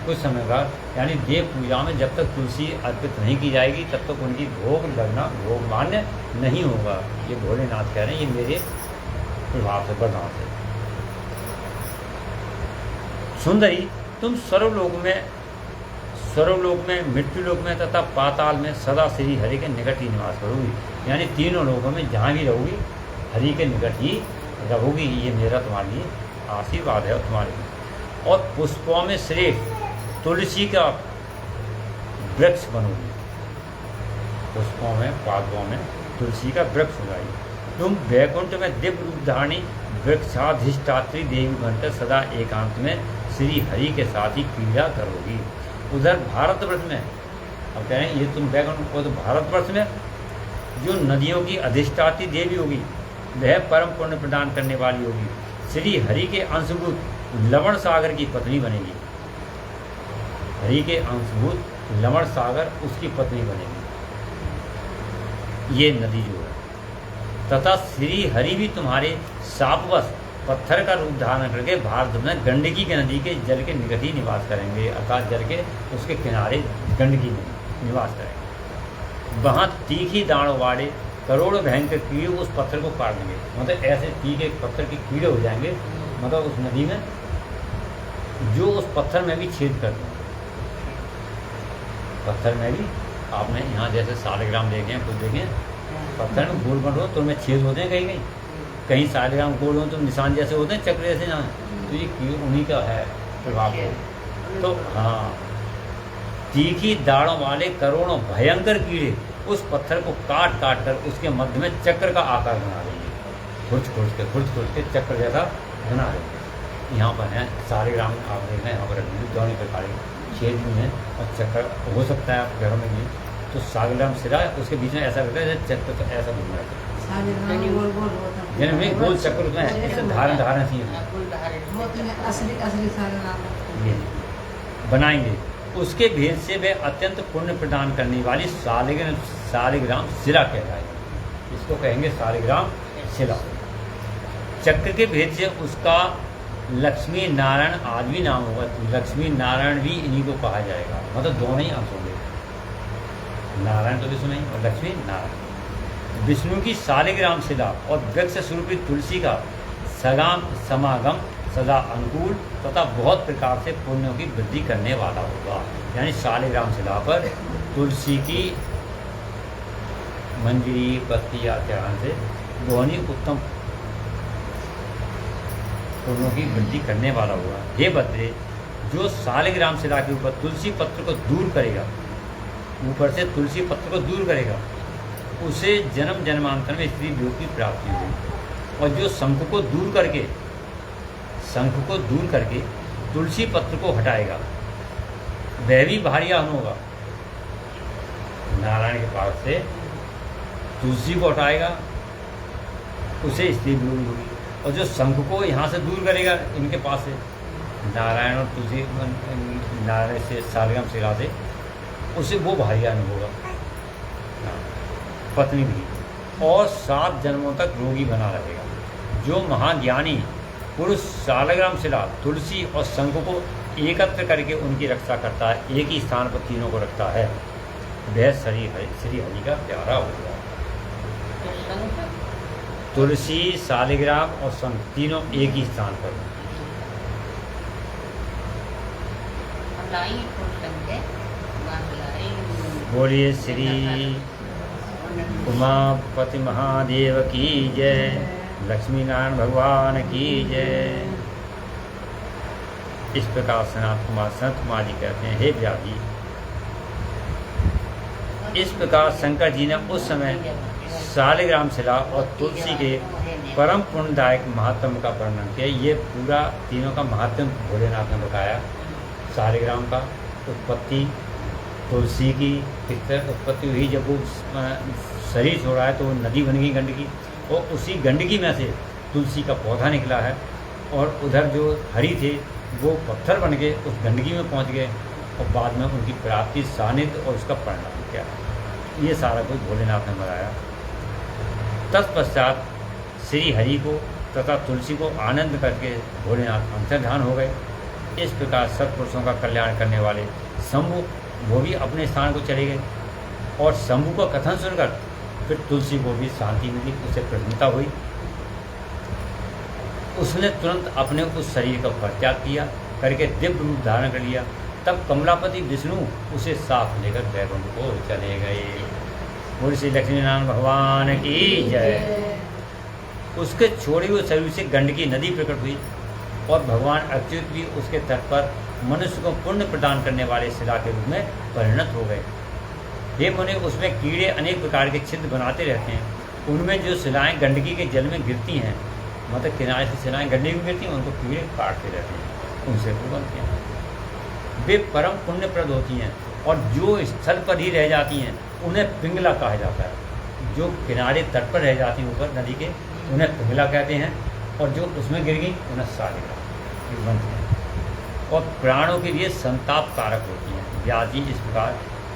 A: कुछ समय बाद, यानी देव पूजा में जब तक तुलसी अर्पित नहीं की जाएगी तब तक उनकी भोग लगना, भोग मान्य नहीं होगा। ये भोलेनाथ कह रहे हैं, ये मेरे प्रभाव से, वरदान से। सुंदरी, तुम सर्वलोक में, मृत्युलोक में तथा पाताल में सदा श्री हरि के निकट ही निवास करोगी। यानी तीनों लोगों में जहाँ भी रहोगी हरि के निकट ही रहोगी। ये मेरा तुम्हारे लिए आशीर्वाद है तुम्हारे लिए। और पुष्पों में श्रेष्ठ तुलसी का वृक्ष बनोगी। पुष्पों में, पादपों में तुलसी का वृक्ष उगाई। तुम वैकुंठ में दिव्य रूप धारणी वृक्षाधिष्ठात्री देवी बनकर सदा एकांत में श्री हरि के साथ ही क्रीड़ा करोगी। उधर भारतवर्ष में, अब कह रहे हैं ये तुम वैकुंठ को, तो भारतवर्ष में जो नदियों की अधिष्ठात्री देवी होगी वह परम पुण्य प्रदान करने वाली होगी। श्री हरि के अंशभूत लवण सागर की पत्नी बनेगी। हरि के अंशभूत लवण सागर उसकी पत्नी बनेगी ये नदी जो है। तथा श्री हरि भी तुम्हारे शापवश पत्थर का रूप धारण करके भारत में गंडकी के नदी के जल के निकट ही निवास करेंगे, अर्थात जल के उसके किनारे गंडकी में निवास करेंगे। वहाँ तीखी दाढ़ों वाले करोड़ों भयंकर कीड़े उस पत्थर को काट देंगे। मतलब ऐसे तीखे पत्थर के कीड़े हो जाएंगे, मतलब उस नदी में, जो उस पत्थर में भी छेद कर देंगे। पत्थर में भी आपने यहाँ जैसे सालिग्राम देखे हैं, कुछ देखे हैं, पत्थर में गोल बन हो तो उनमें छेद होते हैं, कहीं कहीं सालिग्राम गोल हो तो निशान जैसे होते हैं, चक्र जैसे ना, तो ये उन्हीं का है प्रभाव। तो हाँ, तीखी दाढ़ों वाले करोड़ों भयंकर कीड़े उस पत्थर को काट काट कर उसके मध्य में चक्र का आकार बना देंगे, खुर्च के चक्र जैसा बना देंगे। यहाँ पर हैं सालिग्राम, आप देख रहे हैं यहाँ पर दोनों प्रकार के छेद भी हैं और चक्र हो सकता है आप घरों में भी। तो सालिग्राम सिरा उसके बीच में ऐसा लगता है चक्र, तो ऐसा घूम रहा है गोल चक्र उसमें ऐसे धारण सी ये बनाएंगे। उसके भेद से वे अत्यंत पुण्य प्रदान करने वाली सालिग्राम शिला कहलाएगी। इसको कहेंगे सालिग्राम शिला। चक्र के भेद से उसका लक्ष्मी नारायण आदि भी नाम होगा। लक्ष्मी नारायण भी इन्हीं को कहा जाएगा, मतलब दोनों ही अंश होंगे, नारायण तो विष्णु नहीं और लक्ष्मी नारायण। विष्णु की सालिग्राम शिला और वृक्ष स्वरूपी तुलसी का समागम सदा अनुकूल तथा बहुत प्रकार से पुण्यों की वृद्धि करने वाला होगा। यानी सालिग्राम शिला पर तुलसी की मंजरी पत्ती आत्यान से दोनों उत्तम पुण्यों की वृद्धि करने वाला होगा। हे बद्रे, जो सालिग्राम शिला के ऊपर तुलसी पत्र को दूर करेगा, ऊपर से तुलसी पत्र को दूर करेगा, उसे जन्म जन्मांतर में स्त्री योग की प्राप्ति होगी। और जो शंख को दूर करके तुलसी पत्र को हटाएगा वह भी भारीवान होगा। नारायण के पास से तुलसी को हटाएगा उसे स्त्री योग होगी, और जो शंख को यहाँ से दूर करेगा इनके पास से, नारायण और तुलसी, नारायण से सालिग्राम शिला से, उसे वो भारीवान होगा पत्नी भी, और 7 जन्मों तक रोगी बना रहेगा। जो महाज्ञानी पुरुष सालिग्राम शिला, तुलसी और शंख को एकत्र करके उनकी रक्षा करता है, एक ही स्थान पर तीनों को रखता है, वह श्री हरि का प्यारा होगा। तुलसी, सालिग्राम और शंख तीनों एक ही स्थान पर। बोलिए श्री उमापति महादेव की जय, लक्ष्मी नारायण भगवान की जय। इस प्रकार संत कुमार जी कहते हैं, हे व्यास जी, इस प्रकार शंकर जी ने उस समय सालिग्राम शिला और तुलसी के परम पुण्यदायक महात्म का वर्णन किया। ये पूरा तीनों का महात्म भोलेनाथ ने बताया। सालिग्राम का उत्पत्ति, तुलसी की किस तरह उत्पत्ति हुई, जब वो शरीर छोड़ा है तो वो नदी बन गई गंडकी, और उसी गंडकी में से तुलसी का पौधा निकला है, और उधर जो हरि थे वो पत्थर बन के उस गंडकी में पहुंच गए, और बाद में उनकी प्राप्ति सानिध्य और उसका परिणाम क्या है, ये सारा कुछ भोलेनाथ ने बताया। तत्पश्चात श्री हरि को तथा तुलसी को आनंद करके भोलेनाथ अंतर्धान हो गए। इस प्रकार सत्पुरुषों का कल्याण करने वाले शंभु वो भी अपने स्थान को चले गए, और शंभु का कथन सुनकर फिर तुलसी को भी शांति मिली, उसे प्रसन्नता हुई। उसने तुरंत अपने उस शरीर का परित्याग किया करके दिव्य रूप धारण कर लिया। तब कमलापति विष्णु उसे साथ लेकर वैकुंठ को चले गए। बोल श्री लक्ष्मी नारायण भगवान की जय। उसके छोड़े हुए शरीर से गंडकी नदी प्रकट हुई, और भगवान अच्युत भी उसके तट पर मनुष्य को पुण्य प्रदान करने वाले शिला के रूप में परिणत हो गए। हे मुने, उसमें कीड़े अनेक प्रकार के छिद्र बनाते रहते हैं। उनमें जो शिलाएं गंडकी के जल में गिरती हैं, मतलब किनारे से शिलाएं गंडकी में गिरती हैं, उनको कीड़े काटते रहते हैं, उनसे वो बनते हैं। वे परम पुण्यप्रद होती हैं, और जो स्थल पर ही रह जाती हैं उन्हें पिंगला कहा जाता है। जो किनारे तट पर रह जाती हैं ऊपर नदी के, उन्हें पिंगला कहते हैं, और जो उसमें गिर गई उन्हें सालिका बनती हैं, और प्राणों के लिए संताप कारक होती हैं। व्यास जी इस प्रकार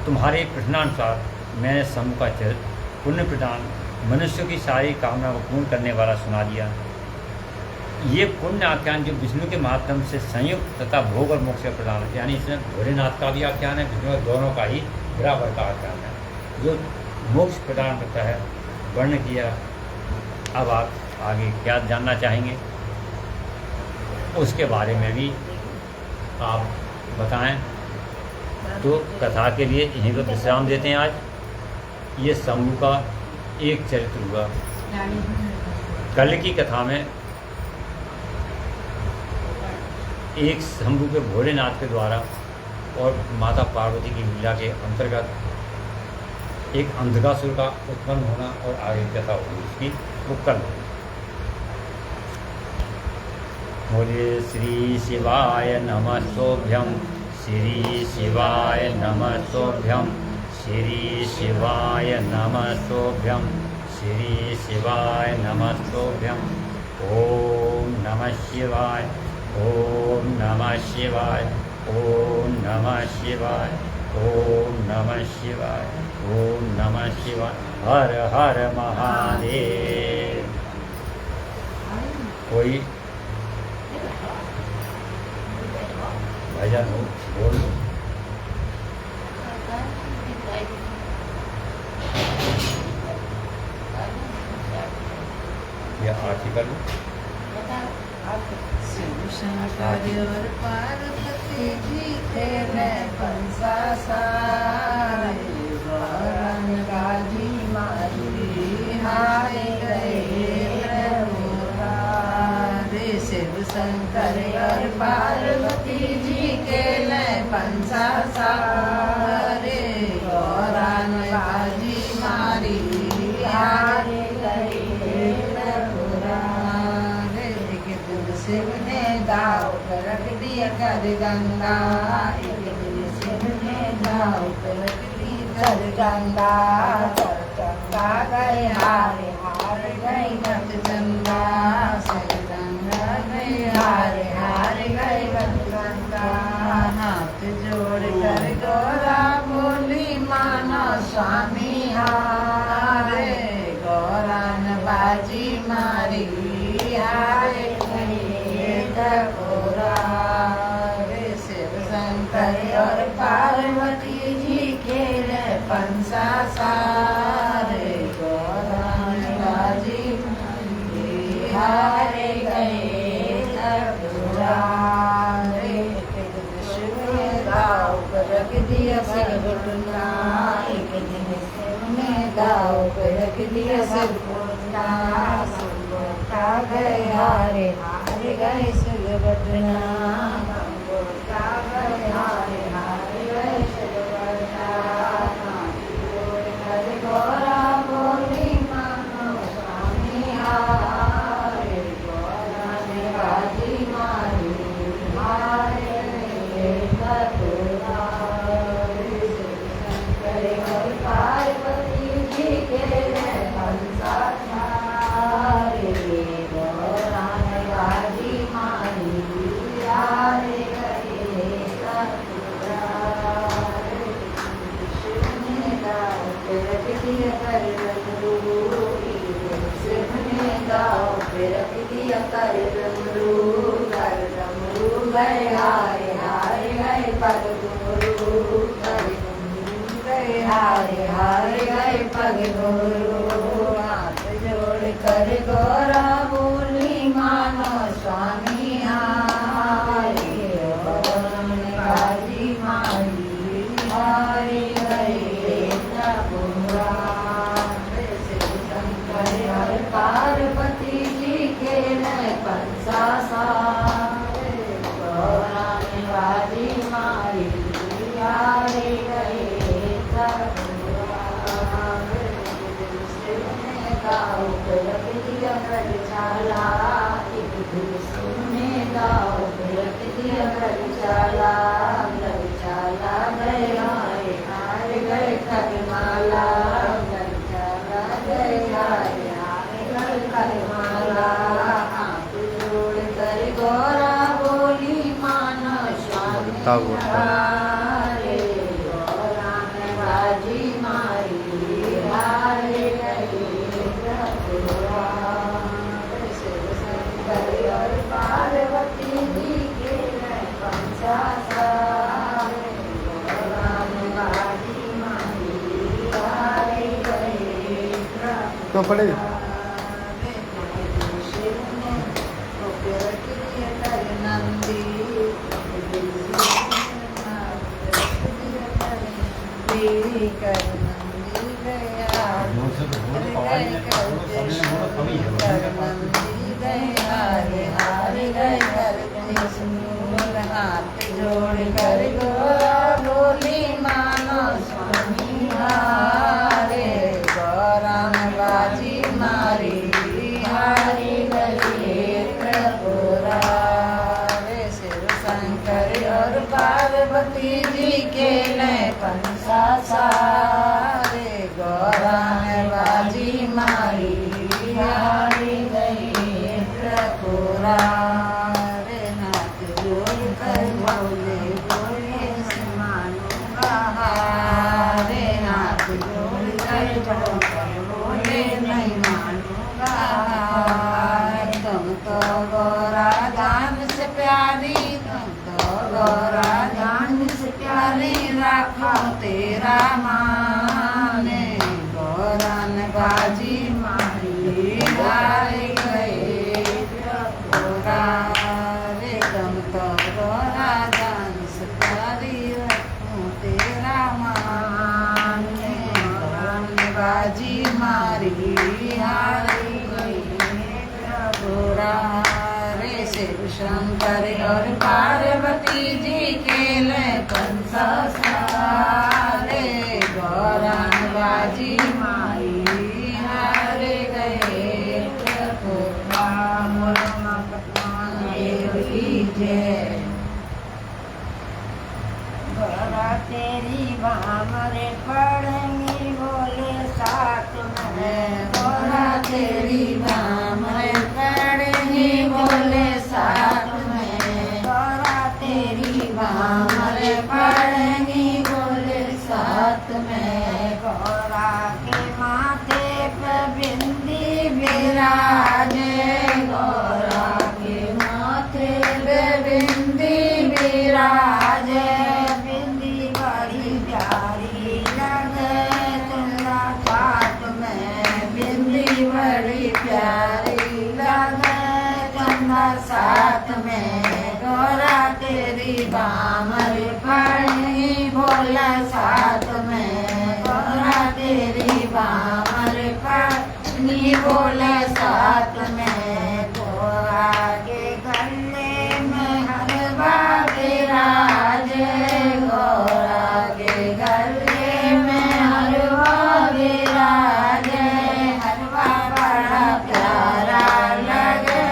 A: तुम्हारे प्रश्नानुसार मैंने समूह का चरित्र पुण्य प्रदान मनुष्य की सारी कामना को पूर्ण करने वाला सुना दिया। ये पुण्य आख्यान जो विष्णु के माध्यम से संयुक्त तथा भोग और मोक्ष का प्रदान है, यानी इसमें भोलेनाथ का भी आख्यान है, विष्णु दोनों का ही बराबर का आख्यान है, जो मोक्ष प्रदान करता है, वर्ण किया। अब आप आगे क्या जानना चाहेंगे उसके बारे में भी आप बताएं। तो कथा के लिए यहीं पर विश्राम देते हैं। आज ये शंभु का एक चरित्र हुआ। कल की कथा में एक शंभु के भोलेनाथ के द्वारा और माता पार्वती की लीला के अंतर्गत एक अंधकासुर का उत्पन्न होना और आगे कथा होगी उसकी, वो कल होगी। बोलिए श्री शिवाय नमस्तोभ्यम, श्री शिवाय नमस्तोभ्यम, श्री शिवाय नमस्तोभ्यम, श्री शिवाय नमस्तोभ्यम। ओम नमः शिवाय, ओम नमः शिवाय, ओम नमः शिवाय, ओम नमः शिवाय, ओम नमः शिवाय। हर हर महादेव। कोई भजन हो बोल। या आर्टिकल
C: शिव शंकर और पार्वती जी खेले पंसा सारे, वरण गाजी मारी हारे गए रे। शिव शंकर और पार्वती जी खेले पंसा सारे, वरण गाजी मारी हारे गए। शिव ने दाव पर रख दिया कर गंगा, एक दिन शिव ने दाव पर रख दी कर गंगा। चंदा गए हारे हार गए गत चंदा, शिव गंगा गए हारे हार गए गत गंगा। हाथ जोड़ कर गौरा बोली मानो स्वामी हारे, गौरा न बाजी मारी हारे रे। शिव शंकर और पार्वती जी खेले पंसा सारे, गौरान बाजी हारे गए रे। शिव ने दाव पर रख दिया सिर घुटना, एक दिन शिव ने दाव पर रख दिया सिर घुटना। गए हारे हारे गए सिर घटना, हारे हारे गए सिर घटना। गौरा बोली मानो स्वामी हारे, गौरा ने बाजी मारी हारे शंकर और पार्वती जी के पंसा सारे, गौरा ने बाजी मारी हारे गए शिव ने दाव पे रख दिया कर डमरू, शिव ने दाव पे रख दिया कर डमरू। कर डमरू गए हारे हारे गए पग घुंघरू, कर डमरू गए हारे हारे गए पग घुंघरू। हाथ जोड़ कर गौरा बोली मानो स्वामी हारे, बाजी मारी हारे गए त्रिपुरा। शिव शंकर और पार्वती जी के पंसा सारे, गौरा ने बाजी मारी हारे गए त्रिपुरा। शिव ने दाव पर रख दिया कर चाला, एक दिन शिव ने दाव पर रख दिया कर चाला। कर चाला गए हारे हारे गए कर माला, कर चाला
A: गाता बोलता
C: हारे गौरा में बाजी मारी हारे गए प्रभुआ। शिव शंकर और पार्वती जी के मैं पंचा सारे गौरा में बाजी मारी हारे गए प्रभुआ।
A: तो पड़े
C: हाथ जोड़ कर बोली मानो स्वामी हारे गौरा में बाजी मारी हारी गई त्रिपुरा। शिव शंकर और पार्वती जी के नए पंसा सारे गौरा में बाजी मारी हारी गई त्रिपुरा। हाथ जोड़ कर बोले बोले से मानूंगा हारे हाथ जोड़ कर बोले नहीं मानूंगा हार। तुम तो गौरा दान से प्यारी तुम तो गौरा दान से प्यारी राखो तेरा माने गौरा ने बाजी मारी हारे गए गौरा। रे तुम तो गौरा दान से प्यारी रखो तेरा माने गौरा ने बाजी मारी हारी गई गौरा। रे शिव शंकर और पार्वती जी के ले कंसा सारे गौरा ने बाजी मारी हारे गए प्रभुआ। जय गौरा तेरी बामरे पड़ेंगी बोले साथ में गौरा तेरी बामरे पड़ेंगी बोले साथ में गौरा तेरी बामरे पड़ेंगी बोले साथ में। गौरा के माथे पे बिंदी विराजे गौरा के माथे पे बिंदी विराजे बिंदी बड़ी प्यारी लगे चंदा साथ में बिंदी बड़ी प्यारी लगे चंदा साथ में। गौरा तेरी बामर पड़ेंगी भोला साथ में गौरा तेरी बामर पड़ेंगी भोला साथ में। गौरा के गले में हलवा विराजे गौरा के गले में हलवा विराजे हलवा बड़ा प्यारा लगे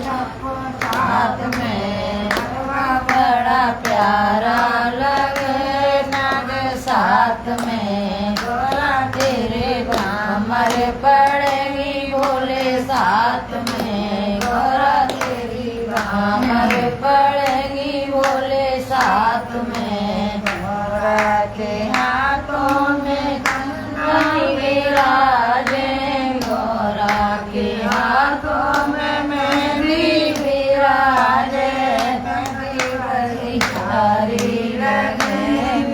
C: सबको साथ में हलवा बड़ा प्यारा लगे नाग साथ में। गौरा तेरे बामर पड़ेगी भोले साथ में गौरा तेरी बामर पड़ेगी भोले साथ में। गौरा के हाथों में कंगन विराजे गौरा के हाथों में मेहंदी विराजे मेहंदी बड़ी प्यारी लगे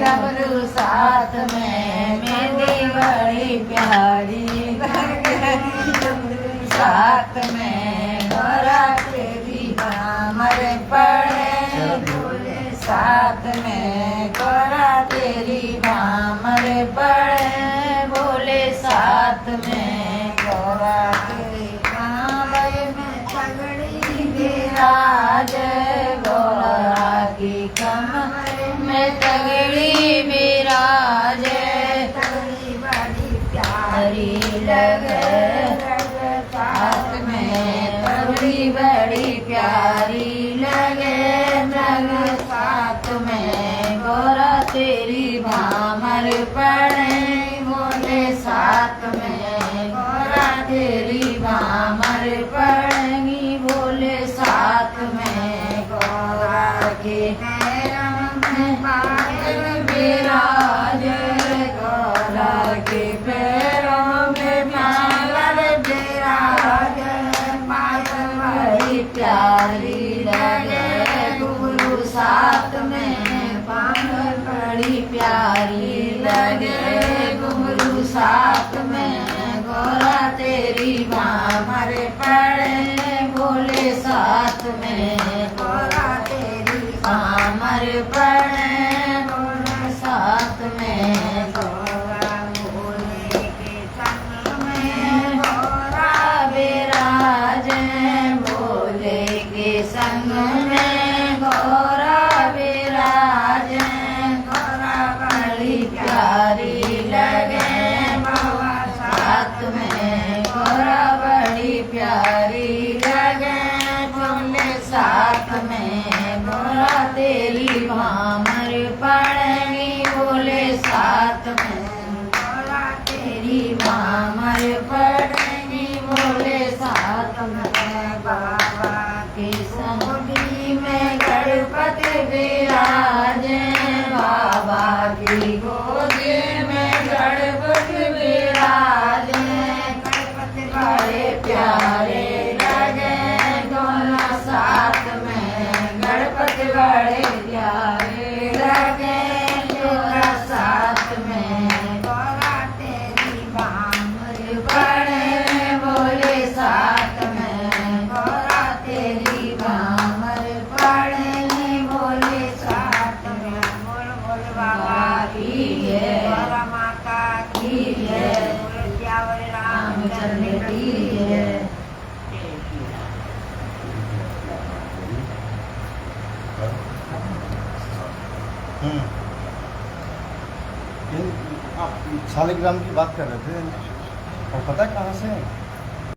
C: डमरू साथ में मेहंदी बड़ी प्यारी लगे डमरू साथ में। गौरा तेरी बामर पड़े भोले साथ में गौरा तेरी बामर पड़े भोले साथ में। गौरा तेरी बामर में तगड़ी विराजे गौरा की कमर में तगड़ी विराजे तगड़ी बड़ी प्यारी लगे साथ में तगड़ी बड़ी प्यारी लगे जग साथ में। गौरा तेरी बामर पड़े भोले साथ में गौरा तेरी बामर पड़ेगी भोले साथ में। गौरा के नैन प्यारी लगे घुंघरू साथ में पागल बड़ी प्यारी लगे घुंघरू साथ में गोरा तेरी मामर पड़े बोले साथ में गोरा तेरी मामर पड़े बोले साथ में गोरा बोले के संग में गोरा विराज बोले के संग में गोरा विराज गोरा बड़ी प्यारी लगे बाबा साथ में गोरा बड़ी प्यारी लगे बोले साथ में गोरा तेरी मामर पड़ेगी बोले साथ में गोरा तेरी मामर पड़ेगी बोले साथ में बाबा के संगी में गणपति विराजे बाबा की गोदी में गणपति विराजे गणपति बड़े प्यारे लगे दोनों साथ में गणपति बड़े प्यारे लगे दोनों साथ में गोरा तेरी बामर पड़े बोले साथ में गोरा तेरी बामर पड़े बोले साथ में बोल बोल बाबा की है गोरा माता की है बोल श्यावर रामचंद्र की है।
D: आप शालिग्राम की बात कर रहे थे और पता है कहाँ से?